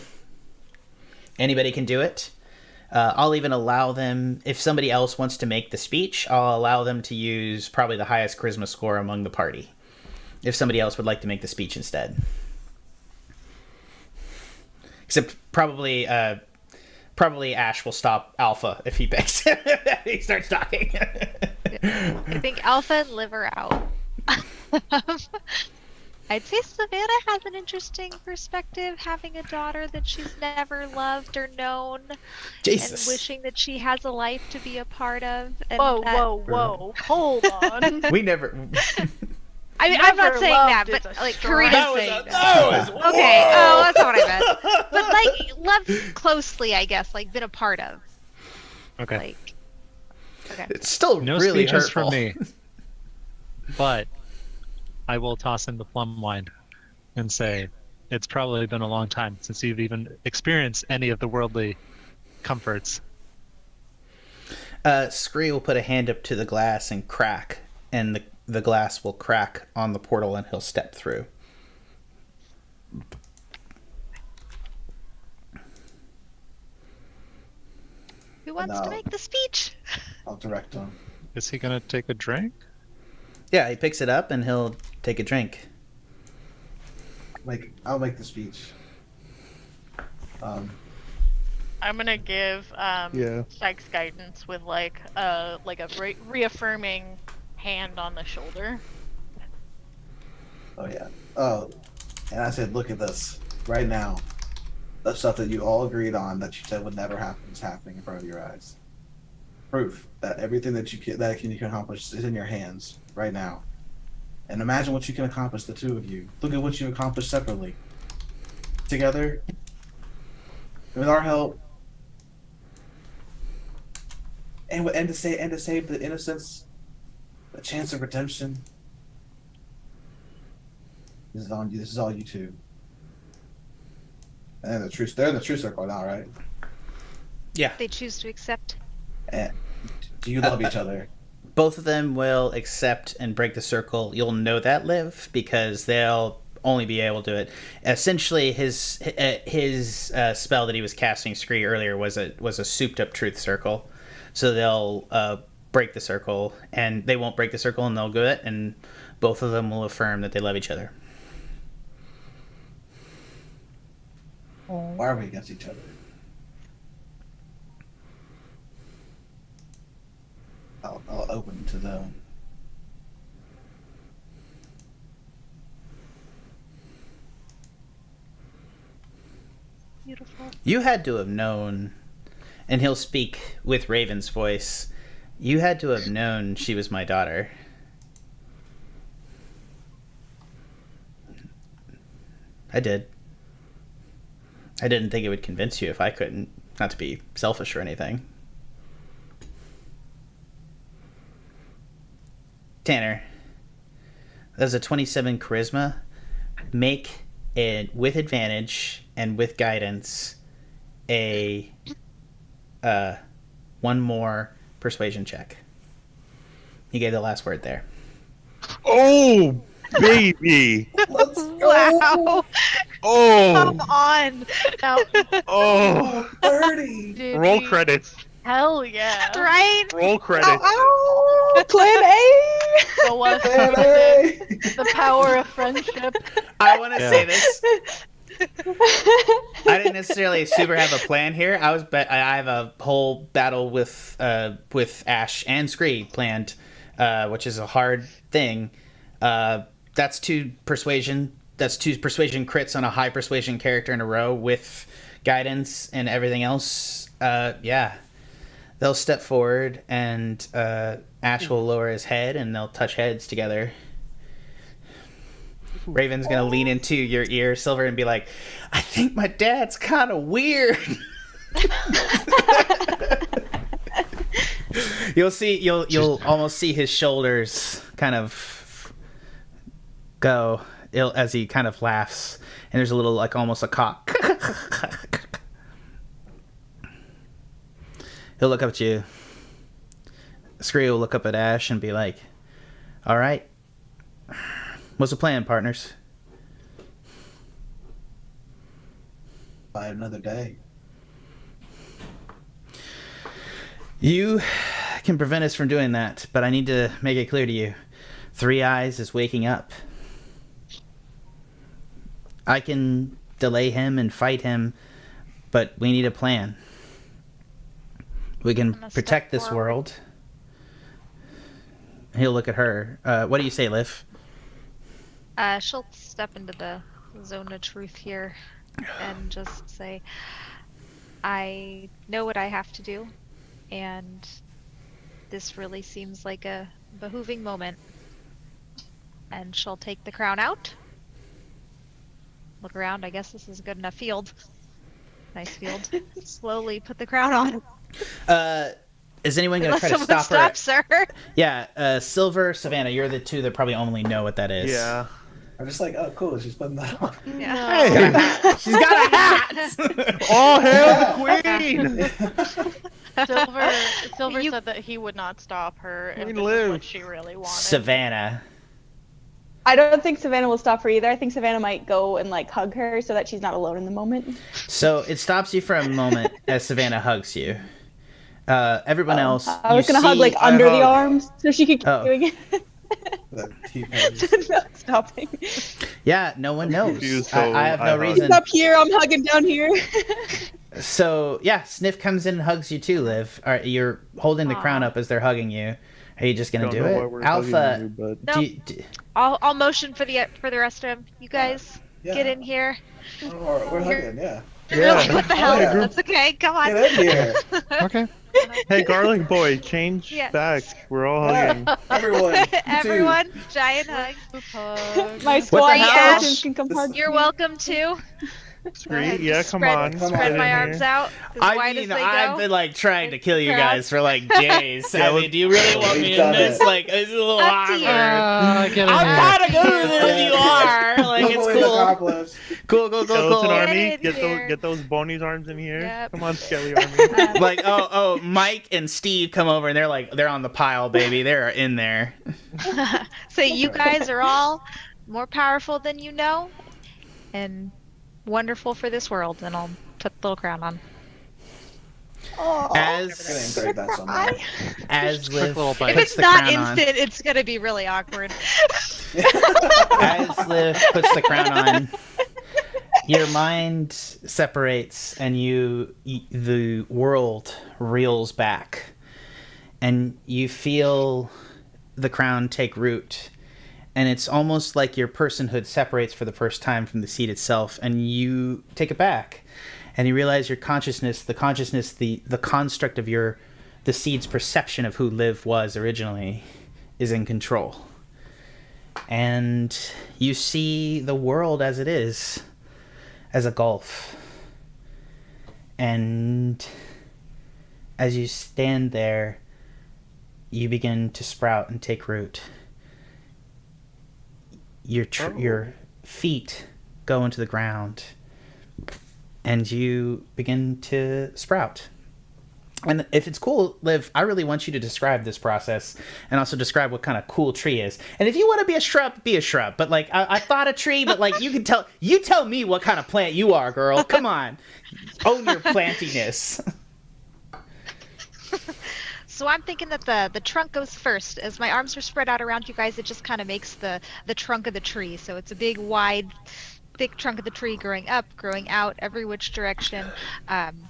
Anybody can do it. I'll even allow them, if somebody else wants to make the speech, I'll allow them to use probably the highest charisma score among the party. If somebody else would like to make the speech instead. Except probably Ash will stop Alpha if he picks. He starts talking. I think Alpha and Liv are out. I'd say Savannah has an interesting perspective, having a daughter that she's never loved or known, Jesus. and wishing that she has a life to be a part of. And Whoa, that... whoa, hold on. We never. I mean, I'm not Never saying that, loved but is a like strong Karina's That was saying a- that. that was- Okay, whoa. oh, that's not what I meant. But like, loved closely, I guess, like been a part of. Okay. Like, okay. It's still No really speeches hurtful. from me. But I will toss in the plum wine and say it's probably been a long time since you've even experienced any of the worldly comforts. Scree will put a hand up to the glass and crack, and the glass will crack on the portal, and he'll step through. Who wants to make the speech? I'll direct him. Is he gonna take a drink? Yeah, he picks it up and he'll take a drink. I'll make the speech. I'm gonna give Yeah. Sykes guidance with like a reaffirming hand on the shoulder. Oh yeah. Oh, and I said, look at this right now. The stuff that you all agreed on that you said would never happen is happening in front of your eyes. Proof that everything that you can accomplish is in your hands right now. And imagine what you can accomplish, the two of you. Look at what you accomplished separately. Together, with our help, and to save the innocence, a chance of redemption. This is on you. This is all you two. And they're in the true circle now, right? Yeah. They choose to accept. And do you love each other? Both of them will accept and break the circle. You'll know that, Liv, because they'll only be able to do it. Essentially, his spell that he was casting Scree earlier was a souped up truth circle. So they'll break the circle, and they won't break the circle, and they'll do it, and both of them will affirm that they love each other. Why are we against each other? I'll open to them. Beautiful. You had to have known and he'll speak with Raven's voice. You had to have known she was my daughter. I did. I didn't think it would convince you if I couldn't. Not to be selfish or anything. Tanner, that's a 27 charisma. Make it with advantage and with guidance a one more persuasion check. You gave the last word there. Oh, baby. Let's go. Wow. Oh. Come on. Now, Oh. 30. did Roll he- credits. Hell yeah. Right? Roll credits. Oh, Plan A. So what? Plan A. The power of friendship. I want to Yeah. say this. I didn't necessarily super have a plan here. I have a whole battle with Ash and Scree planned, which is a hard thing. That's two persuasion crits on a high persuasion character in a row with guidance and everything else. Yeah, they'll step forward and Ash will lower his head and they'll touch heads together. Raven's gonna lean into your ear, Silver, and be like, I think my dad's kind of weird. You'll almost see his shoulders kind of go as he kind of laughs, and there's a little, like, almost a cock. He'll look up at you. Scree will look up at Ash and be like, all right, what's the plan, partners? By another day. You can prevent us from doing that, but I need to make it clear to you. Three Eyes is waking up. I can delay him and fight him, but we need a plan. We can gonna protect step this forward. world. He'll look at her. What do you say, Liv? She'll step into the zone of truth here and just say, I know what I have to do, and this really seems like a behooving moment. And she'll take the crown out. Look around, I guess this is a good enough field. Nice field. Slowly put the crown on. Is anyone going to Unless try to someone stop her? stops her. Yeah, Silver, Savannah, you're the two that probably only know what that is. Yeah. I'm just like, oh, cool. She's putting that on. Yeah. She's got a hat! All hail the queen! Silver You- said that he would not stop her if Queen this is Liv. what she really wanted. Savannah. I don't think Savannah will stop her either. I think Savannah might go and like hug her so that she's not alone in the moment. So it stops you for a moment as Savannah hugs you. Everyone else, I was you gonna hug see- like under the hug. arms so she could keep Oh. doing it. The T-pose. Not stopping. Yeah, no one knows. You, so I have I no hug. reason. He's up here. I'm hugging down here. So yeah, Sniff comes in and hugs you too, Liv. All right, you're holding the crown up as they're hugging you. Are you just gonna Don't do know why it? we're Alpha, hugging you, but No. I'll motion for the rest of them. You guys Yeah. get in here. We're hugging, yeah. Yeah. What the hell? Yeah. That's okay. Come on. Get in here. Okay. hey, Garlic Boy, change Yeah. back. We're all Yeah. hugging. Everyone. you too. Everyone, giant hug. Hug. My the squad hell? skeletons can come This- hug. You're welcome too. Scree, yeah, come Spread- on. Come Spread on. my Get in arms here. out as I wide mean, as they I've go. been like trying to kill you Crap. guys for like days. Yeah, I mean, do you really want me We've in done this? it. Like, it's a little Up to awkward. you. I'm Get in here. kind of good with it if you are. Like, it's Hopefully cool. accomplished. Cool. Skeleton Army, Get in here. get those Boney's arms in here. Yep. Come on, Skelly Army. Like, oh, Mike and Steve come over and they're on the pile, baby. They're in there. So you guys are all more powerful than you know, and wonderful for this world. And I'll put the little crown on. I'm gonna As engrave that somewhere. Liv little bite. If puts it's the not crown on, instant, it's gonna be really awkward. as Liv puts the crown on, your mind separates and the world reels back, and you feel the crown take root, and it's almost like your personhood separates for the first time from the seat itself, and you take it back. and you realize your consciousness, the construct of the seed's perception of who Liv was originally is in control. And you see the world as it is, as a gulf. And as you stand there, you begin to sprout and take root. Your feet go into the ground, and you begin to sprout. And if it's cool, Liv, I really want you to describe this process and also describe what kind of cool tree is. And if you want to be a shrub, be a shrub. But like, I thought a tree, but like, you tell me what kind of plant you are, girl. Come on, own your plantiness. So I'm thinking that the trunk goes first. As my arms are spread out around you guys, it just kind of makes the trunk of the tree. So it's a big, wide, thick trunk of the tree growing up, growing out, every which direction.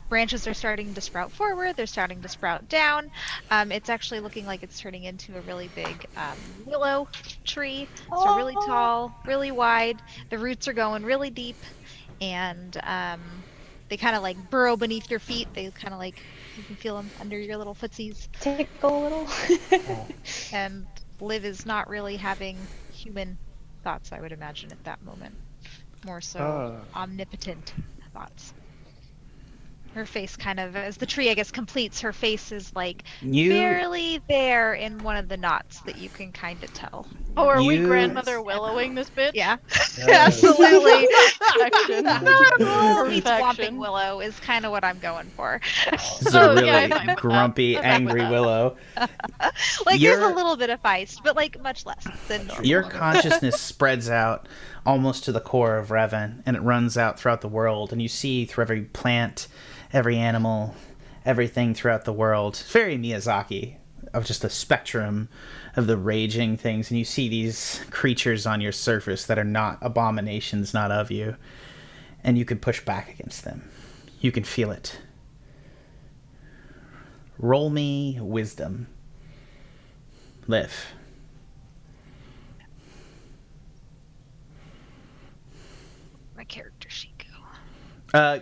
Branches are starting to sprout forward. They're starting to sprout down. It's actually looking like it's turning into a really big willow tree. So really tall, really wide. The roots are going really deep, and they kind of like burrow beneath your feet. They kind of like, you can feel them under your little footsies. Tickle a little. And Liv is not really having human thoughts, I would imagine, at that moment. More so omnipotent thoughts. Her face kind of, as the tree, I guess, completes, her face is like barely there in one of the knots that you can kind of tell. Oh, are we grandmother willowing this bitch? Yeah, absolutely. Perfection. Meets Whomping Willow is kind of what I'm going for. This is a really grumpy, angry Willow. Like, there's a little bit of feist, but like much less than normal. Your consciousness spreads out almost to the core of Revon, and it runs out throughout the world, and you see through every plant, every animal, everything throughout the world. It's very Miyazaki, of just a spectrum of the raging things, and you see these creatures on your surface that are not abominations, not of you, and you can push back against them. You can feel it. Roll me wisdom. Liv. My character sheet go.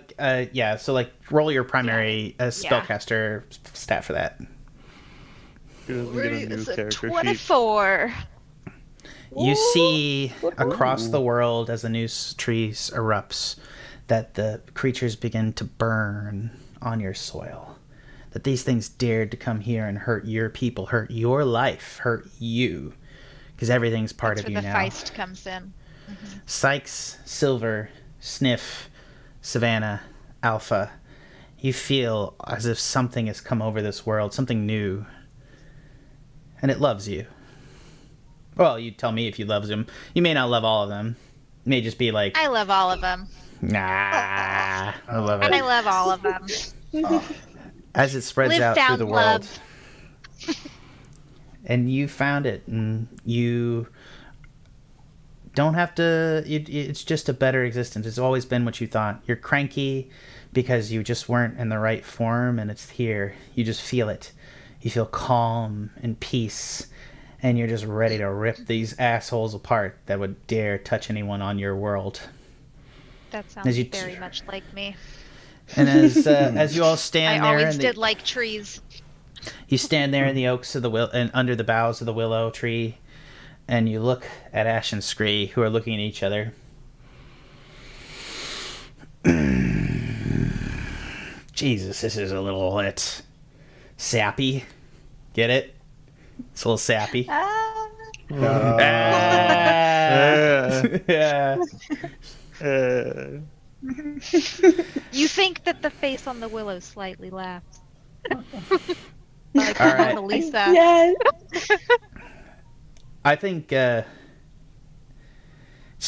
Yeah, so like roll your primary spellcaster stat for that. He doesn't get a new character sheet. 24. You see across the world as the new trees erupts that the creatures begin to burn on your soil. That these things dared to come here and hurt your people, hurt your life, hurt you. Because everything's part of you now. That's where the feist comes in. Mm-hmm. Sykes, Silver, Sniff, Savannah, Alpha. You feel as if something has come over this world, something new. And it loves you. Well, you tell me if you love them. You may not love all of them. It may just be like... I love all of them. Nah, I love it. I love all of them. As it spreads out through the world. Love. And you found it, and you don't have to... It's just a better existence. It's always been what you thought. You're cranky because you just weren't in the right form, and it's here. You just feel it. You feel calm and peace, and you're just ready to rip these assholes apart that would dare touch anyone on your world. That sounds very much like me. And as you all stand there, I always did like trees. You stand there in the oaks of the and under the boughs of the willow tree, and you look at Ash and Scree, who are looking at each other. Jesus, this is a little sappy. Get it? It's a little sappy. Yeah. You think that the face on the willow slightly laughs. Like All right. Mona Lisa. Yes. I think it's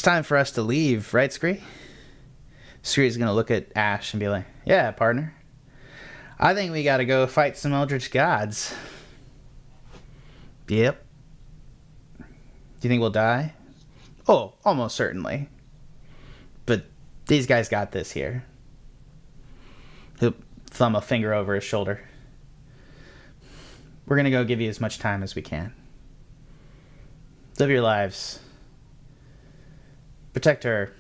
time for us to leave, right, Scree? Scree's gonna look at Ash and be like, "Yeah, partner. I think we gotta go fight some eldritch gods." Yep. Do you think we'll die? Oh, almost certainly. But these guys got this here. He'll thumb a finger over his shoulder. We're gonna go give you as much time as we can. Live your lives. Protect her.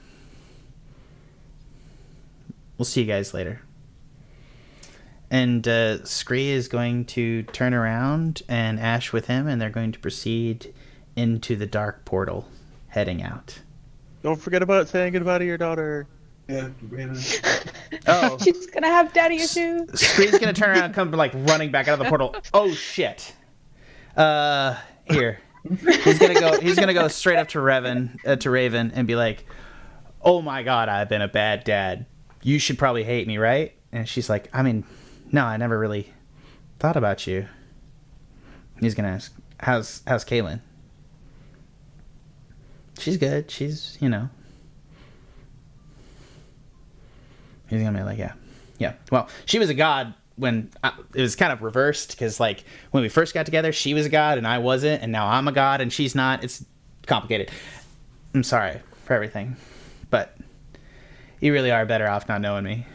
we'll see you guys later. And Scree is going to turn around and Ash with him, and they're going to proceed into the dark portal, heading out. Don't forget about saying goodbye to your daughter. Yeah. Oh, She's gonna have daddy issues. Scree's going to turn around and come like running back out of the portal. Oh shit. Here. He's gonna go straight up to Raven and be like, "Oh my god, I've been a bad dad. You should probably hate me, right?" And she's like, "I mean, no, I never really thought about you." He's gonna ask, "How's Kaylin?" She's good. She's, you know. He's gonna be like, yeah. Well, she was a god when it was kind of reversed, because like when we first got together, she was a god and I wasn't, and now I'm a god and she's not. It's complicated. I'm sorry for everything, but you really are better off not knowing me.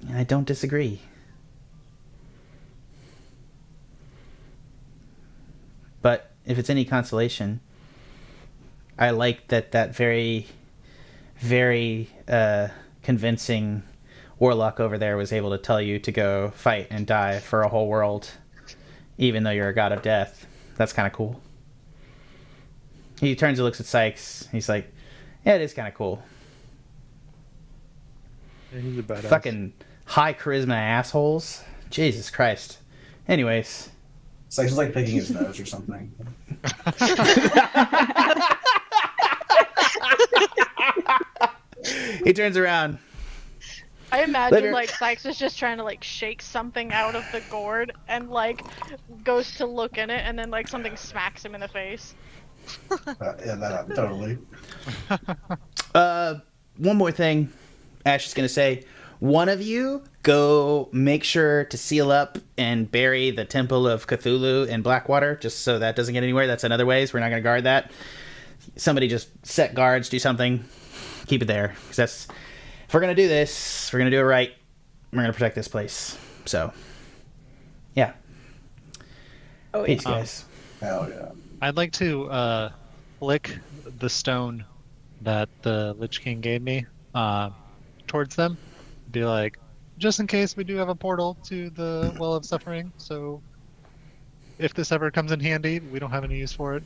And I don't disagree. But if it's any consolation, I like that very, very convincing warlock over there was able to tell you to go fight and die for a whole world, even though you're a god of death. That's kind of cool. He turns and looks at Sykes. He's like, "Yeah, it is kind of cool." Yeah, he's a badass. Fucking high charisma assholes. Jesus Christ. Anyways. It's like, like picking his nose or something. He turns around. I imagine Later. like Sykes is just trying to like shake something out of the gourd and like goes to look in it, and then like something smacks him in the face. Yeah, that totally. One more thing Ash is going to say. One of you go make sure to seal up and bury the Temple of Cthulhu in Blackwater, just so that doesn't get anywhere. That's another way, so we're not going to guard that. Somebody just set guards, do something. Keep it there. Because that's... If we're going to do this, we're going to do it right. We're going to protect this place. So, yeah. Oh, Peace, yeah. guys. Hell yeah. I'd like to flick the stone that the Lich King gave me towards them. Be like, just in case we do have a portal to the Well of Suffering, so if this ever comes in handy, we don't have any use for it.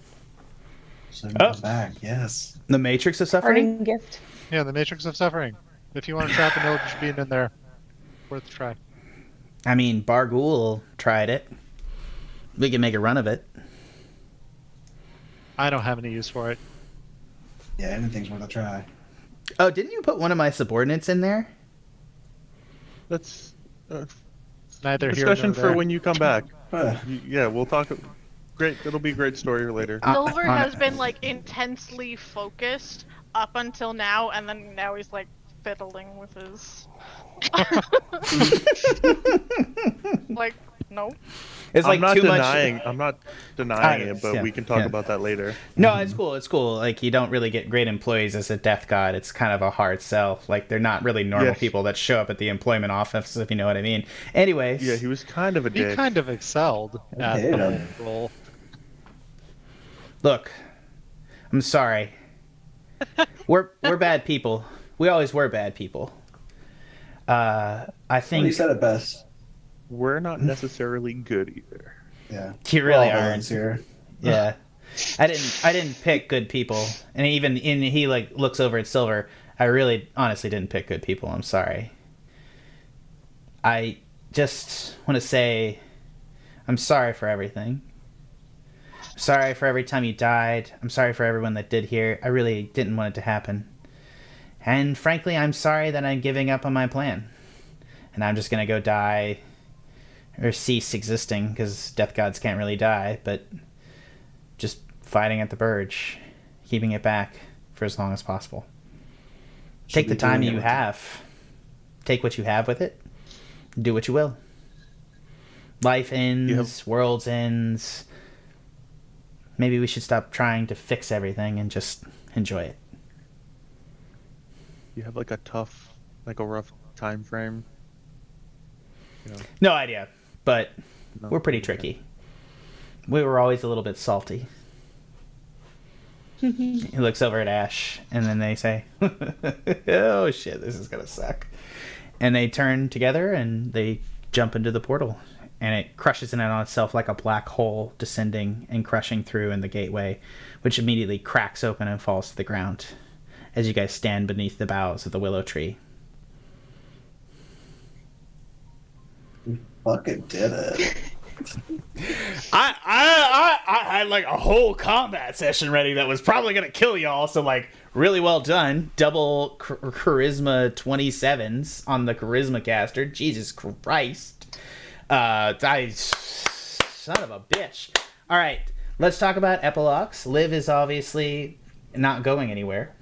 So Oh. back, yes. The Matrix of Suffering? Parting gift. Yeah, the Matrix of Suffering. If you want to trap an Eldritch Being in there, worth a try. I mean, Barghoul tried it. We can make a run of it. I don't have any use for it. Yeah, anything's worth a try. Oh, didn't you put one of my subordinates in there? That's Neither here discussion nor for there. when you come back. Huh. Yeah, we'll talk. Great, it'll be a great story later. Silver on- has been like intensely focused up until now, and then now he's like fiddling with his. Like, no. It's like I'm not too denying. much. I'm not denying it, but yeah, we can talk yeah. about that later. No, it's cool. It's cool. Like, you don't really get great employees as a death god. It's kind of a hard sell. Like, they're not really normal Yes. people that show up at the employment office, if you know what I mean. Anyways. Yeah, he was kind of a He dick. kind of excelled at Okay, the then. whole role. Look, I'm sorry. We're bad people. We always were bad people. I Well, think you said it best. We're not necessarily good either. Yeah. you We're really all aren't. villains here. Yeah. I didn't pick good people. And even he like looks over at Silver. I really honestly didn't pick good people. I'm sorry. I just want to say I'm sorry for everything. I'm sorry for every time you died. I'm sorry for everyone that did here. I really didn't want it to happen. And frankly, I'm sorry that I'm giving up on my plan. And I'm just going to go die or cease existing, because death gods can't really die, but just fighting at the verge, keeping it back for as long as possible. Take Should the be time doing you it. have. Take what you have with it. Do what you will. Life ends, worlds ends. Maybe we should stop trying to fix everything and just enjoy it. You have like a rough time frame. You know, No idea, but no, we're pretty okay. tricky. We were always a little bit salty. He looks over at Ash, and then they say, "Oh shit, this is gonna suck." And they turn together and they jump into the portal, and it crushes in on itself like a black hole, descending and crushing through in the gateway, which immediately cracks open and falls to the ground as you guys stand beneath the boughs of the willow tree. Fucking did it. I had like a whole combat session ready that was probably gonna kill y'all. So like, really well done. Double charisma 27s on the charisma caster. Jesus Christ. I son of a bitch. All right, let's talk about epilogues. Liv is obviously not going anywhere.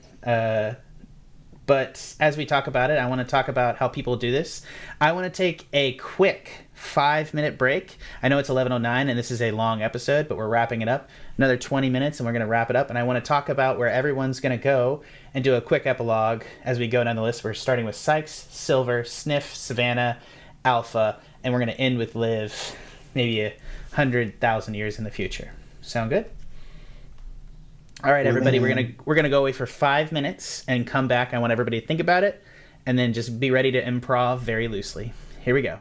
But as we talk about it, I want to talk about how people do this. I want to take a quick 5-minute break. I know it's 11:09 and this is a long episode, but we're wrapping it up. Another 20 minutes and we're going to wrap it up. And I want to talk about where everyone's going to go and do a quick epilogue as we go down the list. We're starting with Sykes, Silver, Sniff, Savannah, Alpha, and we're going to end with Liv, maybe 100,000 years in the future. Sound good? All right, everybody, we're gonna go away for 5 minutes and come back. I want everybody to think about it, and then just be ready to improv very loosely. Here we go.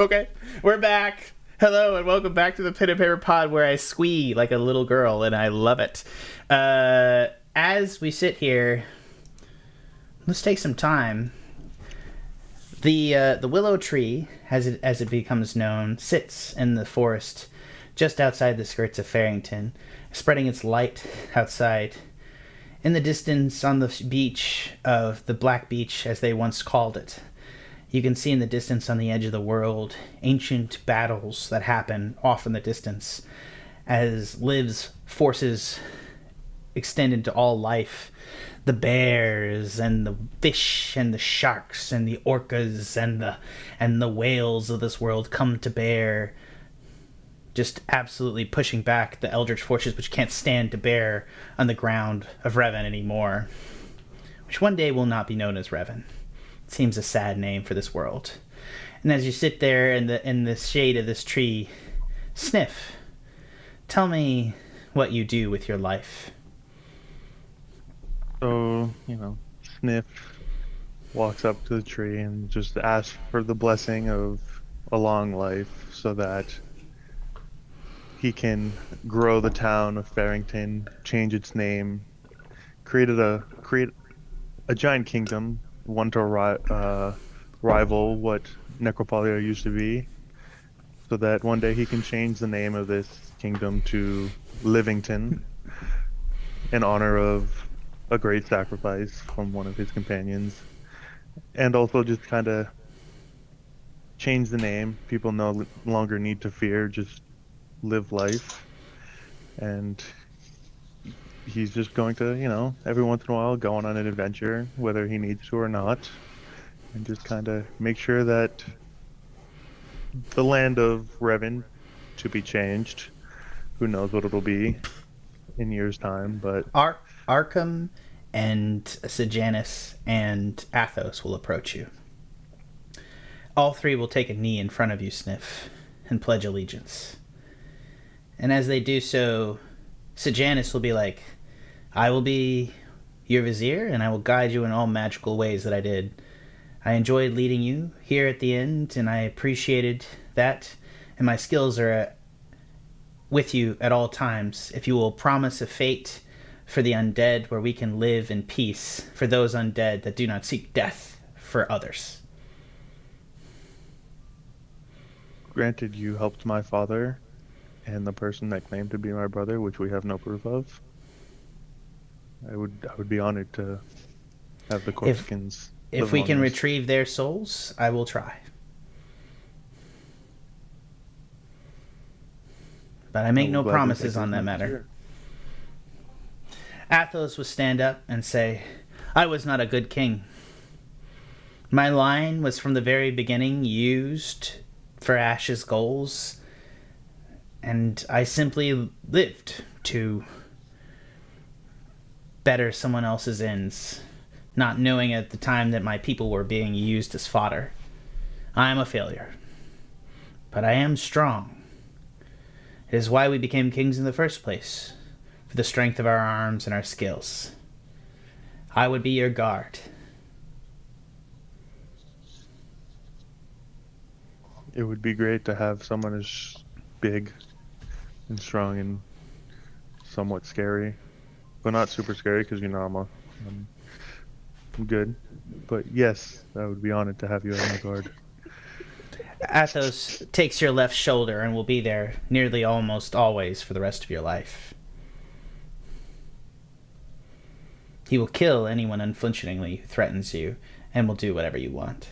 Okay, we're back. Hello and welcome back to the Pen and Paper Pod, where I squee like a little girl, and I love it. As we sit here, let's take some time. The willow tree, as it becomes known, sits in the forest just outside the skirts of Farrington, spreading its light outside. In the distance, on the beach of the Black Beach, as they once called it, you can see in the distance on the edge of the world ancient battles that happen off in the distance as Liv's forces extend into all life. The bears and the fish and the sharks and the orcas and the whales of this world come to bear, just absolutely pushing back the eldritch forces which can't stand to bear on the ground of Revon anymore, which one day will not be known as Revon. It seems a sad name for this world. And as you sit there in the shade of this tree, Sniff, tell me what you do with your life. So, Sniff walks up to the tree and just asks for the blessing of a long life so that he can grow the town of Farrington, change its name, create a giant kingdom, one to rival what Necropolia used to be, so that one day he can change the name of this kingdom to Livington in honor of a great sacrifice from one of his companions, and also just kind of change the name. People no longer need to fear, just live life. And he's just going to, every once in a while go on an adventure, whether he needs to or not, and just kind of make sure that the land of Revon to be changed. Who knows what it'll be in years' time, but Arkham and Sejanus and Athos will approach you. All three will take a knee in front of you, Sniff, and pledge allegiance. And as they do so, Sejanus will be like, I will be your vizier, and I will guide you in all magical ways that I did. I enjoyed leading you here at the end, and I appreciated that, and my skills are with you at all times. If you will promise a fate for the undead where we can live in peace for those undead that do not seek death for others. Granted, you helped my father and the person that claimed to be my brother, which we have no proof of. I would be honored to have the Corskins. If we can retrieve their souls, I will try. But I make no promises on that matter. Athos would stand up and say, I was not a good king. My line was from the very beginning used for Ash's goals, and I simply lived to better someone else's ends, not knowing at the time that my people were being used as fodder. I am a failure, but I am strong. It is why we became kings in the first place, for the strength of our arms and our skills. I would be your guard. It would be great to have someone as big and strong and somewhat scary, but not super scary because I'm good. But yes, I would be honored to have you as my guard. Athos takes your left shoulder and will be there nearly almost always for the rest of your life. He will kill anyone unflinchingly who threatens you and will do whatever you want.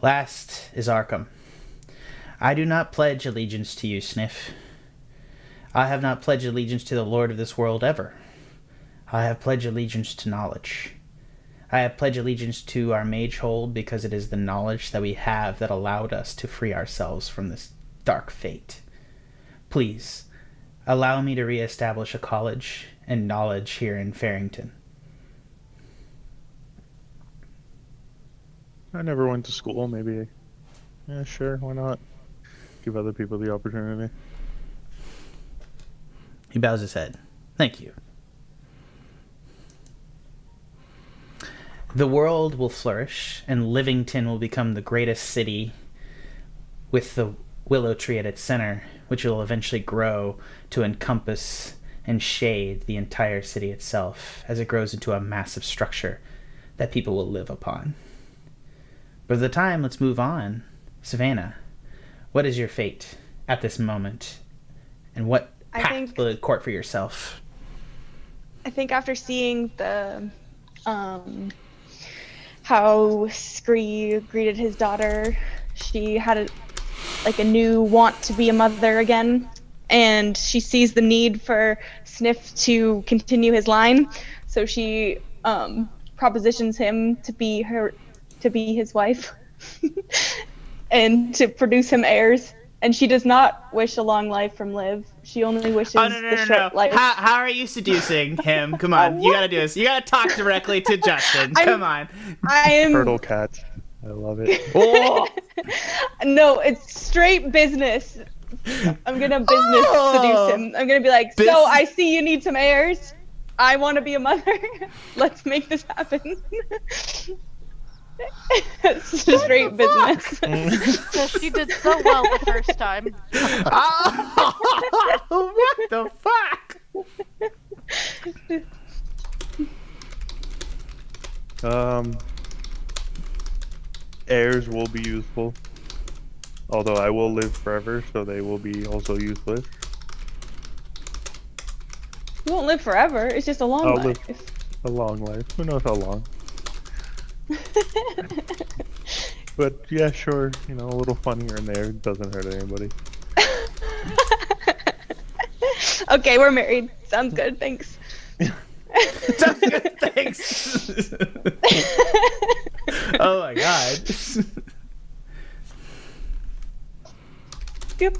Last is Arkham. I do not pledge allegiance to you, Sniff. I have not pledged allegiance to the Lord of this world ever. I have pledged allegiance to knowledge. I have pledged allegiance to our mage hold because it is the knowledge that we have that allowed us to free ourselves from this dark fate. Please, allow me to reestablish a college and knowledge here in Farrington. I never went to school, maybe. Yeah, sure, why not? Give other people the opportunity. He bows his head. Thank you. The world will flourish, and Livington will become the greatest city with the willow tree at its center, which will eventually grow to encompass and shade the entire city itself as it grows into a massive structure that people will live upon. But at the time, let's move on. Savannah, what is your fate at this moment? And what path will it court for yourself? I think after seeing the how Scree greeted his daughter, she had a new want to be a mother again, and she sees the need for Sniff to continue his line, so she propositions him to be his wife and to produce him heirs. And she does not wish a long life from Liv. She only wishes the short life. How are you seducing him? Come on, you gotta do this. You gotta talk directly to Justin. Come on. I am Turtle cats. I love it. Oh. No, it's straight business. I'm gonna seduce him. I'm gonna be like, so I see you need some heirs. I want to be a mother. Let's make this happen. It's just straight business. So she did so well the first time. Oh, what the fuck? Heirs will be useful. Although I will live forever, so they will be also useless. You won't live forever. It's just a long I'll life. live a long life. Who knows how long? But yeah, sure. A little fun here and there doesn't hurt anybody. Okay, we're married. Sounds good. Thanks. Sounds good. Thanks. Oh my god. Yep.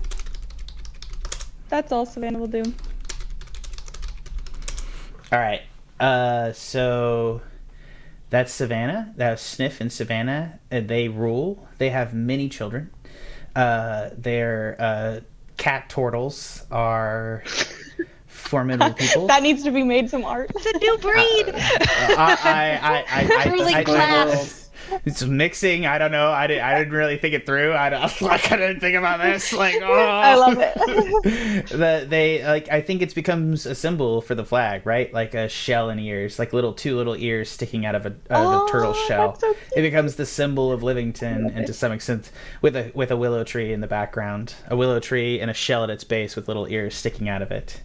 That's all Savannah will do. All right. So that's Savannah. That was Sniff and Savannah. They rule. They have many children. Their cat turtles are formidable people. That needs to be made some art. It's a new breed. I class. It's mixing. I don't know. I didn't really think it through. I didn't think about this. I love it. I think it becomes a symbol for the flag, right? Like a shell and ears, like two little ears sticking out of a turtle shell. So it becomes the symbol of Livington, and to some extent, with a willow tree in the background, a willow tree and a shell at its base with little ears sticking out of it.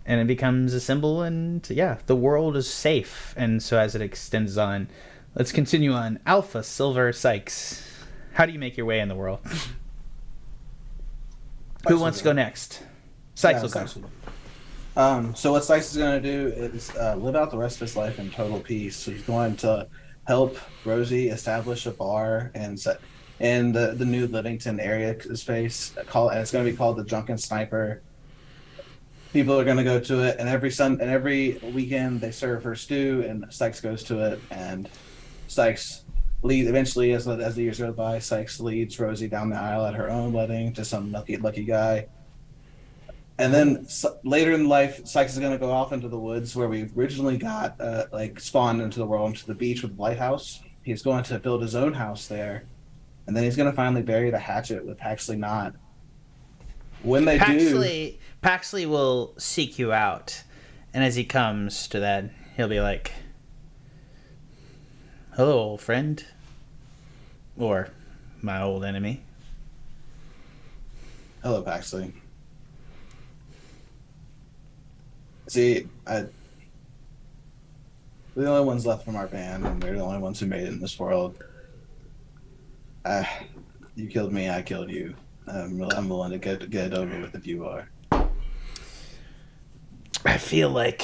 And it becomes a symbol, and yeah, the world is safe. And so as it extends on, let's continue on. Alpha Silver Sykes. How do you make your way in the world? Who wants to go next? Sykes will go. So what Sykes is going to do is live out the rest of his life in total peace. So he's going to help Rosie establish a bar in the new Livington area space. And it's going to be called the Drunken Sniper. People are going to go to it, and every weekend they serve her stew, and Sykes goes to it, and Sykes leads. Eventually, as the years go by, Sykes leads Rosie down the aisle at her own wedding to some lucky guy. And then later in life, Sykes is going to go off into the woods where we originally got spawned into the world, into the beach with the lighthouse. He's going to build his own house there, and then he's going to finally bury the hatchet with Paxley Knott. When they do, Paxley will seek you out, and as he comes to that, he'll be like, "Hello, old friend," or "My old enemy." Hello, Paxley. See, we're the only ones left from our band, and we're the only ones who made it in this world. You killed me, I killed you. I'm willing to get it over with if you are. I feel like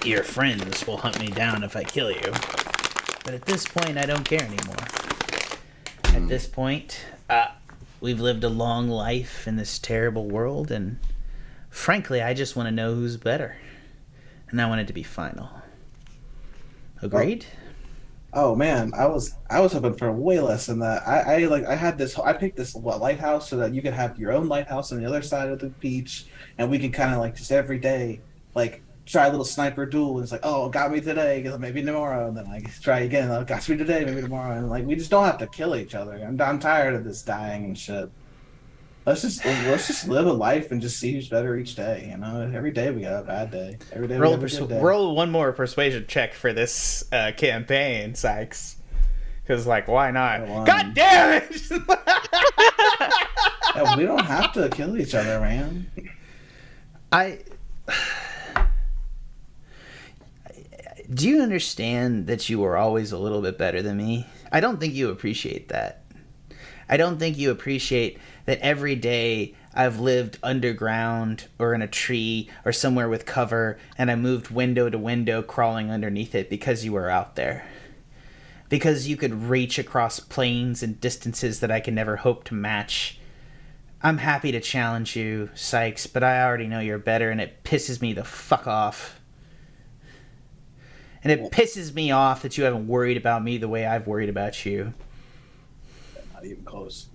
your friends will hunt me down if I kill you. But at this point, I don't care anymore. At this point, we've lived a long life in this terrible world, and frankly, I just want to know who's better. And I want it to be final. Agreed? Oh man, I was hoping for way less than that. I picked this lighthouse so that you could have your own lighthouse on the other side of the beach, and we can kind of just every day try a little sniper duel. And it's like, oh, got me today, maybe tomorrow. And then I try again. Oh, got me today, maybe tomorrow. And like, we just don't have to kill each other. I'm tired of this dying and shit. Let's just live a life and just see who's better each day. You know, every day we got a bad day. Every day we have a good day. Roll one more persuasion check for this campaign, Sykes. Because, like, why not? God damn it! Yeah, we don't have to kill each other, man. Do you understand that you were always a little bit better than me? I don't think you appreciate that. I don't think you appreciate that every day I've lived underground or in a tree or somewhere with cover, and I moved window to window crawling underneath it because you were out there. Because you could reach across plains and distances that I can never hope to match. I'm happy to challenge you, Sykes, but I already know you're better, and it pisses me the fuck off. And it pisses me off that you haven't worried about me the way I've worried about you. Not even close.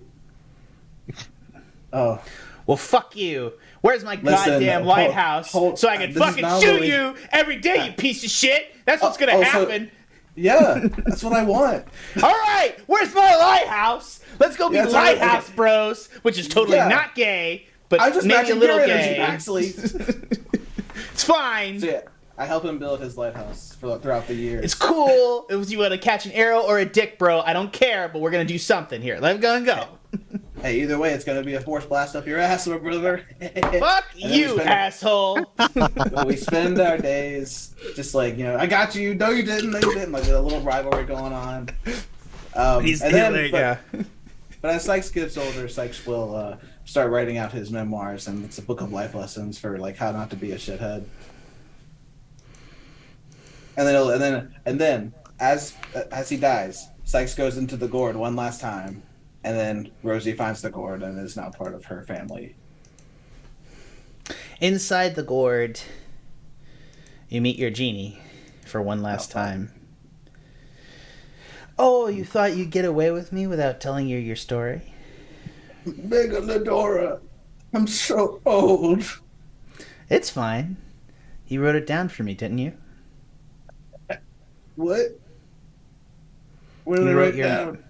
Oh. Well, fuck you. Where's my goddamn lighthouse so I can fucking shoot you every day, you piece of shit? That's what's gonna happen. Yeah, that's what I want. All right, where's my lighthouse? Let's go be lighthouse bros, which is totally not gay, but maybe a little gay. Actually, it's fine. So yeah, I help him build his lighthouse throughout the year. It's cool. If you want to catch an arrow or a dick, bro, I don't care, but we're gonna do something here. Let's go. Hey, either way, it's gonna be a force blast up your ass, my brother. Fuck you, asshole. We spend our days just like, I got you. No, you didn't. No, you didn't. Like a little rivalry going on. But as Sykes gets older, Sykes will start writing out his memoirs, and it's a book of life lessons for like how not to be a shithead. And then as he dies, Sykes goes into the gourd one last time. And then Rosie finds the gourd and is now part of her family. Inside the gourd, you meet your genie for one last time. Oh, you thought you'd get away with me without telling you your story? Megalodora, I'm so old. It's fine. You wrote it down for me, didn't you? What? What did I write down?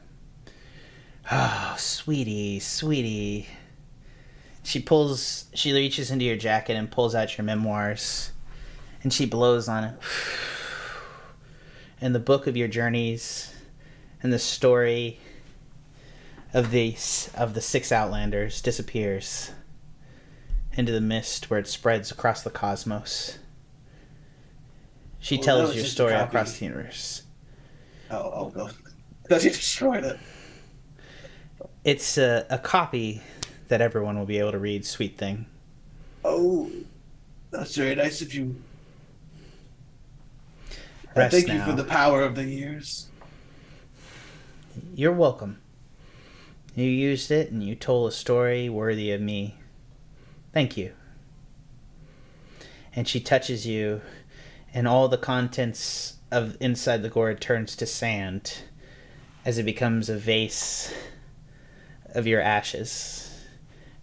Oh, sweetie. She reaches into your jacket and pulls out your memoirs, and she blows on it. And the book of your journeys, and the story of the 6 Outlanders disappears into the mist where it spreads across the cosmos. She tells your story across the universe. Oh, go. Because you destroyed it. It's a copy that everyone will be able to read, sweet thing. Oh, that's very nice of you. Rest thank you for the power of the years. You're welcome. You used it and you told a story worthy of me. Thank you. And she touches you, and all the contents of inside the gourd turns to sand as it becomes a vase of your ashes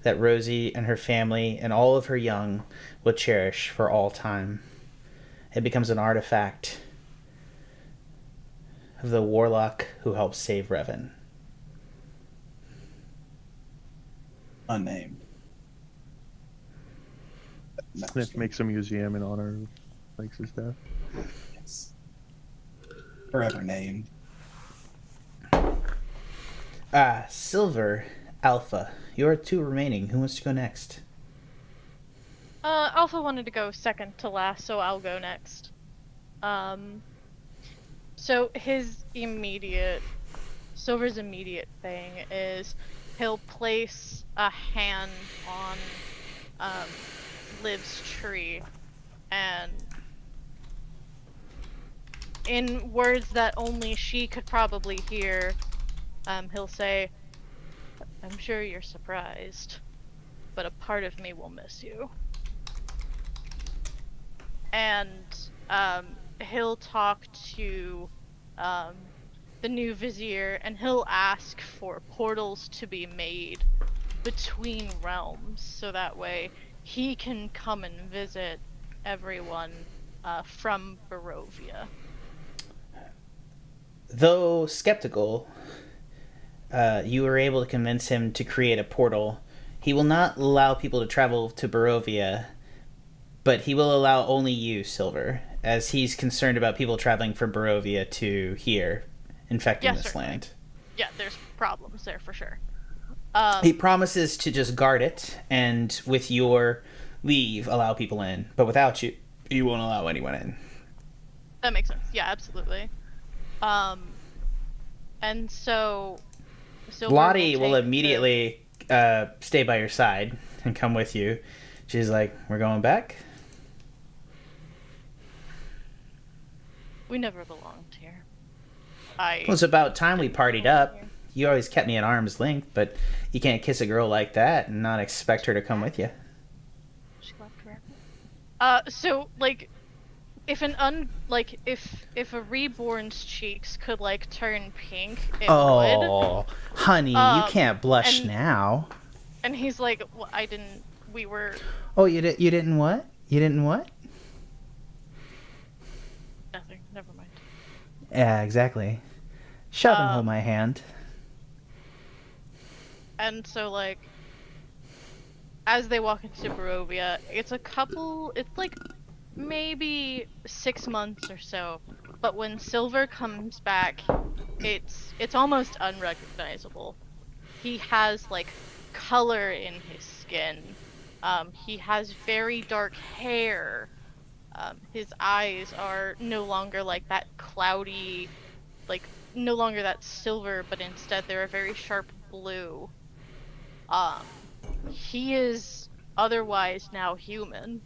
that Rosie and her family and all of her young will cherish for all time. It becomes an artifact of the warlock who helped save Revon. Unnamed. Sniff makes a museum in honor of Sykes' death. Yes. Forever named. Silver, Alpha, you're 2 remaining. Who wants to go next? Alpha wanted to go second to last, so I'll go next. So Silver's immediate thing is he'll place a hand on Liv's tree, and in words that only she could probably hear, he'll say, "I'm sure you're surprised, but a part of me will miss you." And he'll talk to the new vizier, and he'll ask for portals to be made between realms, so that way he can come and visit everyone from Barovia. Though skeptical, you were able to convince him to create a portal. He will not allow people to travel to Barovia, but he will allow only you, Silver, as he's concerned about people traveling from Barovia to here, infecting Yes, this certainly. land. Yeah, there's problems there for sure. He promises to just guard it, and with your leave, allow people in. But without you, he won't allow anyone in. That makes sense. Yeah, absolutely. And so Silver Lottie will take immediately stay by your side and come with you. She's like, "We're going back?" We never belonged here. Well, it's about time we partied up. You always kept me at arm's length, but you can't kiss a girl like that and not expect her to come with you. She left correctly. So like, if if a reborn's cheeks could like turn pink, it would. Oh, honey, you can't blush and- now. And he's like, well, I didn't. We were Oh, you didn't what? You didn't what? nothing. Never mind. Yeah, exactly. Shove and hold my hand. And so like, as they walk into Barovia, it's like maybe 6 months or so. But when Silver comes back, it's almost unrecognizable. He has like color in his skin. He has very dark hair. His eyes are no longer like that cloudy, like no longer that silver, but instead they're a very sharp blue. He is otherwise now human.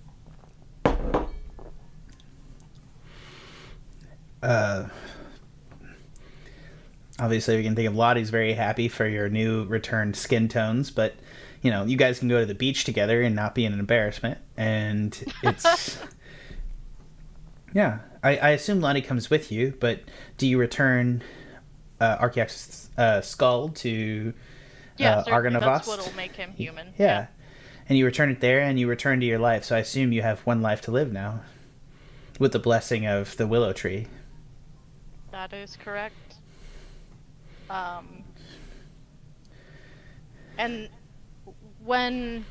Obviously, we can think of Lottie's very happy for your new returned skin tones, but you know, you guys can go to the beach together and not be an embarrassment. And it's yeah. I assume Lottie comes with you, but do you return Archeak's skull to Yeah, certainly. Argonavost? That's what'll make him human. Yeah. And you return it there, and you return to your life. So I assume you have one life to live now, with the blessing of the willow tree. That is correct. And when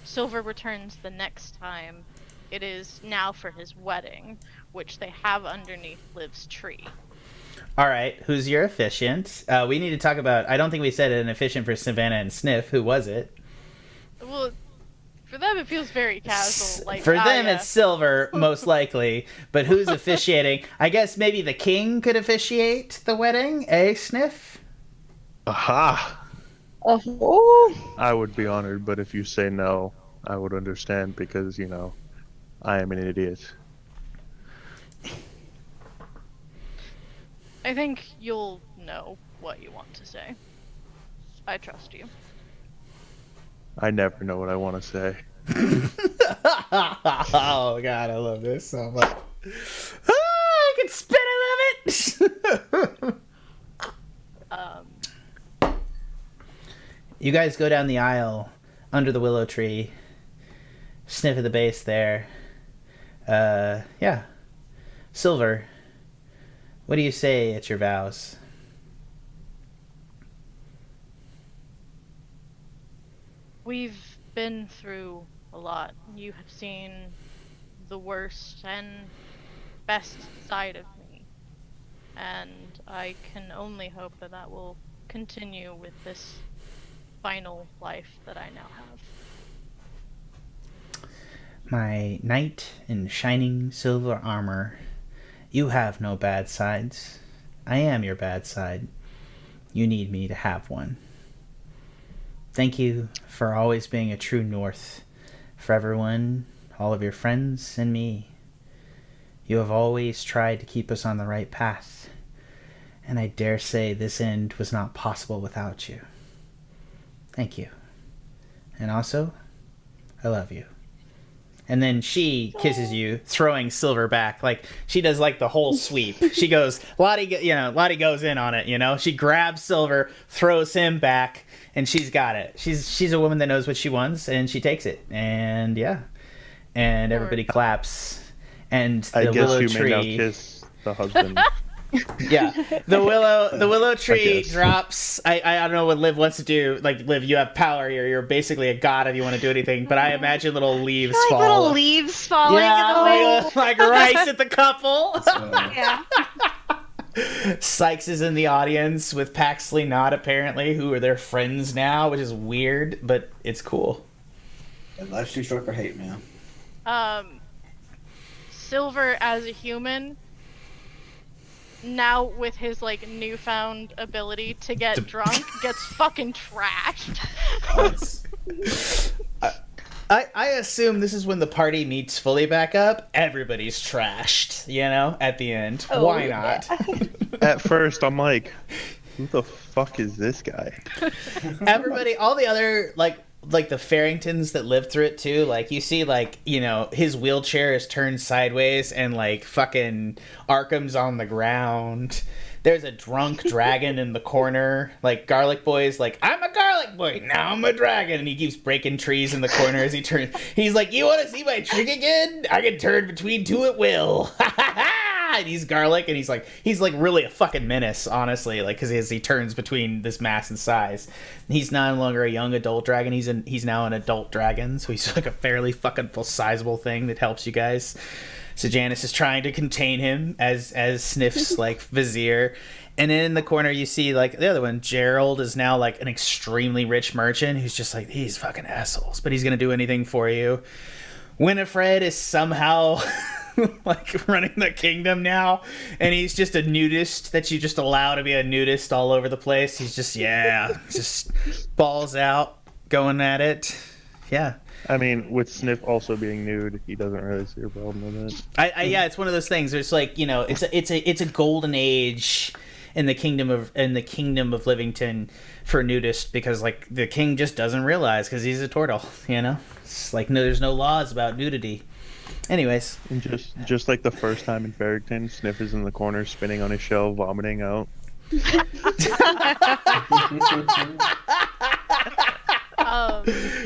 Silver returns the next time, it is now for his wedding, which they have underneath Liv's tree. All right, who's your efficient? We need to talk about. I don't think we said an efficient for Savannah and Sniff. Who was it? Well, for them it feels very casual. Like For them, yeah. it's Silver, most likely. But who's officiating? I guess maybe the king could officiate the wedding, eh, Sniff? Aha! Oh, I would be honored, but if you say no, I would understand because, you know, I am an idiot. I think you'll know what you want to say. I trust you. I never know what I want to say. Oh god, I love this so much. I can spit. I love it. You guys go down the aisle under the willow tree. Sniff at the base there. Yeah. Silver, what do you say at your vows? We've been through a lot. You have seen the worst and best side of me. And I can only hope that that will continue with this final life that I now have. My knight in shining silver armor, you have no bad sides. I am your bad side. You need me to have one. Thank you for always being a true North for everyone, all of your friends, and me. You have always tried to keep us on the right path, and I dare say this end was not possible without you. Thank you. And also, I love you. And then she kisses you, throwing Silver back. Like, she does, like, the whole sweep. She goes, Lottie goes in on it, you know? She grabs Silver, throws him back, and she's got it. She's a woman that knows what she wants, and she takes it. And, yeah. And everybody claps. and I the guess willow you tree. may now kiss the husband. Yeah, the willow tree guess. drops. I don't know what Liv wants to do. Like, Liv, you have power here. You're basically a god if you want to do anything. But I imagine little leaves like fall. little leaves falling in the wind. like rice at the couple. Yeah. Sykes is in the audience with Paxley Not, apparently, who are their friends now, which is weird, but it's cool. And life's too short for hate, man. Silver as a human, now with his like newfound ability to get drunk, gets fucking trashed. I assume this is when the party meets fully back up. Everybody's trashed, at the end. Oh, Why not? At first, I'm like, who the fuck is this guy? Everybody, all the other, like the Farringtons that lived through it too, like you see, like, his wheelchair is turned sideways and like fucking Arkham's on the ground. There's a drunk dragon in the corner. Like, Garlic Boy's like, I'm a garlic boy, now I'm a dragon. And he keeps breaking trees in the corner as he turns. He's like, you want to see my trick again? I can turn between two at will. And he's garlic, and he's like really a fucking menace, honestly, like, because as he turns between this mass and size. He's no longer a young adult dragon. He's now an adult dragon, so he's like a fairly fucking full sizable thing that helps you guys. So Janice is trying to contain him as Sniff's like vizier. And in the corner you see like the other one, Gerald is now like an extremely rich merchant who's just like, these fucking assholes, but he's gonna do anything for you. Winifred is somehow like running the kingdom now, and he's just a nudist that you just allow to be a nudist all over the place. He's just just balls out going at it. Yeah. I mean, with Sniff also being nude, he doesn't really see a problem with it. Yeah, it's one of those things where it's like, it's a golden age in the kingdom of Livington for nudists, because like the king just doesn't realize because he's a turtle. It's like, no, there's no laws about nudity. Anyways, And just like the first time in Farrington, Sniff is in the corner spinning on his shell, vomiting out.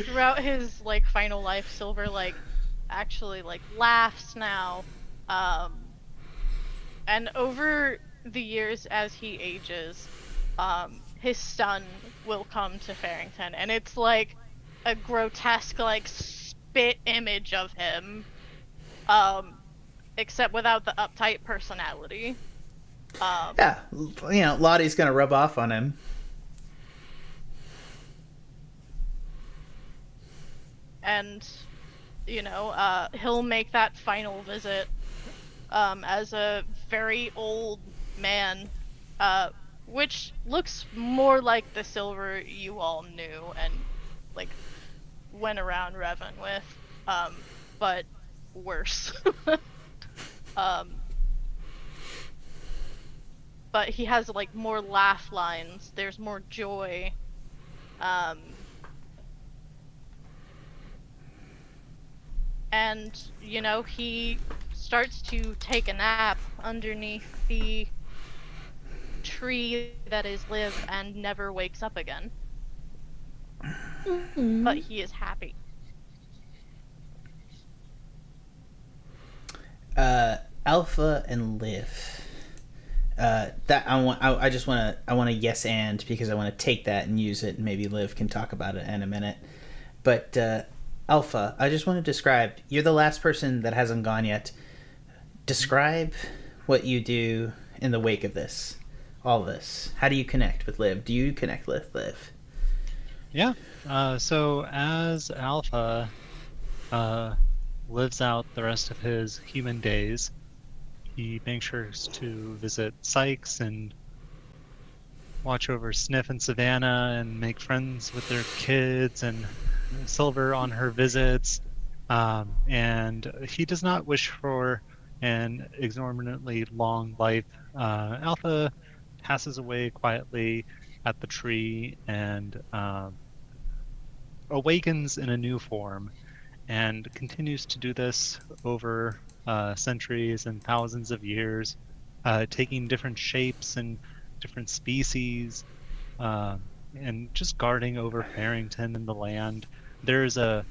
Throughout his like final life, Silver like actually like laughs now, and over the years as he ages, his son will come to Farrington, and it's like a grotesque like spit image of him, except without the uptight personality. yeah, Lottie's gonna rub off on him. And he'll make that final visit as a very old man, which looks more like the Silver you all knew and like went around Revon with, but worse. But he has like more laugh lines. There's more joy. And, he starts to take a nap underneath the tree that is Liv and never wakes up again. But he is happy. Alpha and Liv. That I want to yes and, because I want to take that and use it, and maybe Liv can talk about it in a minute. But Alpha, I just want to describe, you're the last person that hasn't gone yet. Describe what you do in the wake of this. All this. How do you connect with Liv? Do you connect with Liv? Yeah. So as Alpha lives out the rest of his human days, he makes sure to visit Sykes and watch over Sniff and Savannah and make friends with their kids, and Silver on her visits. And he does not wish for an exorbitantly long life. Alpha passes away quietly at the tree and awakens in a new form, and continues to do this over centuries and thousands of years, taking different shapes and different species, and just guarding over Farrington and the land. There's a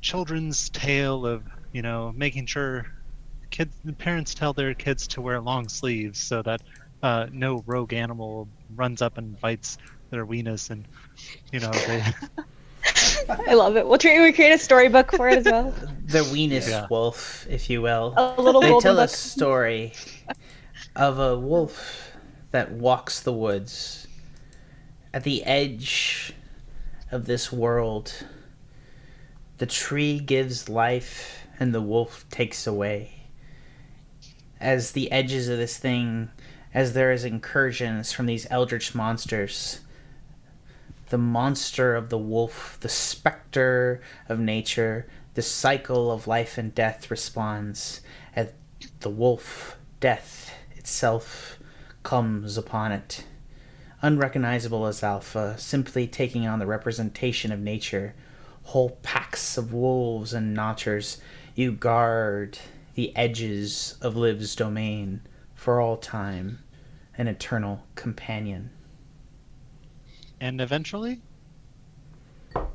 children's tale of making sure parents tell their kids to wear long sleeves so that no rogue animal runs up and bites their weenus, and they I love it. We create a storybook for it as well. The Weenus Yeah. wolf, if you will. A little They golden tell a book. story of a wolf that walks the woods at the edge of this world. The tree gives life and the wolf takes away. As the edges of this thing, as there is incursions from these eldritch monsters, the monster of the wolf, the specter of nature, the cycle of life and death responds, as the wolf, death itself, comes upon it. Unrecognizable as alpha, simply taking on the representation of nature, whole packs of wolves and notchers, you guard the edges of Liv's domain for all time, an eternal companion. and eventually,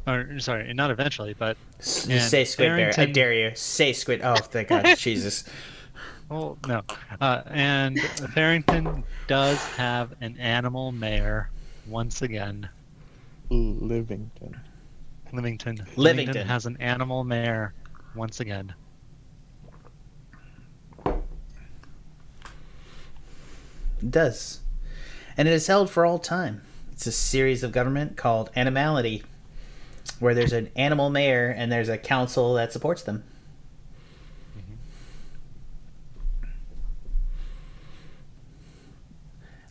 or sorry, not eventually, but Just and say Squid Bear. I Barrington- dare you. Say Squid. Oh, thank God. Jesus. well, no, and Farrington does have an animal mare once again. Livington. Livington has an animal mare once again. It does. And it is held for all time. It's a series of government called Animality, where there's an animal mayor and there's a council that supports them.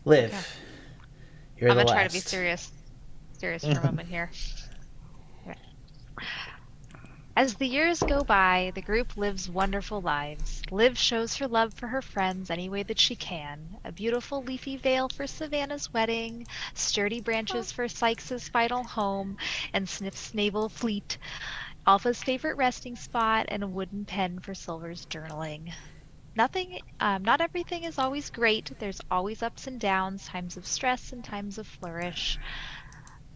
Liv, Okay. you're I'm the gonna try last. to be serious for a moment here. Okay. As the years go by, the group lives wonderful lives. Liv shows her love for her friends any way that she can. A beautiful leafy veil for Savannah's wedding, sturdy branches for Sykes's final home, and Sniff's naval fleet, Alpha's favorite resting spot, and a wooden pen for Silver's journaling. Not everything is always great. There's always ups and downs, times of stress and times of flourish.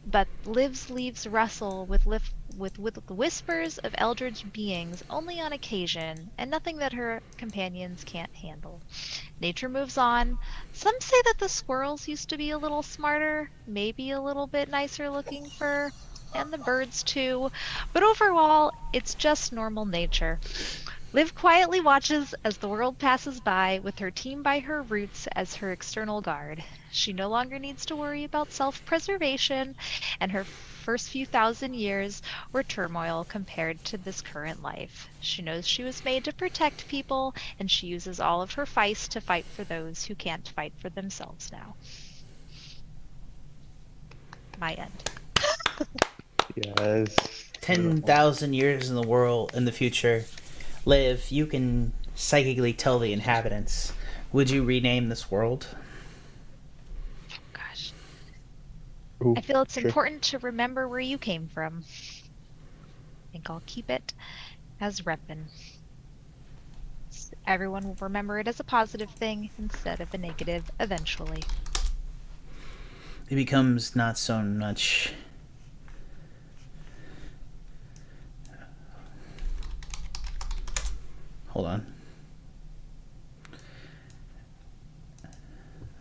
But Liv's leaves rustle with the whispers of eldritch beings only on occasion, and nothing that her companions can't handle. Nature moves on. Some say that the squirrels used to be a little smarter, maybe a little bit nicer looking fur, and the birds too. But overall, it's just normal nature. Liv quietly watches as the world passes by, with her team by her roots as her external guard. She no longer needs to worry about self-preservation, and her first few thousand years were turmoil compared to this current life. She knows she was made to protect people, and she uses all of her feist to fight for those who can't fight for themselves now. My end. Yes. 10,000 years in the world, in the future. Liv, you can psychically tell the inhabitants. Would you rename this world? Gosh. Ooh, I feel it's sure. important to remember where you came from. I think I'll keep it as Revon. Everyone will remember it as a positive thing instead of a negative eventually. It becomes not so much. Hold on.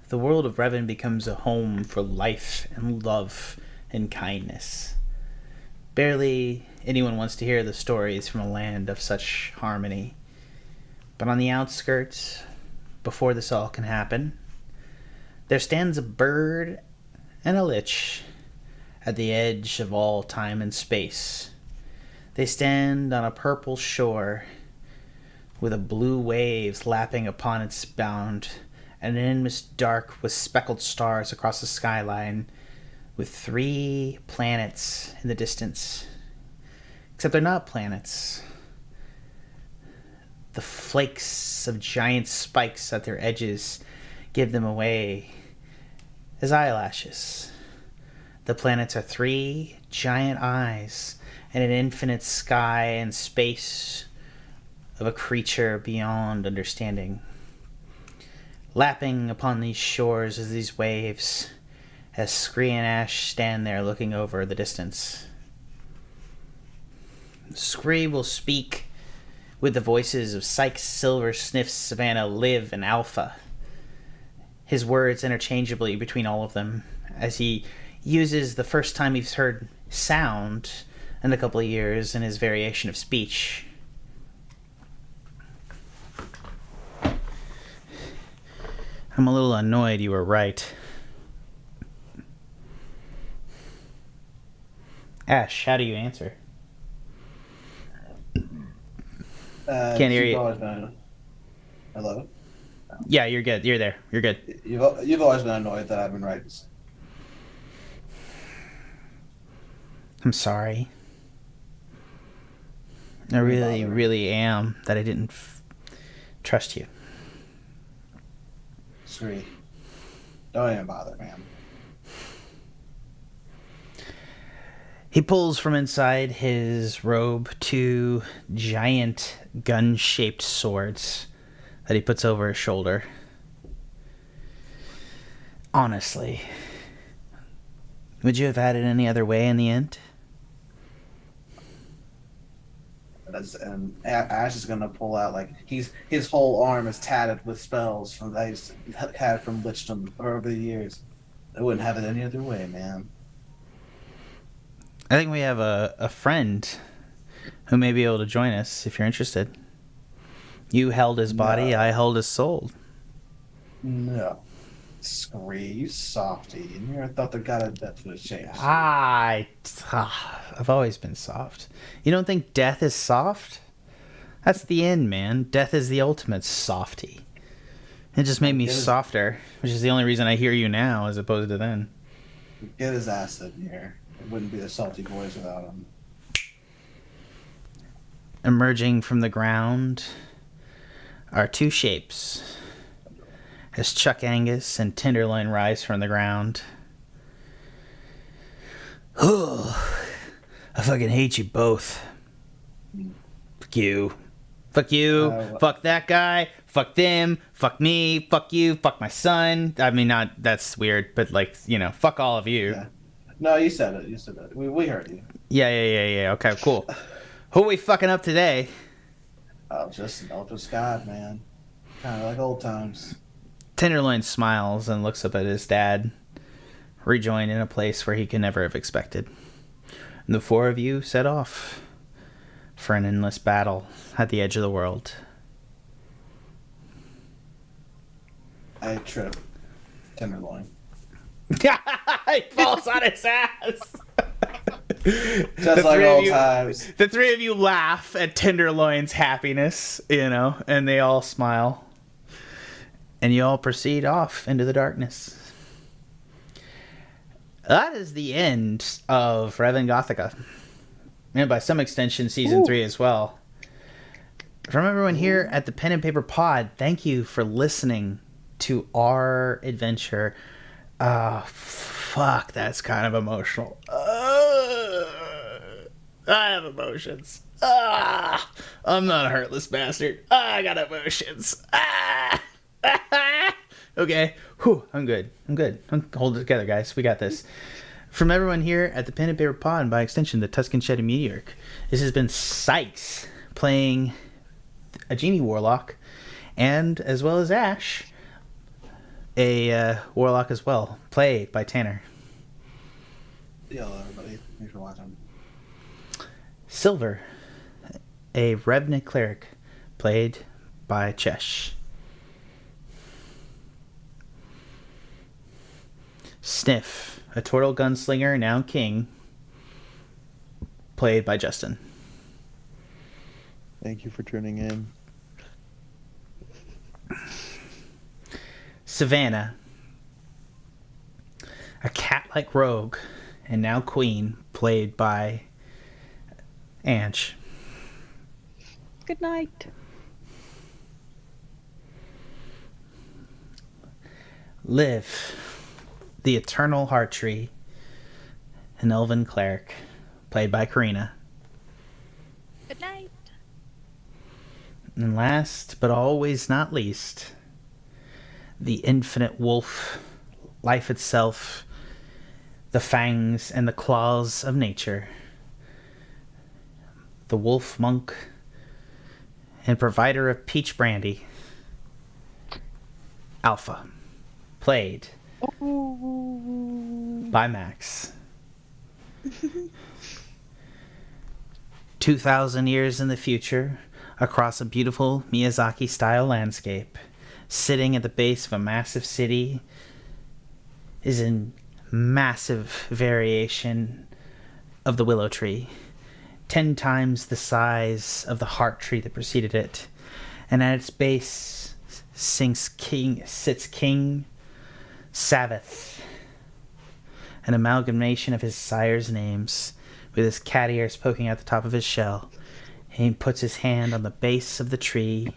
The world of Revon becomes a home for life and love and kindness. Barely anyone wants to hear the stories from a land of such harmony. But on the outskirts, before this all can happen, there stands a bird and a lich at the edge of all time and space. They stand on a purple shore with a blue waves lapping upon its bound, and an endless dark with speckled stars across the skyline, with 3 planets in the distance. Except they're not planets. The flakes of giant spikes at their edges give them away as eyelashes. The planets are 3 giant eyes and an infinite sky and space of a creature beyond understanding. Lapping upon these shores as these waves, as Scree and Ash stand there looking over the distance. Scree will speak with the voices of Sykes, Silver, Sniff, Savannah, Liv, and Alpha. His words interchangeably between all of them, as he uses the first time he's heard sound in a couple of years in his variation of speech. I'm a little annoyed you were right. Ash, how do you answer? Can't hear you. Hello? Yeah, you're good. You're there. You're good. You've always been annoyed that I've been right. I'm sorry. I really, really am that I didn't trust you. Screw. Don't even bother, man. He pulls from inside his robe 2 giant gun-shaped swords that he puts over his shoulder. Honestly, would you have had it any other way in the end? And Ash is gonna pull out, like, his whole arm is tatted with spells from that he's had from Lichdom over the years. I wouldn't have it any other way, man. I think we have a friend who may be able to join us if you're interested. You held his body, No. I held his soul. No. Scree, you softy. You never thought the god of death would have changed. I've always been soft. You don't think death is soft? That's the end, man. Death is the ultimate softy. It just made me softer, which is the only reason I hear you now as opposed to then. Get his ass in here. It wouldn't be the salty boys without him. Emerging from the ground are 2 shapes. As Chuck Angus and Tenderloin rise from the ground. Oh, I fucking hate you both. Fuck you. Fuck you. Fuck that guy. Fuck them. Fuck me. Fuck you. Fuck my son. I mean, not, that's weird, but like, you know, fuck all of you. Yeah. No, you said it. You said it. We heard you. Yeah. Okay, cool. Who are we fucking up today? Oh, just an Eldritch God, man. Kind of like old times. Tenderloin smiles and looks up at his dad, rejoined in a place where he could never have expected. And the 4 of you set off for an endless battle at the edge of the world. I trip Tenderloin. He falls on his ass. Just like old times. The 3 of you laugh at Tenderloin's happiness, you know, and they all smile. And you all proceed off into the darkness. That is the end of Revon Gothica. And by some extension, Season 3 as well. From everyone here at the Pen and Paper Pod, thank you for listening to our adventure. Fuck, that's kind of emotional. I have emotions. I'm not a heartless bastard. I got emotions. Okay. Whew, I'm good. Hold it together, guys. We got this. From everyone here at the Pen and Paper Pod, and by extension, the Tuscan Shed of Meteoric, this has been Sykes playing a Genie Warlock, and as well as Ash, a Warlock as well, played by Tanner. Hello, everybody. Thanks for watching. Silver, a Revenant Cleric, played by Chesh. Sniff, a Turtle Gunslinger, now King, played by Justin. Thank you for tuning in. Savannah, a cat-like rogue, and now Queen, played by Ange. Good night. Liv, the Eternal Heart Tree, an Elven Cleric, played by Karina. Good night. And last, but always not least, the Infinite Wolf, life itself, the fangs and the claws of nature, the Wolf Monk, and provider of peach brandy, Alpha. Played by Max. 2,000 years in the future, across a beautiful Miyazaki-style landscape, sitting at the base of a massive city, is a massive variation of the willow tree, 10 times the size of the heart tree that preceded it, and at its base sits King Sabbath, an amalgamation of his sire's names, with his cat ears poking out the top of his shell. He puts his hand on the base of the tree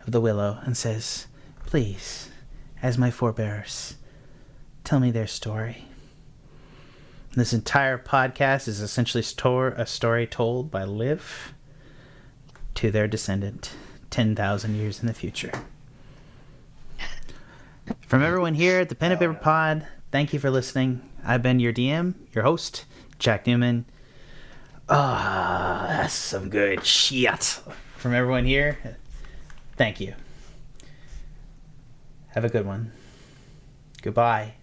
of the willow and says, "Please, as my forebears, tell me their story." This entire podcast is essentially a story told by Liv to their descendant 10,000 years in the future. From everyone here at the Pen and Paper Pod, thank you for listening. I've been your DM, your host, Jack Newman. That's some good shit. From everyone here, thank you. Have a good one. Goodbye.